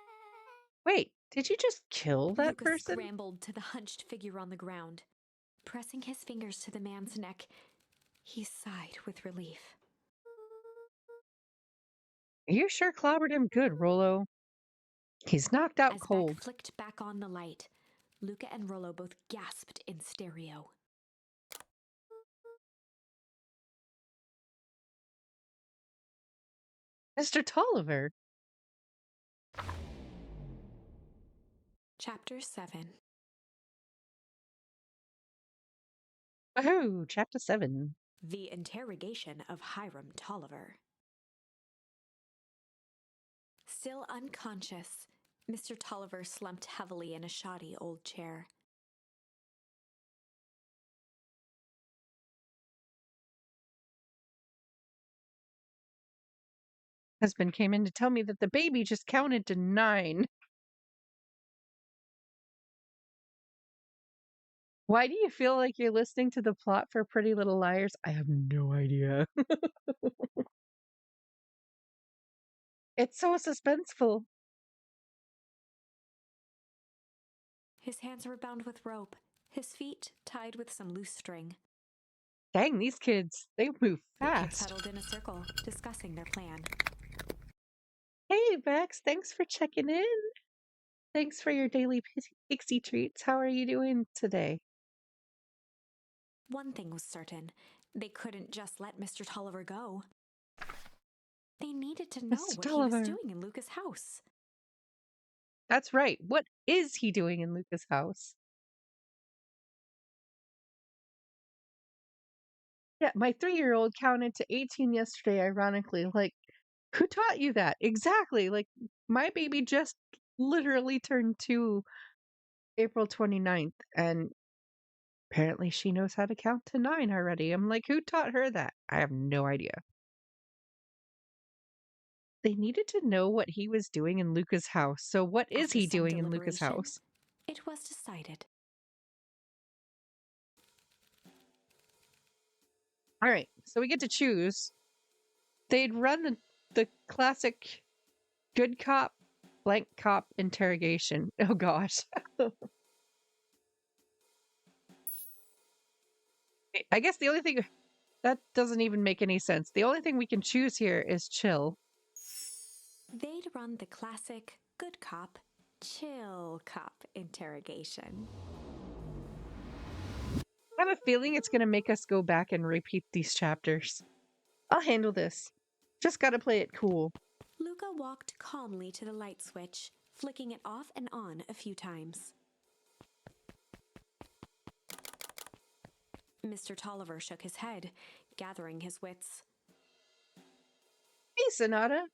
Wait, did you just kill that Luca person? scrambled to the hunched figure on the ground. Pressing his fingers to the man's neck, he sighed with relief. You sure clobbered him good, Rollo. He's knocked out As cold. Beck flicked back on the light, Luca and Rollo both gasped in stereo. Mr. Tolliver. Chapter 7. Woohoo! Chapter 7. The Interrogation of Hiram Tolliver. Still unconscious, Mr. Tolliver slumped heavily in a shoddy old chair. Husband came in to tell me that the baby just counted to 9. Why do you feel like you're listening to the plot for Pretty Little Liars? I have no idea. It's so suspenseful. His hands were bound with rope, his feet tied with some loose string. Dang, these kids, they move The kids fast. huddled in a circle, discussing their plan. Hey, Bex, thanks for checking in. Thanks for your daily pixie treats. How are you doing today? One thing was certain, they couldn't just let Mr. Tolliver go. They needed to know Mr. what he Tolliver. was doing in Luca's house. That's right. What is he doing in Luca's house? Yeah, my 3-year-old counted to 18 yesterday, ironically. Like, who taught you that? Exactly. Like, my baby just literally turned 2 April 29th, and apparently she knows how to count to 9 already. I'm like, who taught her that? I have no idea. They needed to know what he was doing in Luca's house. So what is After he some doing in Luca's deliberation, house? It was decided. All right, so we get to choose. They'd run the classic good cop, blank cop interrogation. Oh gosh. I guess the only thing that doesn't even make any sense. The only thing we can choose here is chill. They'd run the classic good cop, chill cup interrogation. I have a feeling it's going to make us go back and repeat these chapters. I'll handle this. Just gotta play it cool. Luca walked calmly to the light switch, flicking it off and on a few times. Mr. Tolliver shook his head, gathering his wits. Hey, Sonata.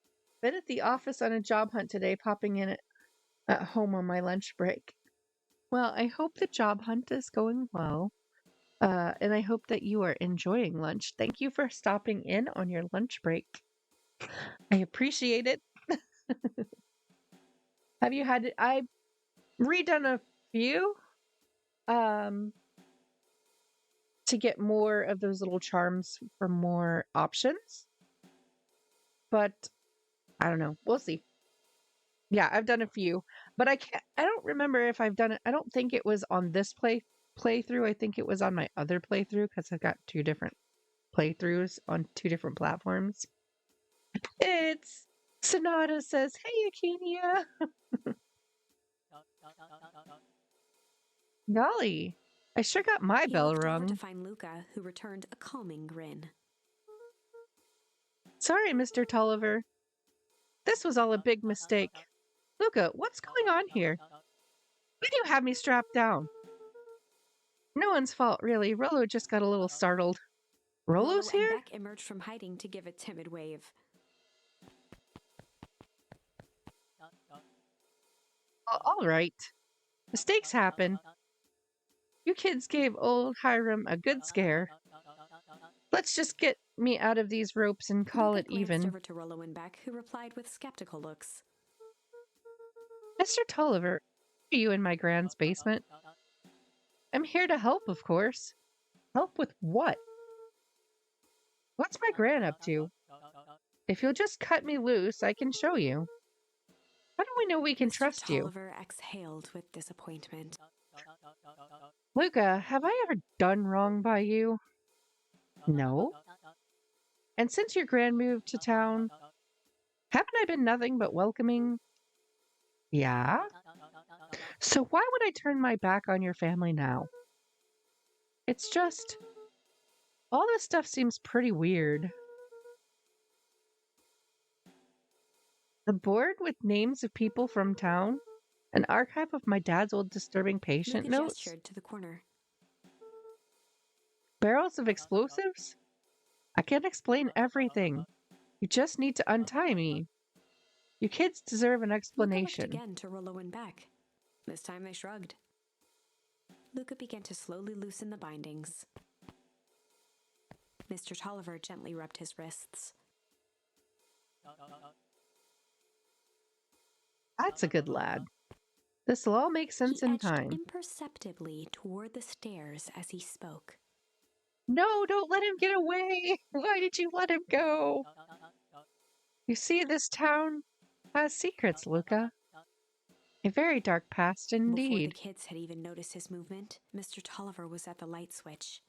Been at the office on a job hunt today, popping in at home on my lunch break. Well, I hope the job hunt is going well. And I hope that you are enjoying lunch. Thank you for stopping in on your lunch break. I appreciate it. Have you had it? I've redone a few to get more of those little charms for more options. But I don't know. We'll see. Yeah, I've done a few, but I don't remember if I've done it. I don't think it was on this playthrough. I think it was on my other playthrough because I've got two different playthroughs on two different platforms. It's Sonata says, "Hey, Akenia." Golly, I sure got my He bell looked over to rung. find Luca, who returned a calming grin. Sorry, Mr. Tolliver. This was all a big mistake. Luca, what's going on here? Why do you have me strapped down? No one's fault, really. Rollo just got a little startled. Rollo's Rollo and here? Beck emerged from hiding to give a timid wave. All right. Mistakes happen. You kids gave old Hiram a good scare. Let's just get me out of these ropes and call Luca it glanced even. over to Rollo and Beck, who replied with skeptical looks. Mr. Tolliver, are you in my grand's basement? I'm here to help, of course. Help with what? What's my gran up to? If you'll just cut me loose, I can show you. How do we know we can Mr. trust you? Tolliver exhaled with disappointment. Luca, have I ever done wrong by you? No. And since your gran moved to town, haven't I been nothing but welcoming? Yeah. So why would I turn my back on your family now? It's just, all this stuff seems pretty weird. The board with names of people from town, an archive of my dad's old disturbing patient Luca notes, gestured to the corner. barrels of explosives? I can't explain everything. You just need to untie me. You kids deserve an Luca looked explanation. again to Rollo and Beck. This time they shrugged. Luca began to slowly loosen the bindings. Mr. Tolliver gently rubbed his wrists. That's a good lad. This'll all make sense He in edged time. imperceptibly toward the stairs as he spoke. No, don't let him get away. Why did you let him go? You see, this town has secrets, Luca. A very dark past Before the indeed. kids had even noticed his movement, Mr. Tolliver was at the light switch.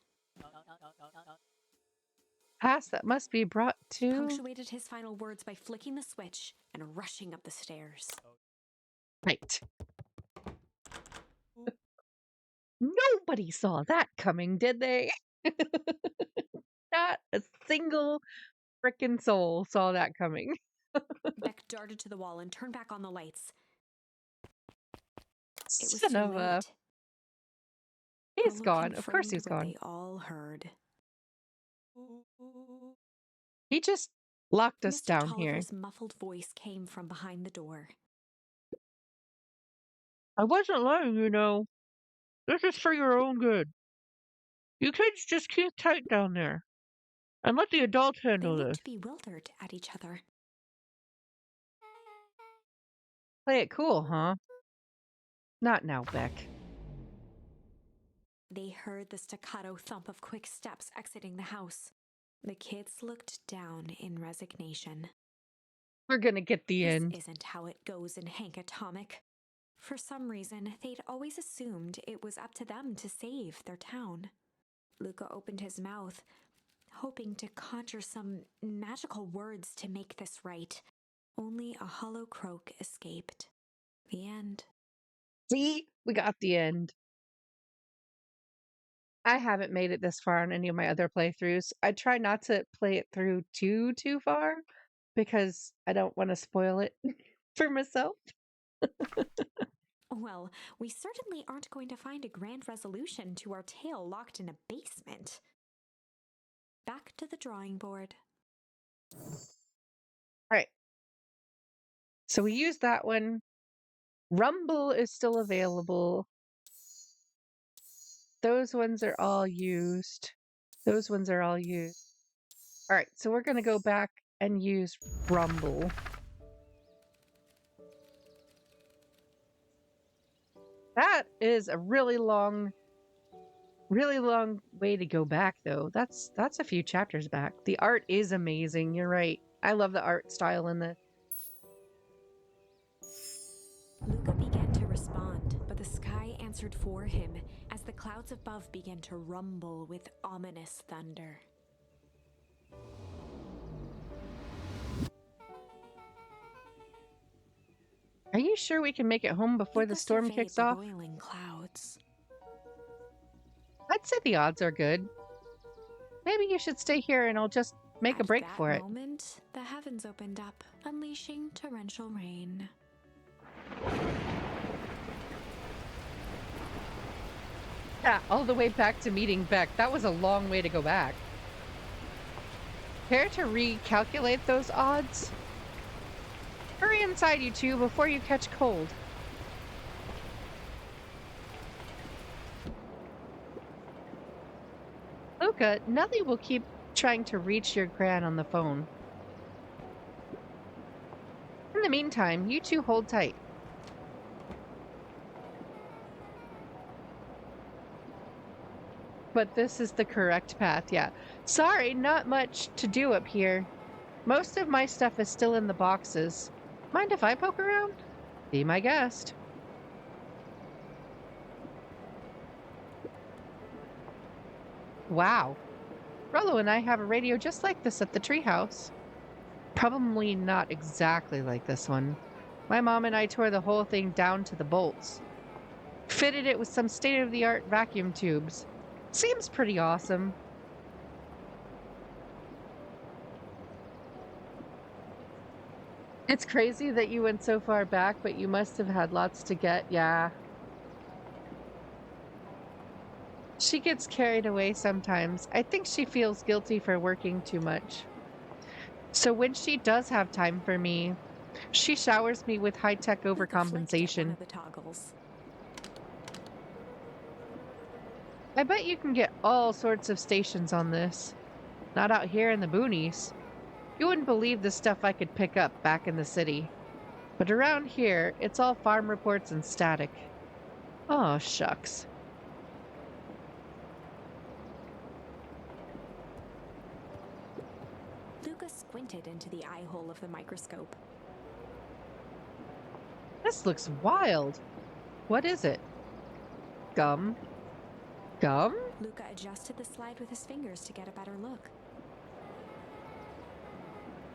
Past that must be brought He to... punctuated his final words by flicking the switch and rushing up the stairs. Right. Nobody saw that coming, did they? Not a single frickin' soul saw that coming. Beck darted to the wall and turned back on the lights. It was Son too of a... late. He's Rollo gone. Of course confirmed he's what gone. they all heard. He just locked us Mr. down here. Tolliver's muffled voice came from behind the door. I wasn't lying, you know. This is for your own good. You kids just keep tight down there. And let the adults They handle this. looked bewildered at each other. Play it cool, huh? Not now, Beck. They heard the staccato thump of quick steps exiting the house. The kids looked down in resignation. We're gonna get the This end. isn't how it goes in Hank Atomic. For some reason, they'd always assumed it was up to them to save their town. Luca opened his mouth, hoping to conjure some magical words to make this right. Only a hollow croak escaped. The end. See? We got the end. I haven't made it this far on any of my other playthroughs. I try not to play it through too far because I don't want to spoil it for myself. Well, we certainly aren't going to find a grand resolution to our tale locked in a basement. Back to the drawing board. All right. So we used that one. Rumble is still available. Those ones are all used. Those ones are all used. All right, so we're going to go back and use Rumble. That is a really long way to go back, though. That's a few chapters back. The art is amazing. You're right. I love the art style in this. Luca began to respond, but the sky answered for him as the clouds above began to rumble with ominous thunder. Are you sure we can make it home before the Luca storm surveyed kicks the off? roiling clouds. I'd say the odds are good. Maybe you should stay here and I'll just make a break for it. At that moment, the heavens opened up, unleashing torrential rain. Yeah, all the way back to meeting Beck. That was a long way to go back. Care to recalculate those odds? Hurry inside, you two, before you catch cold. Luca, Nellie will keep trying to reach your gran on the phone. In the meantime, you two hold tight. But this is the correct path, yeah. Sorry, not much to do up here. Most of my stuff is still in the boxes. Mind if I poke around? Be my guest. Wow. Rollo and I have a radio just like this at the treehouse. Probably not exactly like this one. My mom and I tore the whole thing down to the bolts. Fitted it with some state-of-the-art vacuum tubes. Seems pretty awesome. It's crazy that you went so far back, but you must have had lots to get, yeah. She gets carried away sometimes. I think she feels guilty for working too much. So when she does have time for me, she showers me with high-tech overcompensation. One of the toggles. I bet you can get all sorts of stations on this. Not out here in the boonies. You wouldn't believe the stuff I could pick up back in the city. But around here, it's all farm reports and static. Oh, shucks. Luca squinted into the eye hole of the microscope. This looks wild. What is it? Gum? Gum? Luca adjusted the slide with his fingers to get a better look.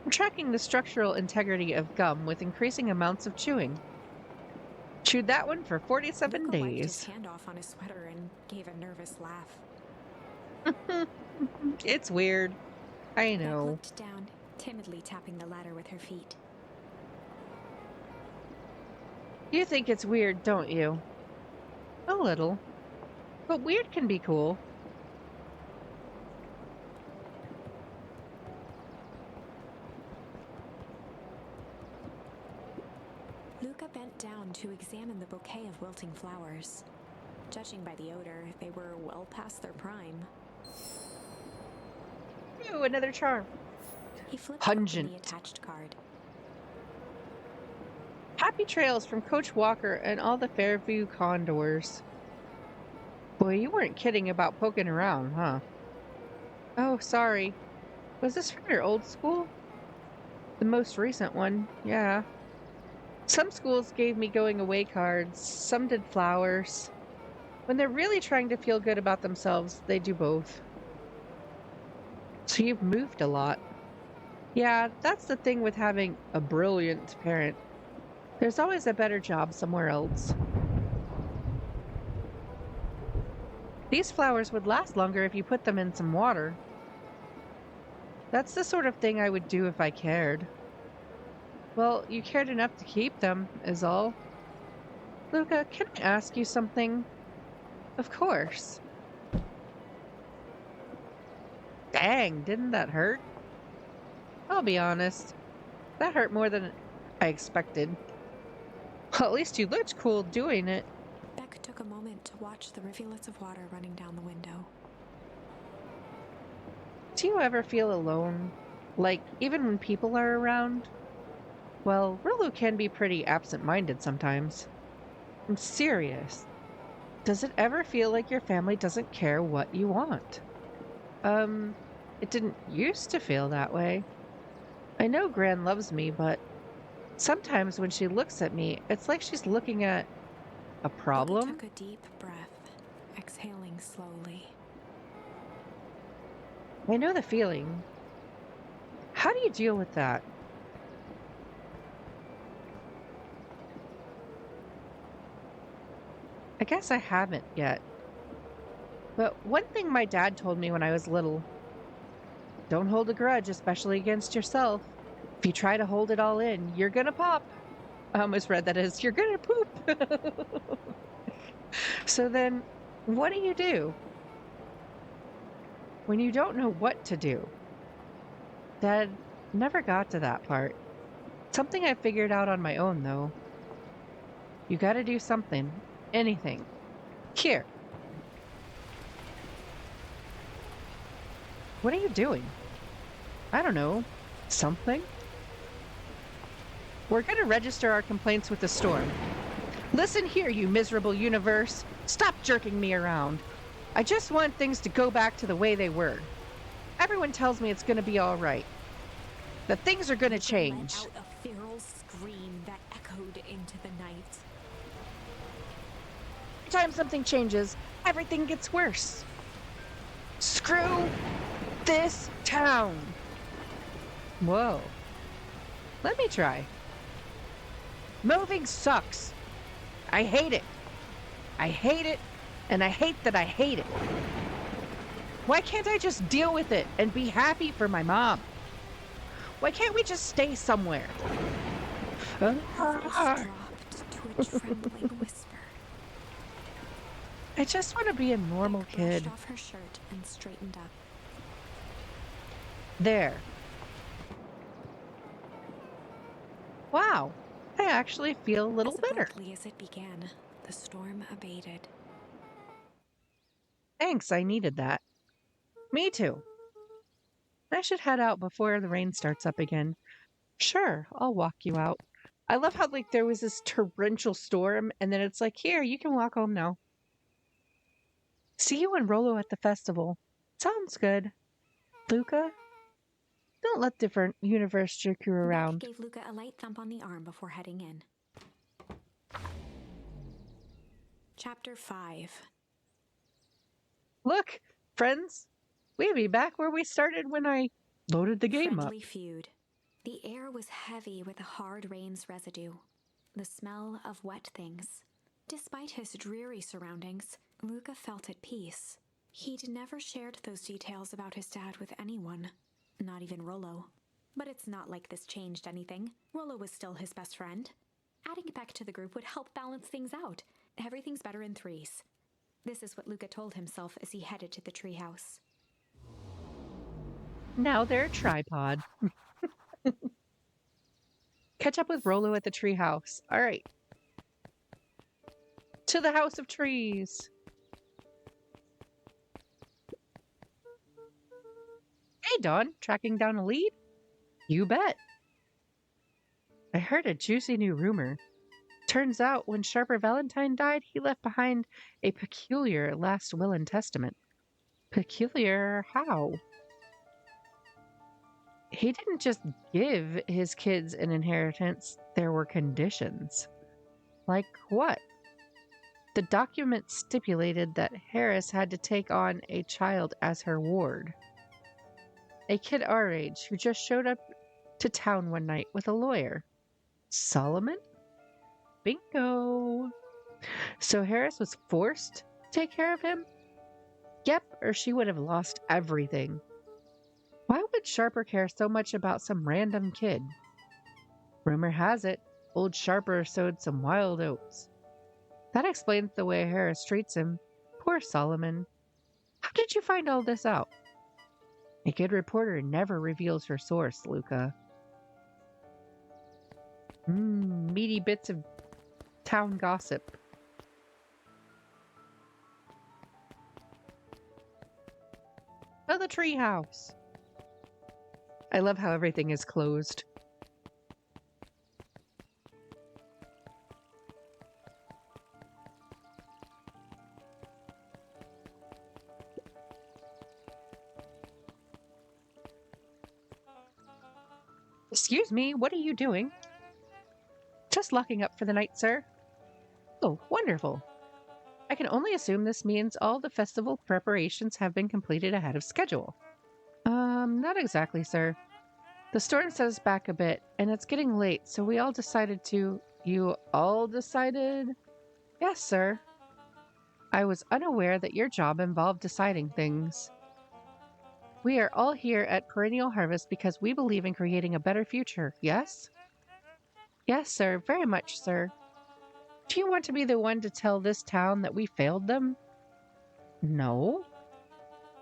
I'm tracking the structural integrity of gum with increasing amounts of chewing. Chewed that one for 47 Luca wiped his days. hand off on his sweater and gave a nervous laugh. It's weird. I Beck know. looked down, timidly tapping the ladder with her feet. You think it's weird, don't you? A little. But weird can be cool. Luca bent down to examine the bouquet of wilting flowers. Judging by the odor, they were well past their prime. Ooh, another charm. He flipped Pungent. open the attached card. Happy trails from Coach Walker and all the Fairview Condors. Boy, you weren't kidding about poking around, huh? Oh, sorry. Was this from your old school? The most recent one, yeah. Some schools gave me going away cards, some did flowers. When they're really trying to feel good about themselves, they do both. So you've moved a lot. Yeah, that's the thing with having a brilliant parent. There's always a better job somewhere else. These flowers would last longer if you put them in some water. That's the sort of thing I would do if I cared. Well, you cared enough to keep them, is all. Luca, can I ask you something? Of course. Dang, didn't that hurt? I'll be honest. That hurt more than I expected. Well, at least you looked cool doing it. Beck took a moment to watch the rivulets of water running down the window. Do you ever feel alone? Like, even when people are around? Well, Rolo can be pretty absent-minded sometimes. I'm serious. Does it ever feel like your family doesn't care what you want? It didn't used to feel that way. I know Gran loves me, but sometimes when she looks at me, it's like she's looking at a problem. Luca took a deep breath, exhaling slowly. I know the feeling. How do you deal with that? I guess I haven't yet. But one thing my dad told me when I was little, don't hold a grudge, especially against yourself. If you try to hold it all in, you're gonna pop. I almost read that as you're gonna poop. So then, what do you do when you don't know what to do? Dad never got to that part. Something I figured out on my own, though. You gotta do something. Anything. Here. What are you doing? I don't know. Something? We're gonna register our complaints with the storm. Listen here, you miserable universe. Stop jerking me around. I just want things to go back to the way they were. Everyone tells me it's gonna be all right. That things are gonna change. Let out a feral scream that echoed into the night. Every time something changes, everything gets worse. Screw this town. Whoa. Let me try. Moving sucks. I hate it. I hate it, and I hate that I hate it. Why can't I just deal with it and be happy for my mom? Why can't we just stay somewhere? Her voice dropped to a trembling whisper. I just want to be a normal Beck kid. brushed off her shirt and straightened up. There. Wow. I actually feel a little As better. abruptly as it began, the storm abated. Thanks, I needed that. Me too. I should head out before the rain starts up again. Sure, I'll walk you out. I love how like there was this torrential storm and then it's like, here, you can walk home now. See you and Rolo at the festival. Sounds good. Luca, don't let different universe jerk you Beck around. gave Luca a light thump on the arm before heading in. Chapter 5. Look, friends, we'll be back where we started when I loaded the game up. Friendly feud. The air was heavy with the hard rain's residue, the smell of wet things. Despite his dreary surroundings, Luca felt at peace. He'd never shared those details about his dad with anyone, not even Rolo. But it's not like this changed anything. Rolo was still his best friend. Adding Beck to the group would help balance things out. Everything's better in threes. This is what Luca told himself as he headed to the treehouse. Now they're a tripod. Catch up with Rolo at the treehouse. All right. To the House of Trees. Hey, Dawn. Tracking down a lead? You bet. I heard a juicy new rumor. Turns out when Sharper Valentine died, he left behind a peculiar last will and testament. Peculiar how? He didn't just give his kids an inheritance, there were conditions. Like what? The document stipulated that Harris had to take on a child as her ward. A kid our age who just showed up to town one night with a lawyer. Solomon? Bingo. So Harris was forced to take care of him? Yep, or she would have lost everything. Why would Sharper care so much about some random kid? Rumor has it, old Sharper sowed some wild oats. That explains the way Harris treats him. Poor Solomon. How did you find all this out? A good reporter never reveals her source, Luca. Meaty bits of town gossip. Oh, the treehouse. I love how everything is closed. Excuse me, what are you doing? Just locking up for the night, sir. Oh, wonderful. I can only assume this means all the festival preparations have been completed ahead of schedule. Not exactly, sir. The storm set us back a bit, and it's getting late, so we all decided to... You all decided? Yes, sir. I was unaware that your job involved deciding things. We are all here at Perennial Harvest because we believe in creating a better future, yes? Yes, sir, very much, sir. Do you want to be the one to tell this town that we failed them? No.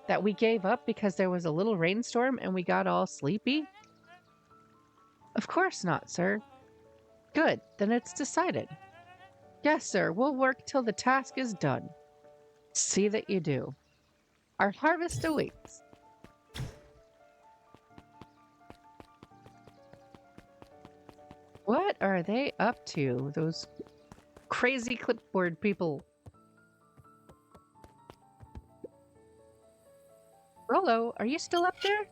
That we gave up because there was a little rainstorm and we got all sleepy? Of course not, sir. Good, then it's decided. Yes, sir, we'll work till the task is done. See that you do. Our harvest awaits. What are they up to, those crazy clipboard people? Rollo, are you still up there?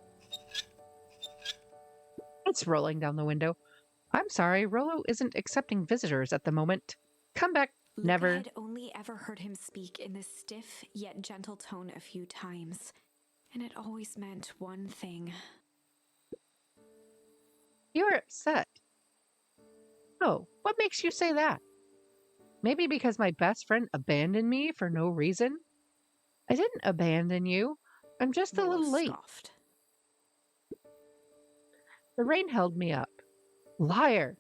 It's rolling down the window. I'm sorry, Rollo isn't accepting visitors at the moment. Come back. Luca Never. had only ever heard him speak in this stiff yet gentle tone a few times, and it always meant one thing. You're upset. Oh, what makes you say that? Maybe because my best friend abandoned me for no reason? I didn't abandon you. I'm just a little late. Scoffed. The rain held me up. Liar!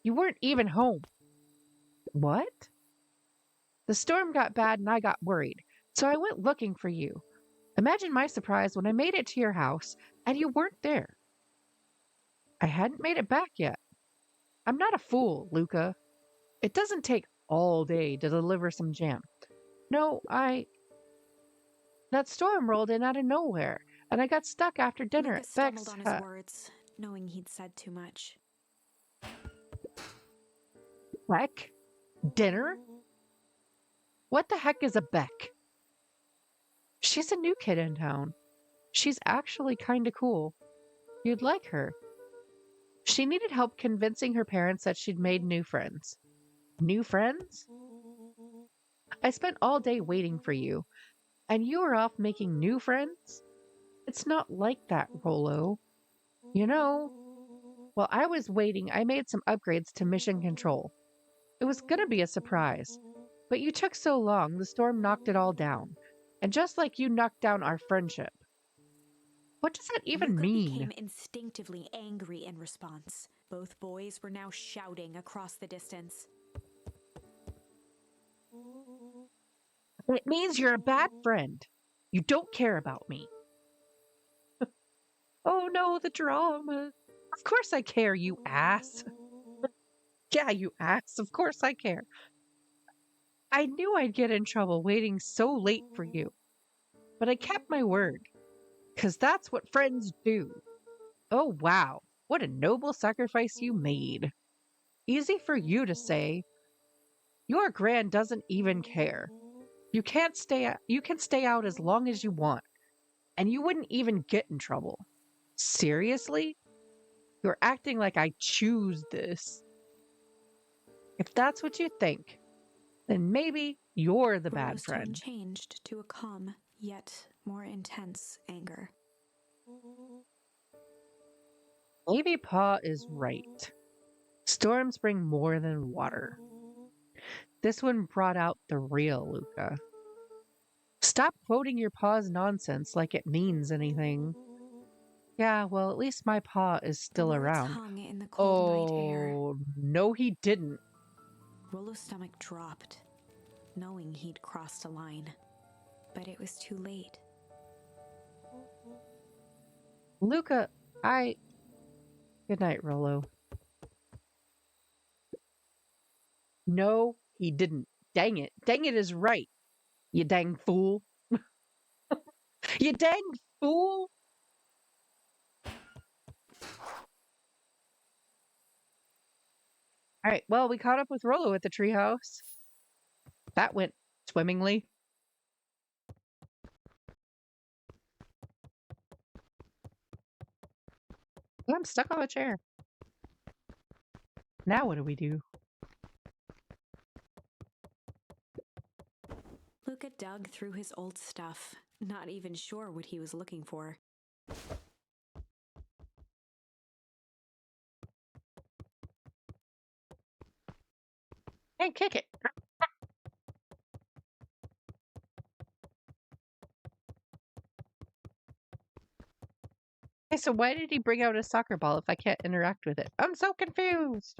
You weren't even home. What? The storm got bad and I got worried, so I went looking for you. Imagine my surprise when I made it to your house and you weren't there. I hadn't made it back yet. I'm not a fool, Luca. It doesn't take all day to deliver some jam. No, That storm rolled in out of nowhere, and I got stuck after dinner Luca at stumbled Beck's. on his words, knowing he'd said too much. Beck? Dinner? What the heck is a Beck? She's a new kid in town. She's actually kinda cool. You'd like her. She needed help convincing her parents that she'd made new friends. New friends? I spent all day waiting for you, and you were off making new friends? It's not like that, Rollo. You know, while I was waiting, I made some upgrades to mission control. It was gonna be a surprise, but you took so long, the storm knocked it all down. And just like you knocked down our friendship. What does that even Luca mean? became instinctively angry in response. Both boys were now shouting across the distance. It means you're a bad friend. You don't care about me. Oh no, the drama. Of course I care, you ass. Yeah, you ass. Of course I care. I knew I'd get in trouble waiting so late for you. But I kept my word. 'Cause that's what friends do. Oh wow, what a noble sacrifice you made. Easy for you to say. Your grand doesn't even care. You can stay out as long as you want, and you wouldn't even get in trouble. Seriously? You're acting like I choose this. If that's what you think, then maybe you're the bad Rollo's tone friend. changed to a calm, yet more intense anger. Maybe Pa is right. Storms bring more than water. This one brought out the real Luca. Stop quoting your paw's nonsense like it means anything. Yeah, well, at least my paw is The still words around. hung in the cold night air. Oh, no, he didn't. Rollo's stomach dropped, knowing he'd crossed a line. But it was too late. Luca, Good night, Rollo. No, he didn't. Dang it. Dang it is right. You dang fool. You dang fool. All right, well, we caught up with Rollo at the treehouse. That went swimmingly. I'm stuck on a chair. Now what do we do? Luca dug through his old stuff, not even sure what he was looking for. Hey, kick it. Hey, so why did he bring out a soccer ball if I can't interact with it? I'm so confused.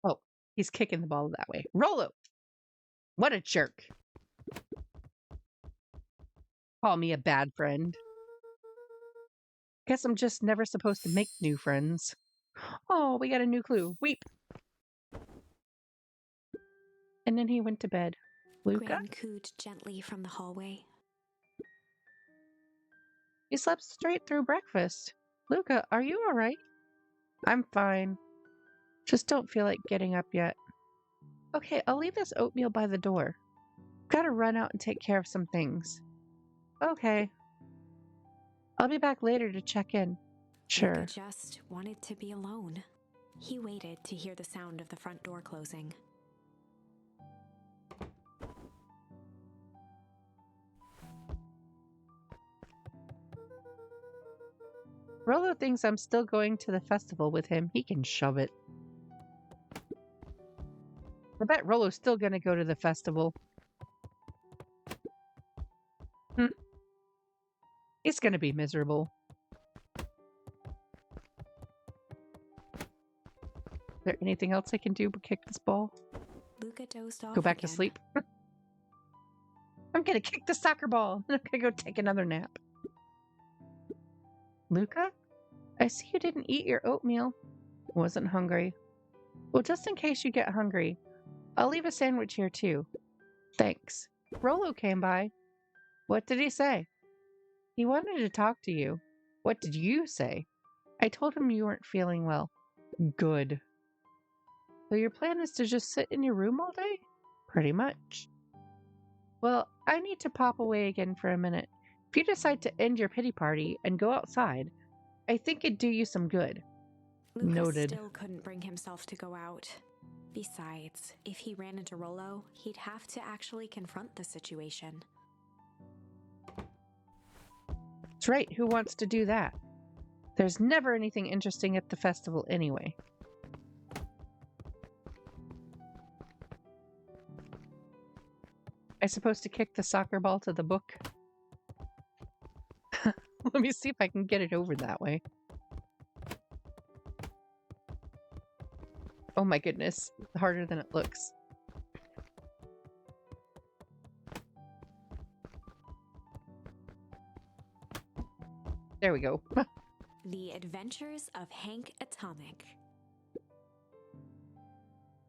Oh, he's kicking the ball that way. Rollo! What a jerk. Call me a bad friend. Guess I'm just never supposed to make new friends. Oh, we got a new clue. Weep. And then he went to bed. Luca? Gran cooed gently from the hallway. He slept straight through breakfast. Luca, are you all right? I'm fine. Just don't feel like getting up yet. Okay, I'll leave this oatmeal by the door. Gotta run out and take care of some things. Okay. I'll be back later to check in. Sure. Luca just wanted to be alone. He waited to hear the sound of the front door closing. Rollo thinks I'm still going to the festival with him. He can shove it. I bet Rollo's still gonna go to the festival. He's gonna be miserable. Is there anything else I can do but kick this ball? Luca dozed off Go back again. to sleep? I'm gonna kick the soccer ball. I'm gonna go take another nap. Luca? I see you didn't eat your oatmeal. Wasn't hungry. Well, just in case you get hungry, I'll leave a sandwich here too. Thanks. Rollo came by. What did he say? He wanted to talk to you. What did you say? I told him you weren't feeling well. Good. So your plan is to just sit in your room all day? Pretty much. Well, I need to pop away again for a minute. If you decide to end your pity party and go outside, I think it'd do you some good. Luca Noted. still couldn't bring himself to go out. Besides, if he ran into Rollo, he'd have to actually confront the situation. That's right, who wants to do that? There's never anything interesting at the festival anyway. I supposed to kick the soccer ball to the book? Let me see if I can get it over that way. Oh my goodness, harder than it looks. There we go. The Adventures of Hank Atomic.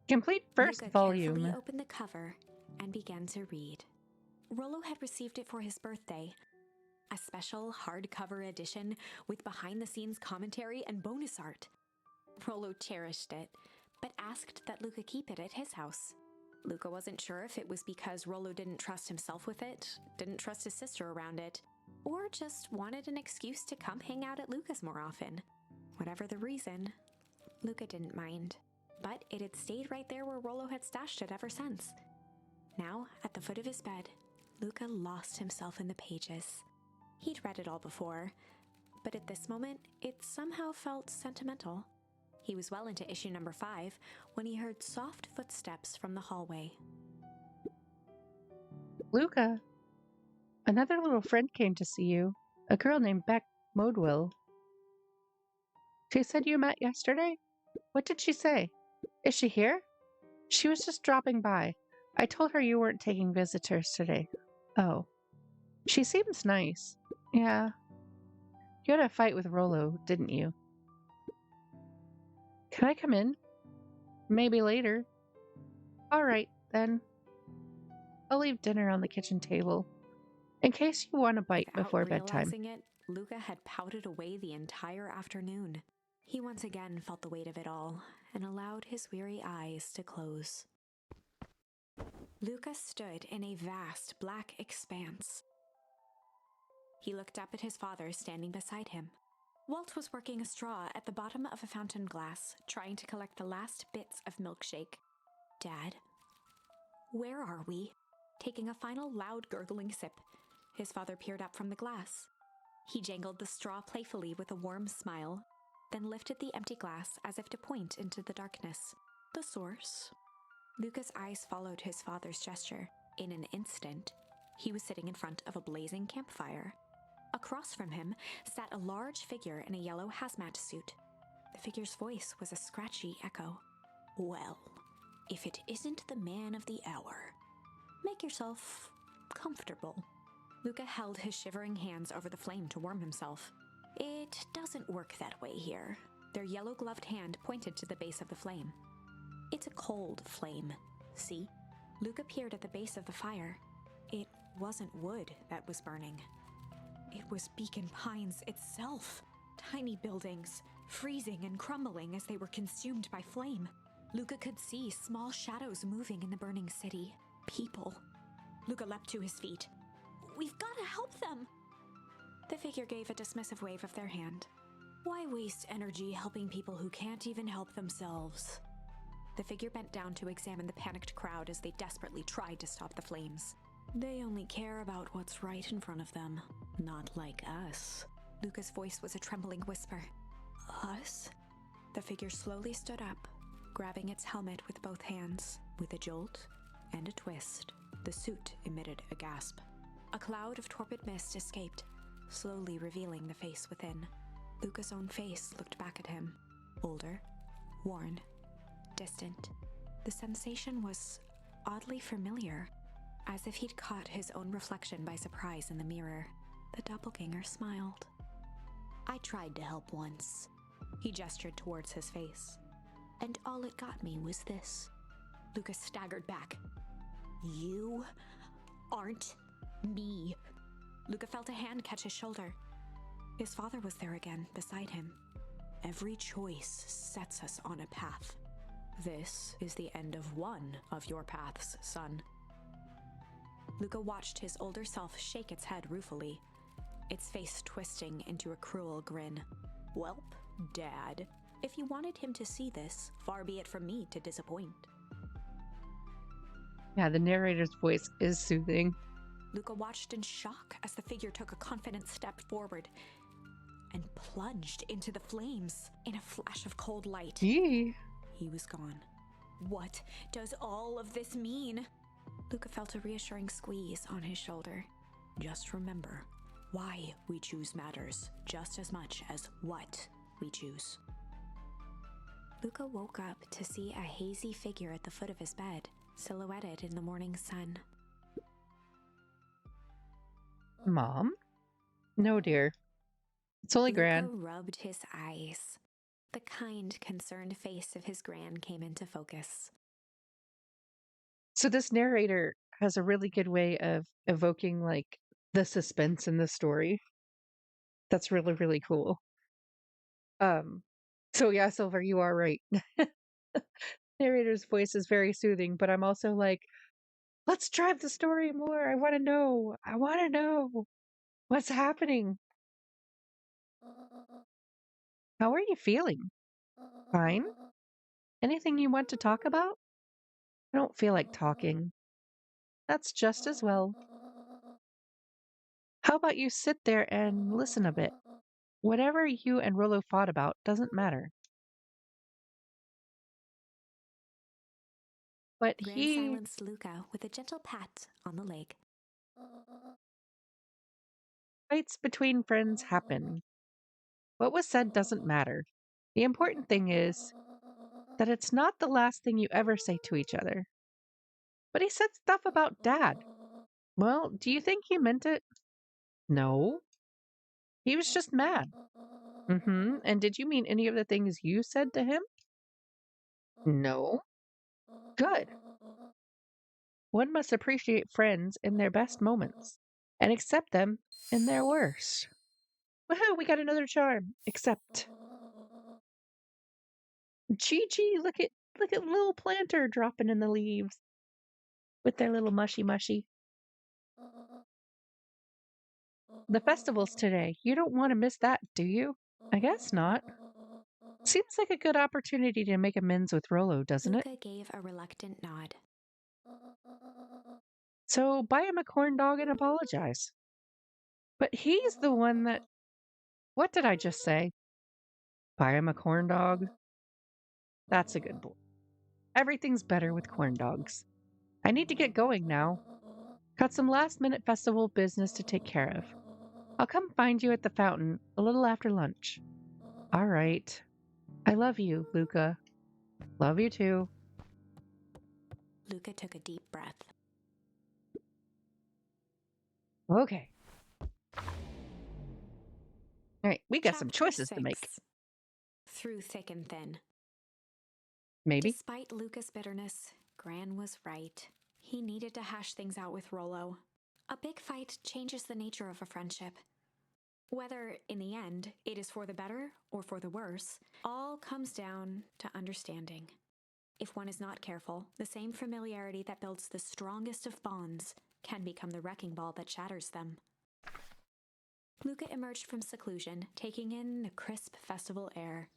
Complete first Luca volume. carefully opened the cover and began to read. Rollo had received it for his birthday. A special hardcover edition with behind-the-scenes commentary and bonus art. Rollo cherished it, but asked that Luca keep it at his house. Luca wasn't sure if it was because Rollo didn't trust himself with it, didn't trust his sister around it, or just wanted an excuse to come hang out at Luca's more often. Whatever the reason, Luca didn't mind, but it had stayed right there where Rollo had stashed it ever since. Now, at the foot of his bed, Luca lost himself in the pages. He'd read it all before, but at this moment, it somehow felt sentimental. He was well into issue number 5 when he heard soft footsteps from the hallway. Luca, another little friend came to see you. A girl named Beck Modwell. She said you met yesterday? What did she say? Is she here? She was just dropping by. I told her you weren't taking visitors today. Oh. She seems nice. Yeah. You had a fight with Rolo, didn't you? Can I come in? Maybe later. All right, then. I'll leave dinner on the kitchen table, in case you want a bite Without before bedtime. realizing it, Luca had pouted away the entire afternoon. He once again felt the weight of it all and allowed his weary eyes to close. Luca stood in a vast black expanse. He looked up at his father standing beside him. Walt was working a straw at the bottom of a fountain glass, trying to collect the last bits of milkshake. Dad, where are we? Taking a final loud gurgling sip, his father peered up from the glass. He jangled the straw playfully with a warm smile, then lifted the empty glass as if to point into the darkness. The source. Luca's eyes followed his father's gesture. In an instant, he was sitting in front of a blazing campfire. Across from him sat a large figure in a yellow hazmat suit. The figure's voice was a scratchy echo. Well, if it isn't the man of the hour, make yourself comfortable. Luca held his shivering hands over the flame to warm himself. It doesn't work that way here. Their yellow-gloved hand pointed to the base of the flame. It's a cold flame, see? Luca peered at the base of the fire. It wasn't wood that was burning. It was Beacon Pines itself. Tiny buildings, freezing and crumbling as they were consumed by flame. Luca could see small shadows moving in the burning city. People. Luca leapt to his feet. We've got to help them! The figure gave a dismissive wave of their hand. Why waste energy helping people who can't even help themselves? The figure bent down to examine the panicked crowd as they desperately tried to stop the flames. They only care about what's right in front of them, not like us. Luca's voice was a trembling whisper. Us? The figure slowly stood up, grabbing its helmet with both hands. With a jolt and a twist, the suit emitted a gasp. A cloud of torpid mist escaped, slowly revealing the face within. Luca's own face looked back at him. Older, worn, distant. The sensation was oddly familiar, as if he'd caught his own reflection by surprise in the mirror. The doppelganger smiled. I tried to help once. He gestured towards his face. And all it got me was this. Lucas staggered back. You aren't me. Luca felt a hand catch his shoulder. His father was there again, beside him. Every choice sets us on a path. This is the end of one of your paths, son. Luca watched his older self shake its head ruefully, its face twisting into a cruel grin. Welp, Dad, if you wanted him to see this, far be it from me to disappoint. Yeah, the narrator's voice is soothing. Luca watched in shock as the figure took a confident step forward and plunged into the flames. In a flash of cold light, Yee. he was gone. What does all of this mean? Luca felt a reassuring squeeze on his shoulder. Just remember, why we choose matters just as much as what we choose. Luca woke up to see a hazy figure at the foot of his bed, silhouetted in the morning sun. Mom? No, dear. It's only Gran. Luca rubbed his eyes. The kind, concerned face of his Gran came into focus. So this narrator has a really good way of evoking like the suspense in the story. That's really, really cool. So yeah, Silver, you are right. Narrator's voice is very soothing, but I'm also like, let's drive the story more. I want to know. I want to know what's happening. How are you feeling? Fine? Anything you want to talk about? I don't feel like talking. That's just as well. How about you sit there and listen a bit? Whatever you and Rolo fought about doesn't matter. but Gran he silenced Luca with a gentle pat on the leg. fights between friends happen. What was said doesn't matter. The important thing is that it's not the last thing you ever say to each other. But he said stuff about Dad. Well, do you think he meant it? No. He was just mad. Mm-hmm. And did you mean any of the things you said to him? No. Good. One must appreciate friends in their best moments and accept them in their worst. Woohoo, we got another charm. Except Gigi, look at little planter dropping in the leaves with their little mushy. The festival's today. You don't want to miss that, do you? I guess not. Seems like a good opportunity to make amends with Rolo, doesn't it? Luca gave a reluctant nod. So buy him a corn dog and apologize. But he's the one that. What did I just say? Buy him a corn dog? That's a good boy. Everything's better with corn dogs. I need to get going now. Got some last minute festival business to take care of. I'll come find you at the fountain a little after lunch. All right. I love you, Luca. Love you too. Luca took a deep breath. Okay. All right, we got some Chapter choices to make. 6. Through thick and thin. Maybe. Despite Luca's bitterness, Gran was right. He needed to hash things out with Rolo. A big fight changes the nature of a friendship. Whether, in the end, it is for the better or for the worse, all comes down to understanding. If one is not careful, the same familiarity that builds the strongest of bonds can become the wrecking ball that shatters them. Luca emerged from seclusion, taking in the crisp festival air.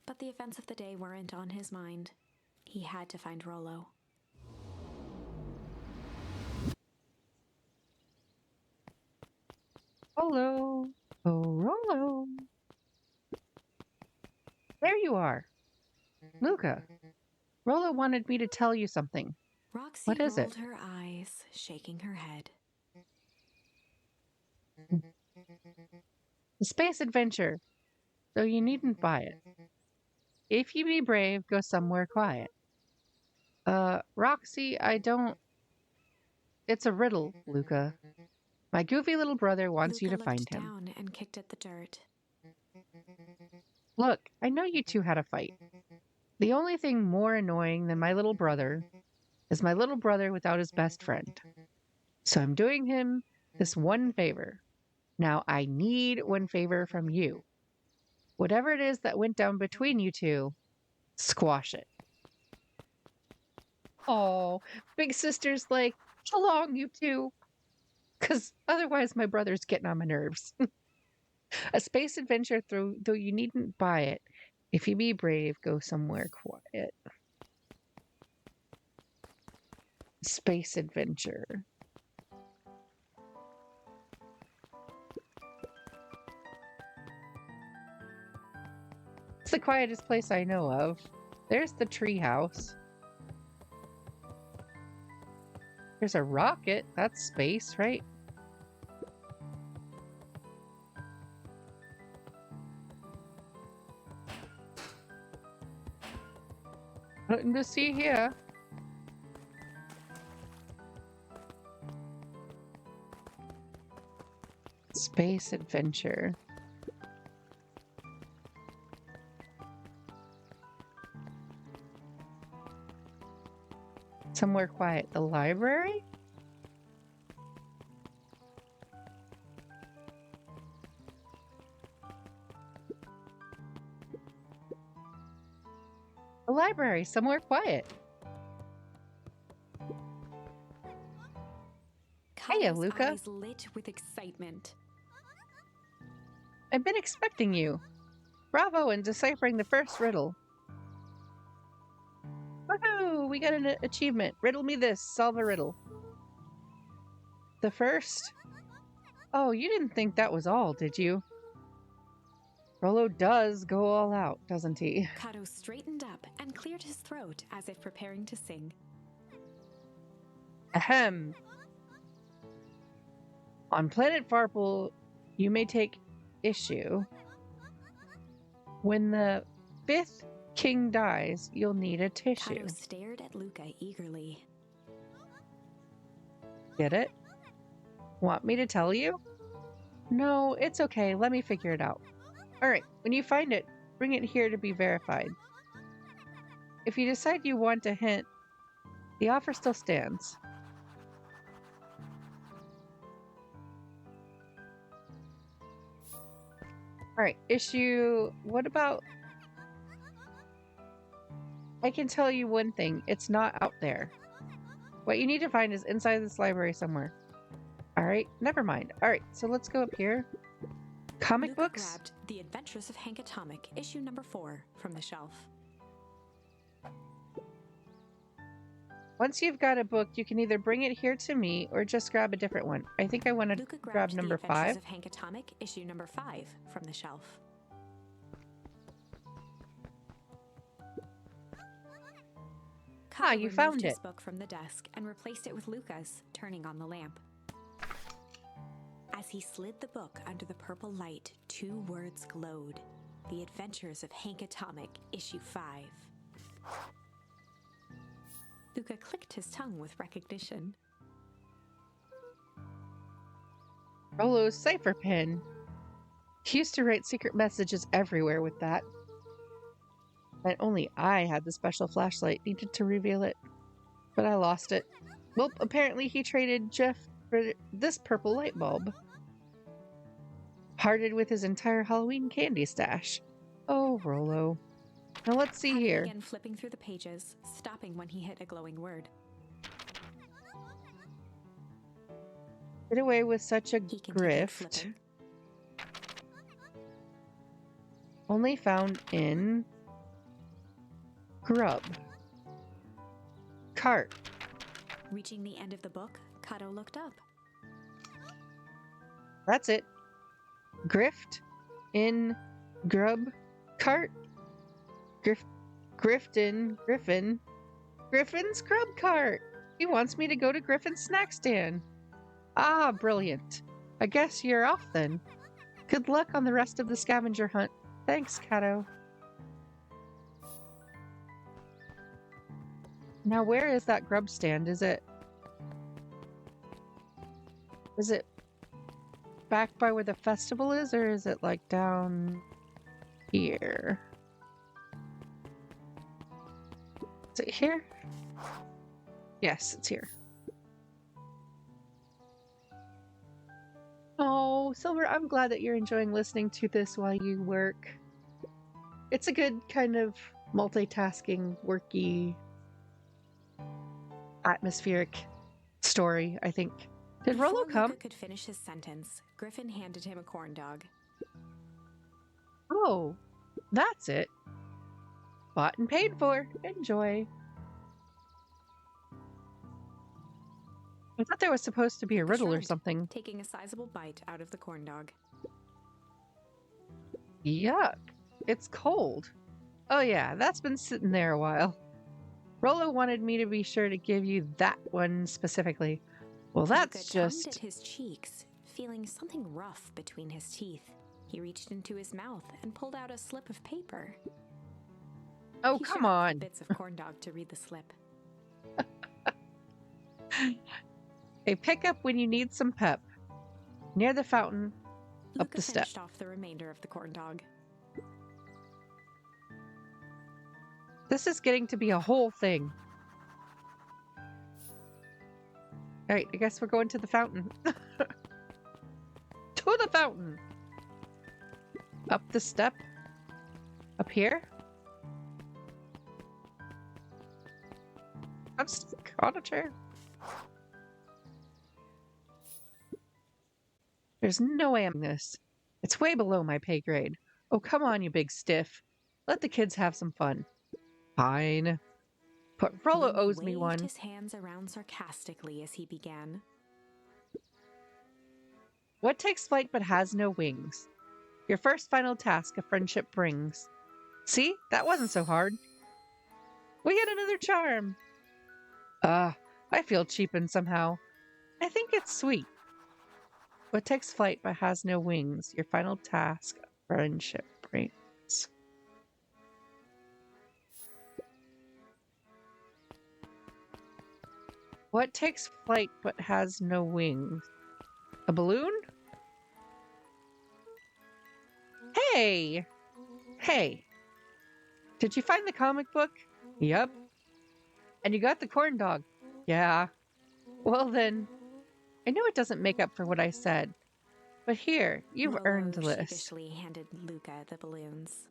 But the events of the day weren't on his mind. He had to find Rolo. Rolo. Oh, Rolo. There you are. Luca. Rolo wanted me to tell you something. Roxy What is rolled it? her eyes, shaking her head. The space adventure. So you needn't buy it. If you be brave, go somewhere quiet. Roxy, I don't. It's a riddle, Luca. My goofy little brother wants you Luca to find looked him. down and kicked at the dirt. Look, I know you two had a fight. The only thing more annoying than my little brother is my little brother without his best friend. So I'm doing him this one favor. Now I need one favor from you. Whatever it is that went down between you two, squash it. Oh, big sister's like, along you two. Because otherwise my brother's getting on my nerves. A space adventure, though you needn't buy it. If you be brave, go somewhere quiet. Space adventure. It's the quietest place I know of. There's the treehouse. There's a rocket. That's space, right? Nothing to see here. Space adventure. Somewhere quiet. The library? The library. Somewhere quiet. Hiya, Kato's Luca. eyes lit with excitement. I've been expecting you. Bravo in deciphering the first riddle. Woohoo! We got an achievement. Riddle me this. Solve a riddle. The first? Oh, you didn't think that was all, did you? Rolo does go all out, doesn't he? Kato straightened up and cleared his throat as if preparing to sing. Ahem. On planet Farple, you may take issue. When the 5th king dies, you'll need a tissue. Kato stared at Luca eagerly. Get it? Want me to tell you? No, it's okay. Let me figure it out. All right, when you find it, bring it here to be verified. If you decide you want a hint, the offer still stands. All right, issue. What about? I can tell you one thing. It's not out there. What you need to find is inside this library somewhere. All right, never mind. All right, so let's go up here. Comic Luca books? grabbed The Adventures of Hank Atomic, issue number 4, from the shelf. Once you've got a book, you can either bring it here to me or just grab a different one. I think I want to Luca grab grabbed number The Adventures 5. of Hank Atomic, issue number 5, from the shelf. Kato You removed found his it. book from the desk and replaced it with Luca's, turning on the lamp. As he slid the book under the purple light, 2 words glowed. The Adventures of Hank Atomic, issue 5. Luca clicked his tongue with recognition. Rollo's cipher pen. He used to write secret messages everywhere with that. And only I had the special flashlight needed to reveal it. But I lost it. Well, apparently he traded Jeff for this purple light bulb. Parted with his entire Halloween candy stash. Oh, Rollo. Now let's see Kato here. began flipping through the pages, stopping when he hit a glowing word. Get away with such a He continued grift. flipping. Only found in Grub. Cart. Reaching the end of the book, Kato looked up. That's it. Grift in Grub Cart. Griffin's Grub Cart. He wants me to go to Griffin's snack stand. Ah, brilliant. I guess you're off then. Good luck on the rest of the scavenger hunt. Thanks, Kato. Now, where is that grub stand? Is it back by where the festival is, or is it like down here? Is it here? Yes, it's here. Oh, Silver, I'm glad that you're enjoying listening to this while you work. It's a good kind of multitasking, worky, atmospheric story, I think. Did Rollo Before come? Luca could finish his sentence, Griffin handed him a corn dog. Oh, that's it. Bought and paid for. Enjoy. I thought there was supposed to be a Luca riddle or shrugged, something. taking a sizable bite out of the corn dog. Yuck. It's cold. Oh yeah, that's been sitting there a while. Rollo wanted me to be sure to give you that one specifically. Well, that's Luca just... tugged at his cheeks, feeling something rough between his teeth. He reached into his mouth and pulled out a slip of paper. Oh, He come showed off the on. bits of corn dog to read the slip. A pickup when you need some pep. Near the fountain, up Luca the step. finished off the remainder of the corn dog. This is getting to be a whole thing. Alright, I guess we're going to the fountain. To the fountain! Up the step. Up here? I'm stuck on a chair. There's no way I'm doing this. It's way below my pay grade. Oh, come on, you big stiff. Let the kids have some fun. Fine. But Rollo Lumi owes me waved one. his hands around sarcastically as he began. What takes flight but has no wings? Your first final task a friendship brings. See? That wasn't so hard. We get another charm. I feel cheapened somehow. I think it's sweet. What takes flight but has no wings? Your final task, friendship brings. What takes flight but has no wings? A balloon? Hey! Hey! Did you find the comic book? Yep. And you got the corn dog? Yeah. Well then, I know it doesn't make up for what I said, but here, you've earned Rollo this. sheepishly handed Luca the balloons.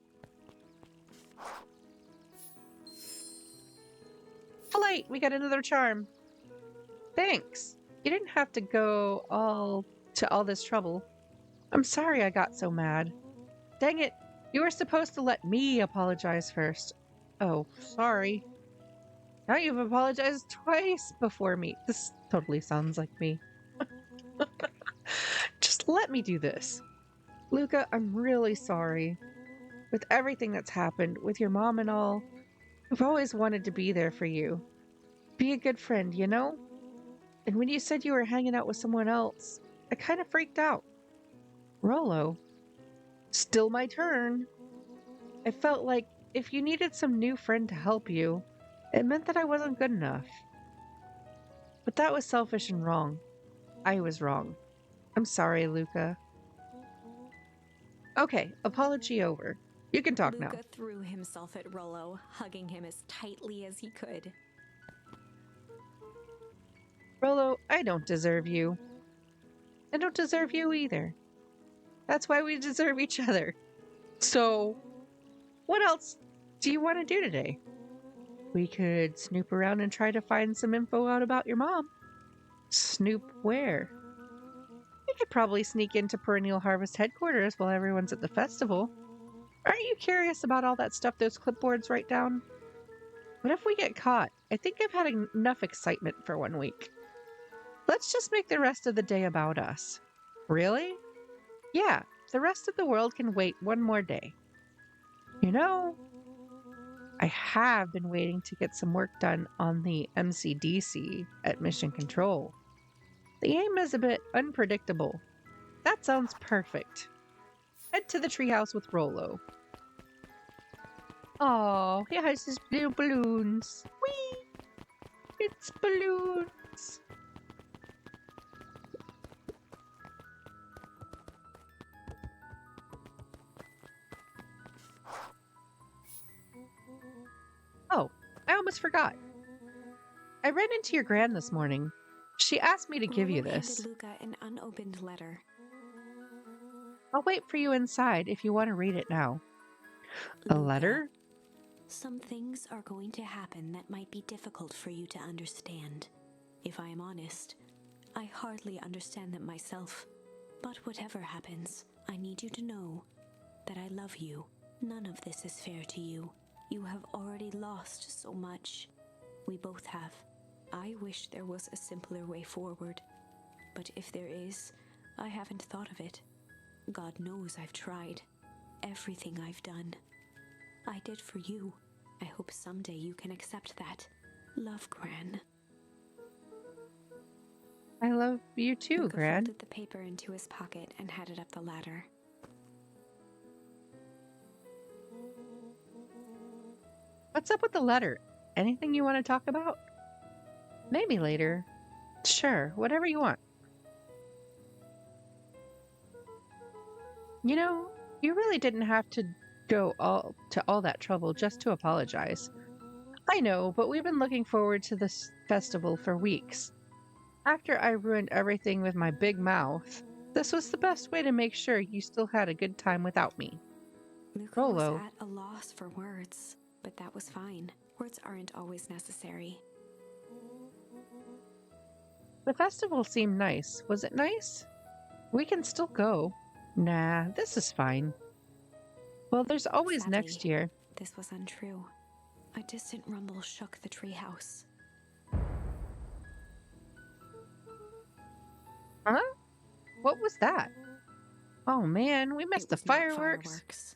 Flight, we got another charm. Thanks. You didn't have to go all this trouble. I'm sorry I got so mad. Dang it, you were supposed to let me apologize first. Oh, sorry. Now you've apologized twice before me. This totally sounds like me. Just let me do this. Luca, I'm really sorry. With everything that's happened, with your mom and all, I've always wanted to be there for you. Be a good friend, you know? And when you said you were hanging out with someone else, I kind of freaked out. Rollo. Still my turn. I felt like if you needed some new friend to help you, it meant that I wasn't good enough. But that was selfish and wrong. I was wrong. I'm sorry, Luca. Okay, apology over. You can talk now. Luca threw himself at Rollo, hugging him as tightly as he could. Rollo, I don't deserve you. I don't deserve you either. That's why we deserve each other. So, what else do you want to do today? We could snoop around and try to find some info out about your mom. Snoop where? We could probably sneak into Perennial Harvest headquarters while everyone's at the festival. Aren't you curious about all that stuff those clipboards write down? What if we get caught? I think I've had enough excitement for 1 week. Let's just make the rest of the day about us. Really? Yeah, the rest of the world can wait one more day. You know, I have been waiting to get some work done on the MCDC at Mission Control. The aim is a bit unpredictable. That sounds perfect. Head to the treehouse with Rollo. Oh, he has his blue balloons. Whee! It's balloons. Oh, I almost forgot. I ran into your gran this morning. She asked me to give you Rollo this. handed Luca an unopened letter. I'll wait for you inside if you want to read it now. A Luca, letter? some things are going to happen that might be difficult for you to understand. If I am honest, I hardly understand them myself. But whatever happens, I need you to know that I love you. None of this is fair to you. You have already lost so much. We both have. I wish there was a simpler way forward. But if there is, I haven't thought of it. God knows I've tried. Everything I've done, I did for you. I hope someday you can accept that. Love, Gran. I love you too, Luca Gran. folded the paper into his pocket and headed up the ladder. What's up with the letter? Anything you want to talk about? Maybe later. Sure, whatever you want. You know, you really didn't have to go all that trouble just to apologize. I know, but we've been looking forward to this festival for weeks. After I ruined everything with my big mouth, this was the best way to make sure you still had a good time without me. Luca Rollo. was at a loss for words, but that was fine. Words aren't always necessary. The festival seemed nice. Was it nice? We can still go. Nah, this is fine. Well, there's always Sadly, next year. This was untrue. A distant rumble shook the treehouse. Huh? What was that? Oh man, we missed It the was not fireworks.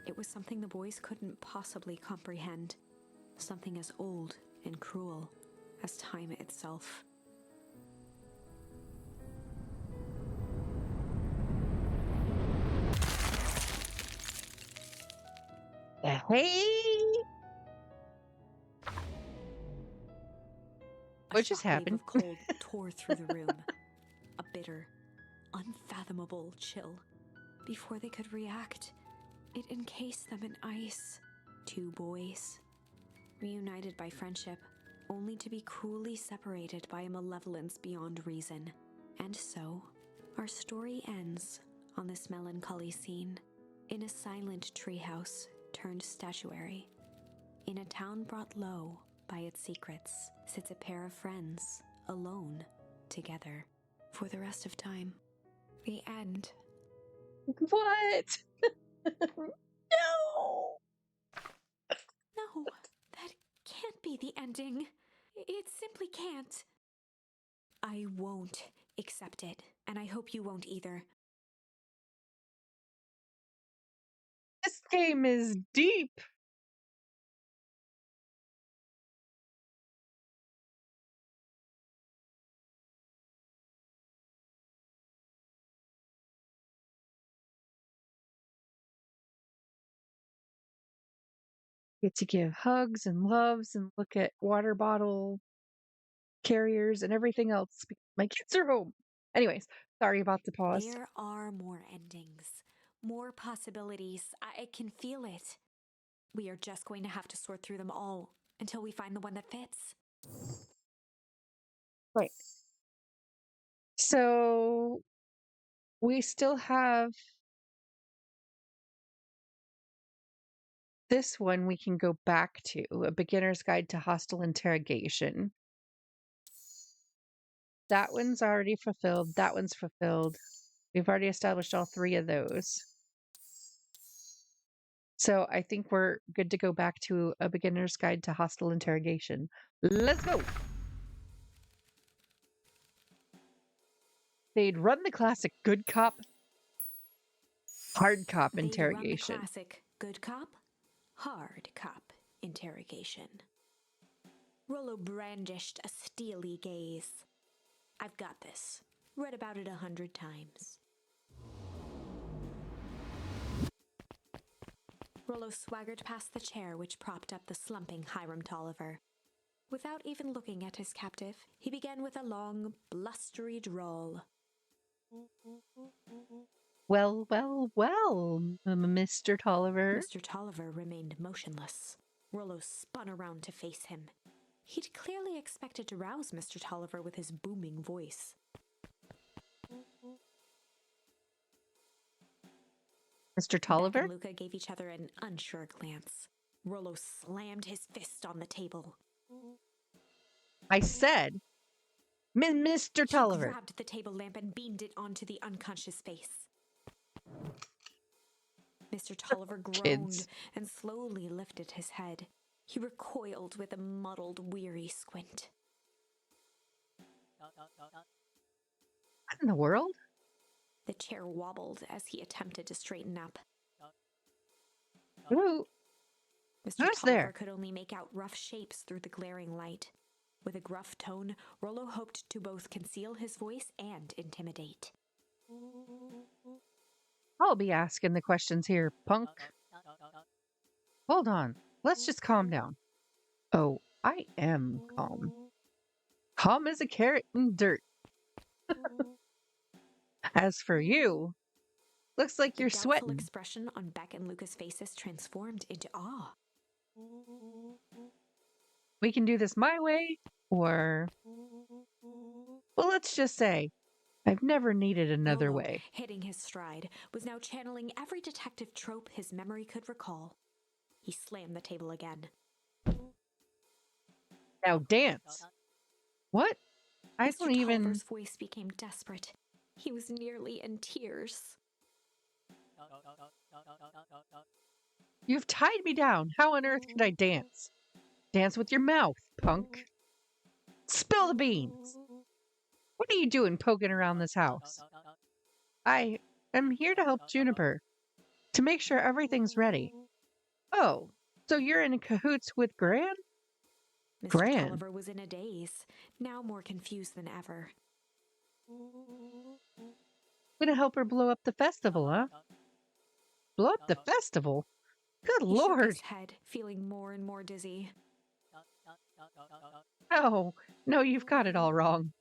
It was something the boys couldn't possibly comprehend. Something as old and cruel as time itself. Hey! What just A shockwave happened? of cold tore through the room. A bitter, unfathomable chill. Before they could react, it encased them in ice. 2 boys, reunited by friendship, only to be cruelly separated by a malevolence beyond reason. And so, our story ends on this melancholy scene. In a silent treehouse turned statuary, in a town brought low by its secrets, sits a pair of friends, alone, together, for the rest of time. The end. What? No! No, that can't be the ending. It simply can't. I won't accept it, and I hope you won't either. This game is deep. Get to give hugs and loves and look at water bottle carriers and everything else. My kids are home. Anyways, sorry about the pause. There are more endings, more possibilities. I can feel it. We are just going to have to sort through them all until we find the one that fits. Right. So we still have this one we can go back to, A Beginner's Guide to Hostile Interrogation. That one's already fulfilled. That one's fulfilled. We've already established all 3 of those. So I think we're good to go back to A Beginner's Guide to Hostile Interrogation. Let's go! They'd run the classic good cop, hard cop They'd run the interrogation. classic good cop, hard cop interrogation. Rollo brandished a steely gaze. I've got this. Read about it 100 times. Rollo swaggered past the chair which propped up the slumping Hiram Tolliver. Without even looking at his captive, he began with a long, blustery drawl. Well, Mr. Tolliver. Mr. Tolliver remained motionless. Rollo spun around to face him. He'd clearly expected to rouse Mr. Tolliver with his booming voice. Mr. Beck Tolliver? and Luca gave each other an unsure glance. Rollo slammed his fist on the table. I said, Mr. He Tolliver. grabbed the table lamp and beamed it onto the unconscious face. Mr. Tolliver groaned Kids. and slowly lifted his head. He recoiled with a muddled, weary squint. What in the world? The chair wobbled as he attempted to straighten up. Ooh, Mr. who's Tolliver there? could only make out rough shapes through the glaring light. With a gruff tone, Rollo hoped to both conceal his voice and intimidate. I'll be asking the questions here, punk. Hold on. Let's just calm down. Oh, I am calm. Calm as a carrot in dirt. As for you, looks like you're The doubtful sweating. expression on Beck and Luca's faces transformed into awe. We can do this my way, or... Well, let's just say, I've never needed another Rollo, way. hitting his stride, was now channeling every detective trope his memory could recall. He slammed the table again. Now dance. What? I Mr. don't even... Tolliver's voice became desperate. He was nearly in tears. You've tied me down. How on earth could I dance? Dance with your mouth, punk. Spill the beans. What are you doing poking around this house? I am here to help Juniper. To make sure everything's ready. Oh, so you're in cahoots with Gran? Mr. Gran. Tolliver was in a daze, now more confused than ever. Gonna help her blow up the festival, huh? Blow up the festival? Good He shook Lord! his head, feeling more and more dizzy. No, no, you've got it all wrong.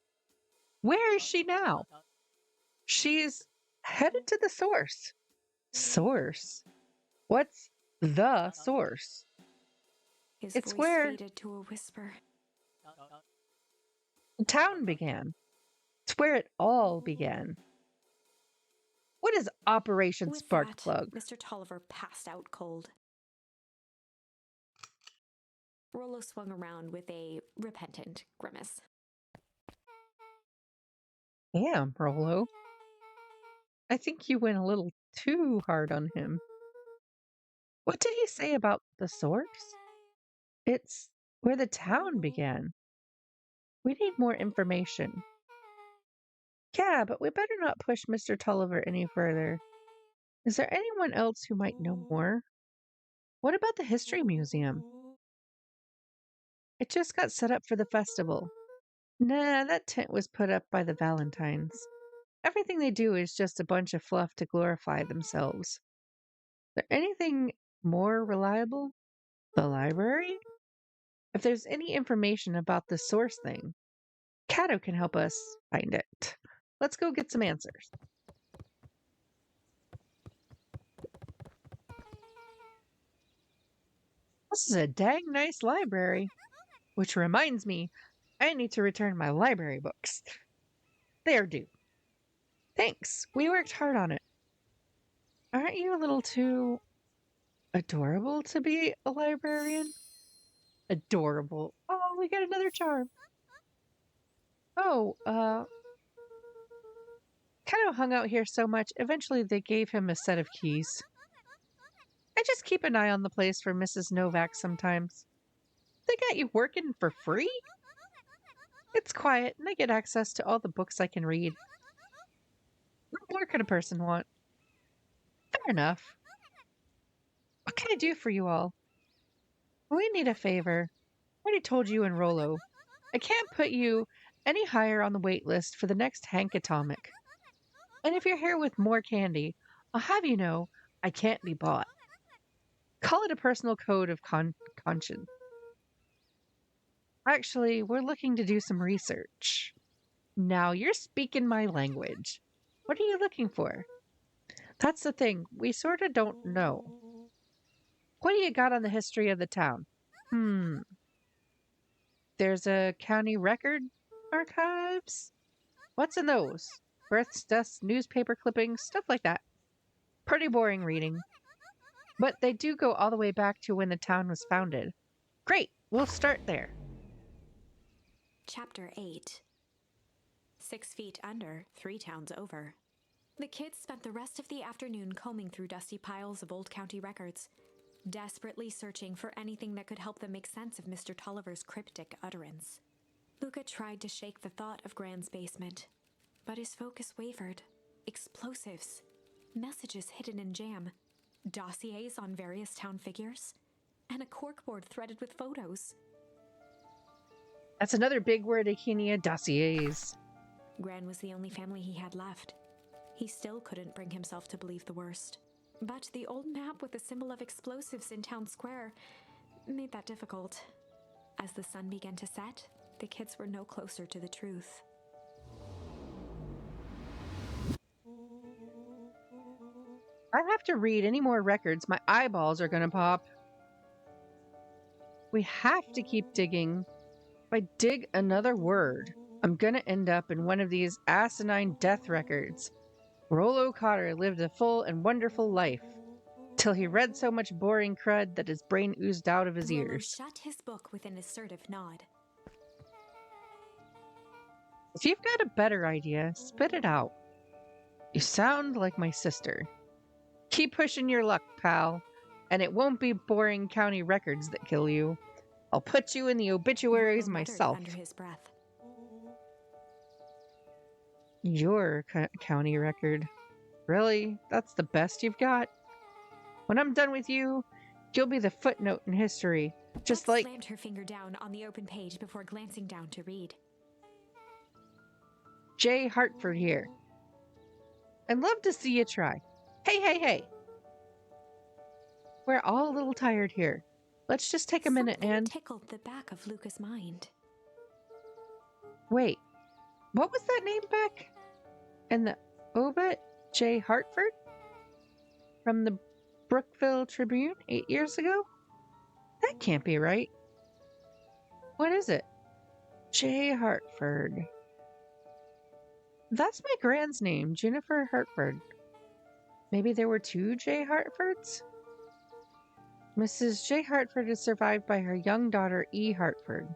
Where is she now? She's headed to the source. Source? What's the source? His It's voice where faded to a whisper. the town began. It's where it all began. What is Operation With Spark that, Plug? Mr. Tolliver passed out cold. Rollo swung around with a repentant grimace. Damn, Rollo. I think you went a little too hard on him. What did he say about the source? It's where the town began. We need more information. Yeah, but we better not push Mr. Tolliver any further. Is there anyone else who might know more? What about the History Museum? It just got set up for the festival. Nah, that tent was put up by the Valentines. Everything they do is just a bunch of fluff to glorify themselves. Is there anything more reliable? The library? If there's any information about the source thing, Cato can help us find it. Let's go get some answers. This is a dang nice library. Which reminds me, I need to return my library books. They are due. Thanks. We worked hard on it. Aren't you a little too adorable to be a librarian? Adorable. Oh, we got another charm. Oh, Cato hung out here so much, eventually they gave him a set of keys. I just keep an eye on the place for Mrs. Novak sometimes. They got you working for free? It's quiet, and I get access to all the books I can read. What more could a person want? Fair enough. What can I do for you all? We need a favor. I already told you and Rollo. I can't put you any higher on the wait list for the next Hank Atomic. And if you're here with more candy, I'll have you know I can't be bought. Call it a personal code of conscience. Actually, we're looking to do some research. Now you're speaking my language. What are you looking for? That's the thing. We sort of don't know. What do you got on the history of the town? There's a county record archives? What's in those? Births, deaths, newspaper clippings, stuff like that. Pretty boring reading. But they do go all the way back to when the town was founded. Great, we'll start there. Chapter 8. 6 feet under, 3 towns over. The kids spent the rest of the afternoon combing through dusty piles of old county records, desperately searching for anything that could help them make sense of Mr. Tolliver's cryptic utterance. Luca tried to shake the thought of Gran's basement, but his focus wavered. Explosives, messages hidden in jam, dossiers on various town figures, and a corkboard threaded with photos. That's another big word, Akinia, dossiers. Gran was the only family he had left. He still couldn't bring himself to believe the worst. But the old map with the symbol of explosives in town square made that difficult. As the sun began to set, the kids were no closer to the truth. I have to read any more records, my eyeballs are gonna pop. We have to keep digging. If I dig another word, I'm gonna end up in one of these asinine death records. Rollo Cotter lived a full and wonderful life, till he read so much boring crud that his brain oozed out of his Rollo ears. shut his book with an assertive nod. If you've got a better idea, spit it out. You sound like my sister. Keep pushing your luck, pal, and it won't be boring county records that kill you. I'll put you in the obituaries Rollo muttered myself. under his breath. Your county record. Really? That's the best you've got? When I'm done with you, you'll be the footnote in history, Just Beth like slammed her finger down on the open page before glancing down to read. J. Hartford here. I'd love to see you try. Hey, hey, hey. We're all a little tired here. Let's just take a minute Something and... tickled the back of Luca's mind. Wait, what was that name back? And the Obit J. Hartford? From the Brookville Tribune 8 years ago? That can't be right. What is it? J. Hartford. That's my grand's name, Jennifer Hartford. Maybe there were 2 J. Hartfords? Mrs. J. Hartford is survived by her young daughter, E. Hartford.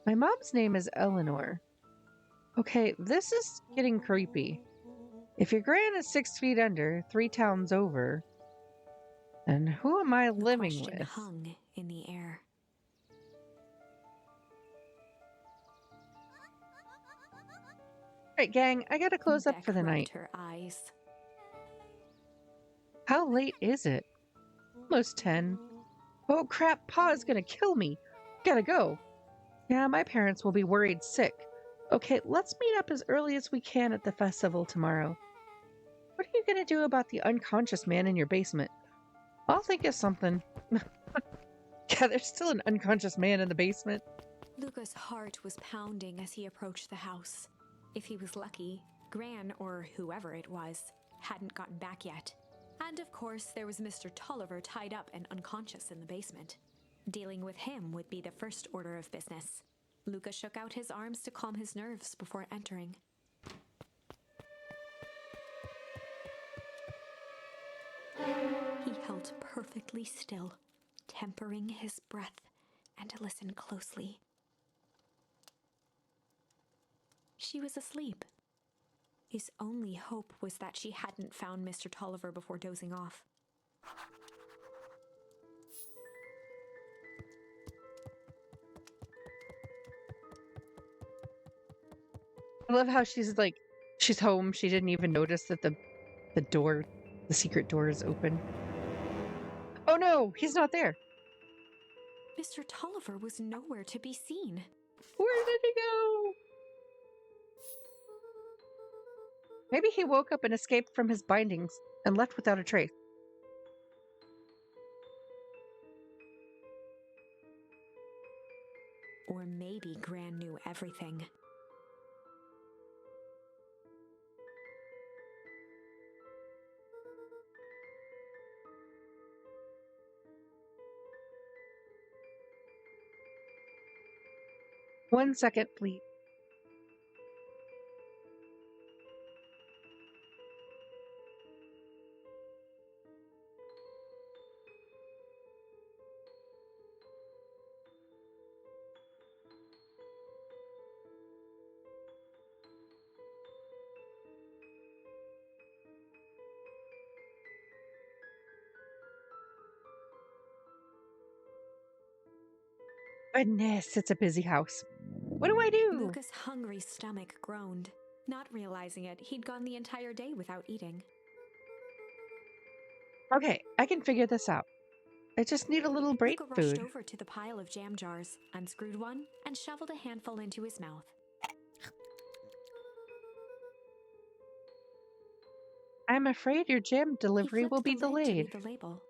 My mom's name is Eleanor. Okay, this is getting creepy. If your gran is 6 feet under, 3 towns over, then who am I The living question with? hung in the air. Alright, gang, I gotta close up Beck for the rubbed night. her eyes. How late is it? Almost 10. Oh crap, Pa's gonna kill me. Gotta go. Yeah, my parents will be worried sick. Okay, let's meet up as early as we can at the festival tomorrow. What are you gonna do about the unconscious man in your basement? I'll think of something. Yeah, there's still an unconscious man in the basement. Luca's heart was pounding as he approached the house. If he was lucky, Gran, or whoever it was, hadn't gotten back yet. And of course, there was Mr. Tolliver tied up and unconscious in the basement. Dealing with him would be the first order of business. Luca shook out his arms to calm his nerves before entering. He held perfectly still, tempering his breath, and listened closely. She was asleep. His only hope was that she hadn't found Mr. Tolliver before dozing off. I love how she's like, she's home. She didn't even notice that the door, the secret door is open. Oh no, he's not there. Mr. Tolliver was nowhere to be seen. Where did he go? Maybe he woke up and escaped from his bindings and left without a trace. Or maybe Gran knew everything. One second, please. Goodness, it's a busy house. What do I do? Luca's hungry stomach groaned. Not realizing it, he'd gone the entire day without eating. Okay, I can figure this out. I just need a little brain Luca rushed food. over to the pile of jam jars, unscrewed one, and shoveled a handful into his mouth. I'm afraid your jam delivery will be He flipped the lid to delayed. read the label.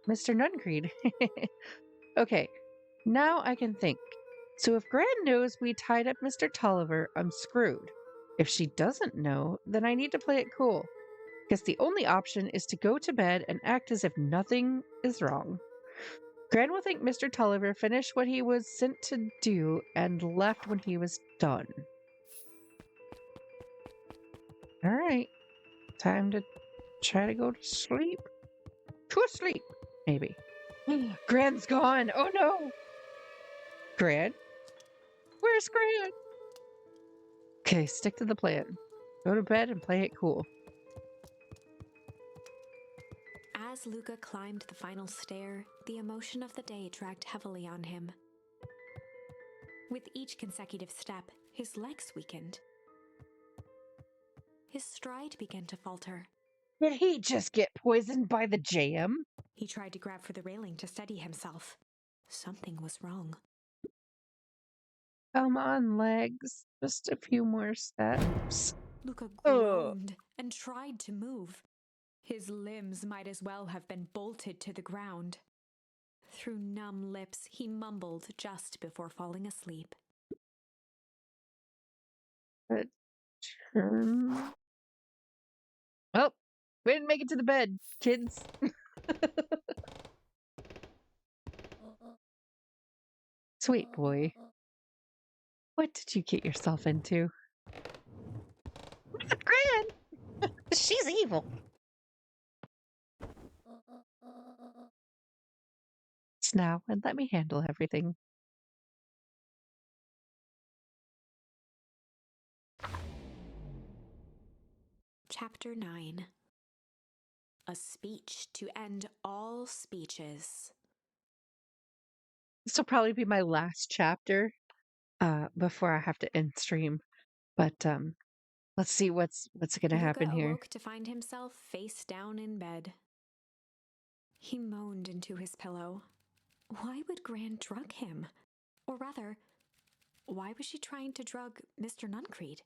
Mr. Nuncreed. Okay, now I can think. So if Gran knows we tied up Mr. Tolliver, I'm screwed. If she doesn't know, then I need to play it cool. Because the only option is to go to bed and act as if nothing is wrong. Gran will think Mr. Tolliver finished what he was sent to do and left when he was done. Alright, time to try to go to sleep. To sleep, maybe. Gran's gone. Oh no. Gran? Where's Gran? Okay, stick to the plan. Go to bed and play it cool. As Luca climbed the final stair, the emotion of the day dragged heavily on him. With each consecutive step, his legs weakened. His stride began to falter. Did he just get poisoned by the jam? He tried to grab for the railing to steady himself. Something was wrong. Come on, legs. Just a few more steps. Luca groaned and tried to move. His limbs might as well have been bolted to the ground. Through numb lips, he mumbled just before falling asleep. Good turn. Oh, we didn't make it to the bed, kids. Sweet boy. What did you get yourself into? Gran! She's evil. Now, and let me handle everything. Chapter 9. A speech to end all speeches. This will probably be my last chapter before I have to end stream. But let's see what's gonna happen Luca here. awoke to find himself face down in bed. He moaned into his pillow. Why would Gran drug him? Or rather, why was she trying to drug Mr. Nuncreed?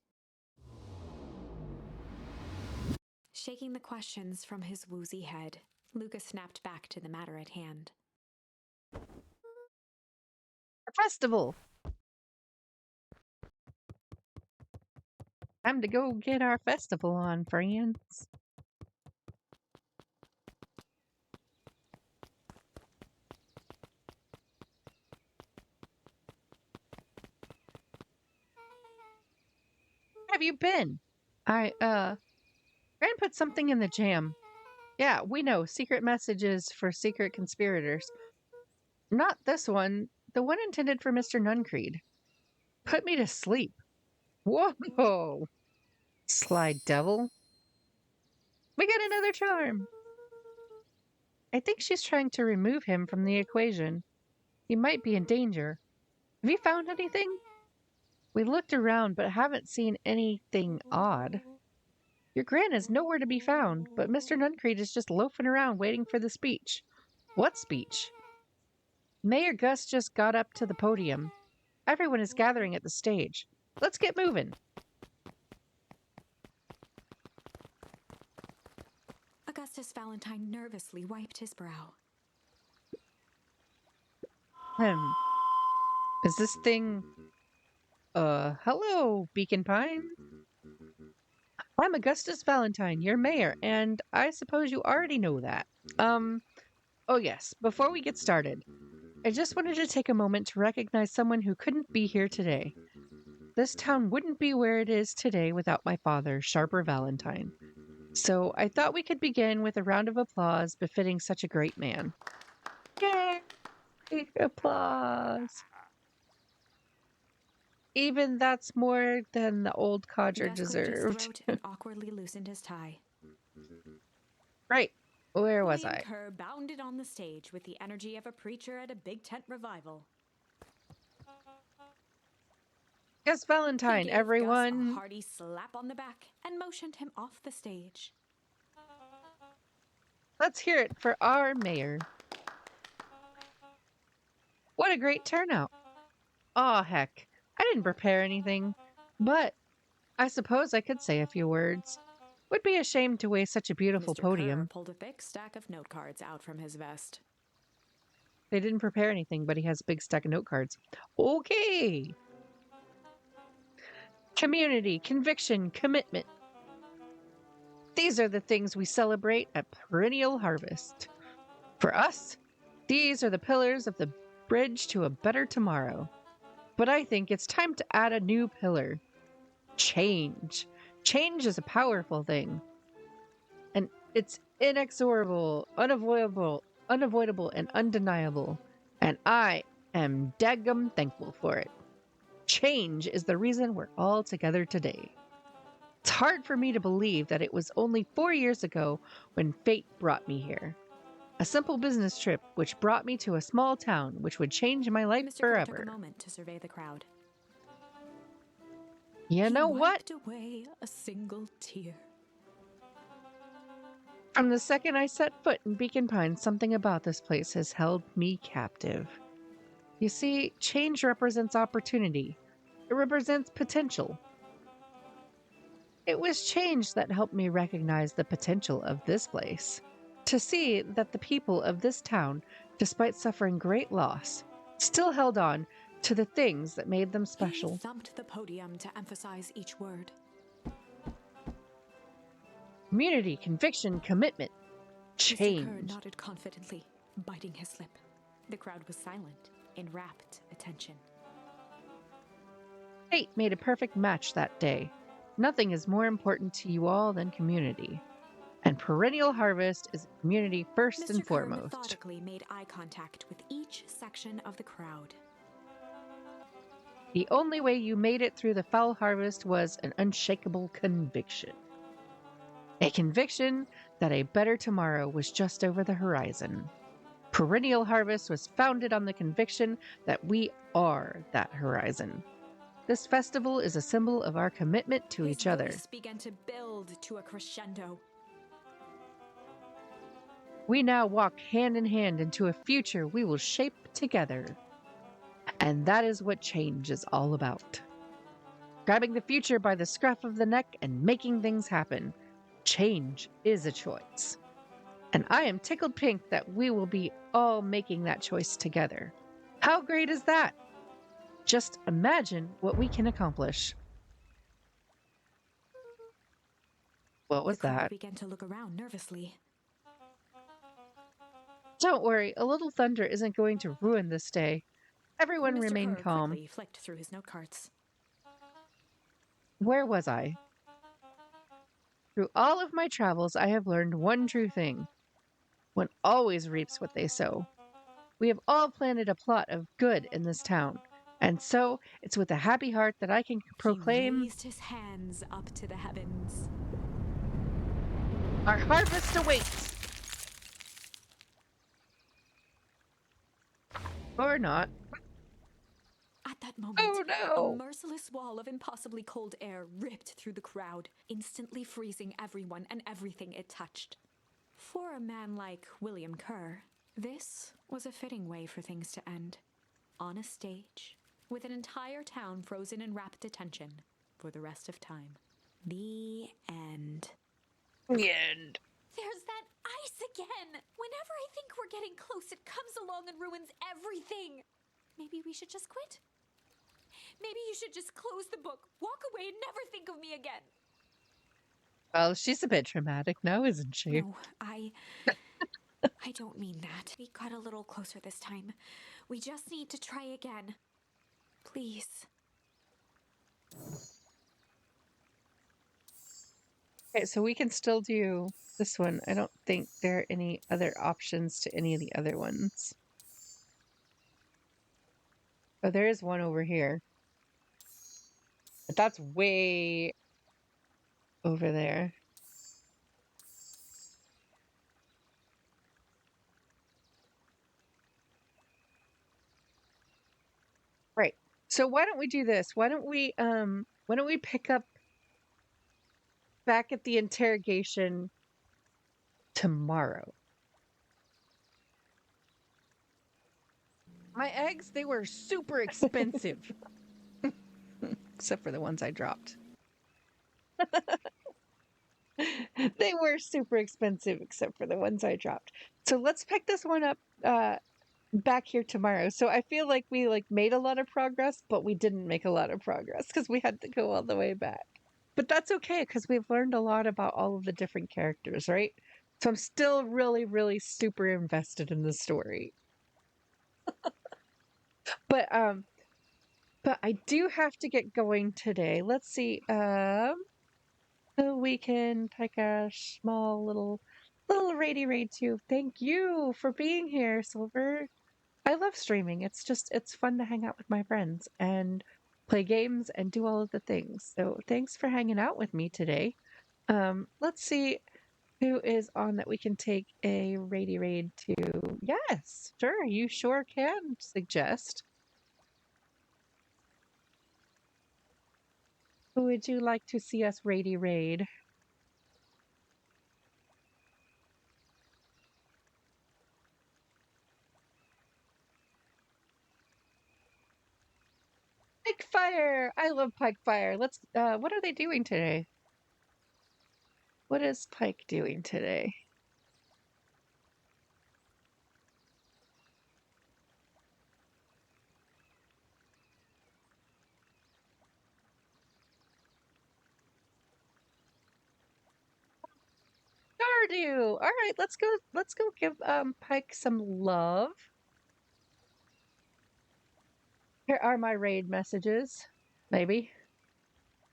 Shaking the questions from his woozy head, Luca snapped back to the matter at hand. A festival! Time to go get our festival on, friends. Where have you been? Gran put something in the jam. Yeah, we know. Secret messages for secret conspirators. Not this one. The one intended for Mr. Nuncreed. Put me to sleep. Whoa! Sly devil. We got another charm. I think she's trying to remove him from the equation. He might be in danger. Have you found anything? We looked around but haven't seen anything odd. Your Gran is nowhere to be found, but Mr. Nuncreed is just loafing around waiting for the speech. What speech? Mayor Gus just got up to the podium. Everyone is gathering at the stage. Let's get moving. Augustus Valentine nervously wiped his brow. Is this thing... hello, Beacon Pine. I'm Augustus Valentine, your mayor, and I suppose you already know that. Oh yes, before we get started, I just wanted to take a moment to recognize someone who couldn't be here today. This town wouldn't be where it is today without my father, Sharper Valentine. So I thought we could begin with a round of applause befitting such a great man. Yay! Applause. Even that's more than the old codger Gus cleared his deserved. throat and awkwardly loosened his tie. Right. Where was William I? Kerr bounded on the stage with the energy of a preacher at a big tent revival. Gus Valentine, He gave Gus a everyone. hearty slap on the back and motioned him off the stage. Let's hear it for our mayor. What a great turnout. Aw, heck. I didn't prepare anything. But I suppose I could say a few words. Would be a shame to waste such a beautiful Mr. podium. Kerr pulled a thick stack of note cards out from his vest. They didn't prepare anything, but he has a big stack of note cards. Okay. Community, conviction, commitment. These are the things we celebrate at Perennial Harvest. For us, these are the pillars of the bridge to a better tomorrow. But I think it's time to add a new pillar. Change. Change is a powerful thing. And it's inexorable, unavoidable, and undeniable. And I am daggum thankful for it. Change is the reason we're all together today. It's hard for me to believe that it was only 4 years ago when fate brought me here. A simple business trip which brought me to a small town which would change my life Mr. Kerr forever. took a moment to survey the crowd. You know He what? wiped away a single tear. From the second I set foot in Beacon Pines, something about this place has held me captive. You see, change represents opportunity. It represents potential. It was change that helped me recognize the potential of this place. To see that the people of this town, despite suffering great loss, still held on to the things that made them He special. thumped the podium to emphasize each word. Community, conviction, commitment, Mr. Kerr change. nodded confidently, biting his lip. The crowd was silent, in rapt attention. Fate made a perfect match that day. Nothing is more important to you all than community. And perennial harvest is community first and Mr. Kerr foremost. methodically made eye contact with each section of the crowd. The only way you made it through the foul harvest was an unshakable conviction. A conviction that a better tomorrow was just over the horizon. Perennial Harvest was founded on the conviction that we are that horizon. This festival is a symbol of our commitment to His each other. voice began to build to a crescendo. We now walk hand in hand into a future we will shape together. And that is what change is all about. Grabbing the future by the scruff of the neck and making things happen. Change is a choice. And I am tickled pink that we will be all making that choice together. How great is that? Just imagine what we can accomplish. What was The crowd that? began to look around nervously. Don't worry, a little thunder isn't going to ruin this day. Everyone Mr. remain Kerr calm. quickly flicked through his note cards. Where was I? Through all of my travels, I have learned one true thing. One always reaps what they sow. We have all planted a plot of good in this town. And so, it's with a happy heart that I can proclaim He raised his hands up to the heavens. our harvest awaits! Or not. At that moment, Oh no! a merciless wall of impossibly cold air ripped through the crowd, instantly freezing everyone and everything it touched. For a man like William Kerr, this was a fitting way for things to end. On a stage, with an entire town frozen in rapt attention for the rest of time. The end. The end. There's that ice again! Whenever I think we're getting close, it comes along and ruins everything! Maybe we should just quit? Maybe you should just close the book, walk away, and never think of me again. Well, she's a bit dramatic now, isn't she? No, I don't mean that. We got a little closer this time. We just need to try again. Please. Okay, so we can still do this one. I don't think there are any other options to any of the other ones. Oh, there is one over here. But that's way over there. Right. So why don't we do this? Why don't we pick up back at the interrogation tomorrow? My eggs, they were super expensive. Except for the ones I dropped. They were super expensive except for the ones I dropped. So let's pick this one up back here tomorrow. So I feel like we made a lot of progress, but we didn't make a lot of progress because we had to go all the way back. But that's okay because we've learned a lot about all of the different characters, right? So I'm still really, really super invested in the story. But I do have to get going today. Let's see. So we can take a small little raidy raid too. Thank you for being here, Silver. I love streaming. It's fun to hang out with my friends and play games and do all of the things. So thanks for hanging out with me today. Let's see who is on that we can take a raidy raid to. Yes, sure, you sure can suggest. Who would you like to see us raidy raid? Pike Fire! I love Pike Fire. Let's what are they doing today? What is Pike doing today? Stardew! Alright, let's go give Pike some love. Here are my raid messages. Maybe.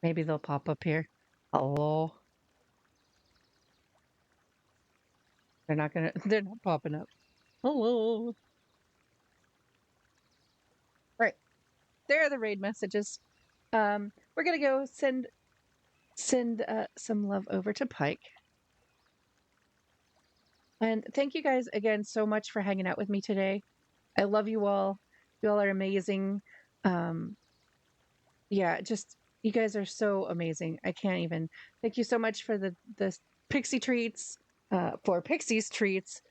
Maybe they'll pop up here. Hello. They're not popping up. Hello. Right. There are the raid messages. We're gonna go send some love over to Pike. And thank you guys again so much for hanging out with me today. I love you all. You all are amazing. Um, yeah, just you guys are so amazing. I can't even. Thank you so much for the pixie treats, for Pixie's treats,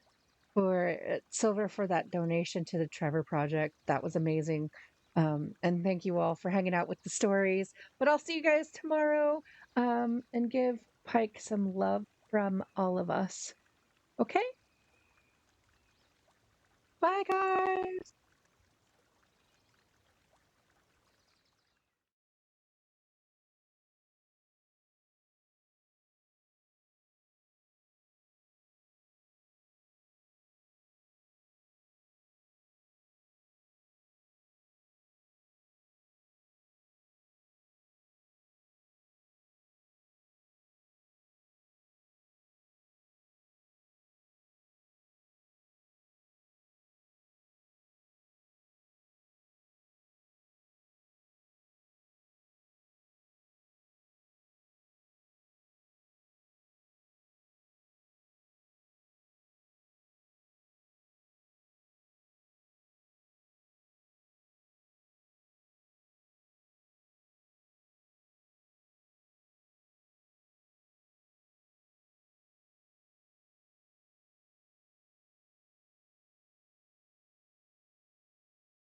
for Silver for that donation to the Trevor Project. That was amazing. And thank you all for hanging out with the stories. But I'll see you guys tomorrow. And give Pike some love from all of us. Okay? Bye, guys.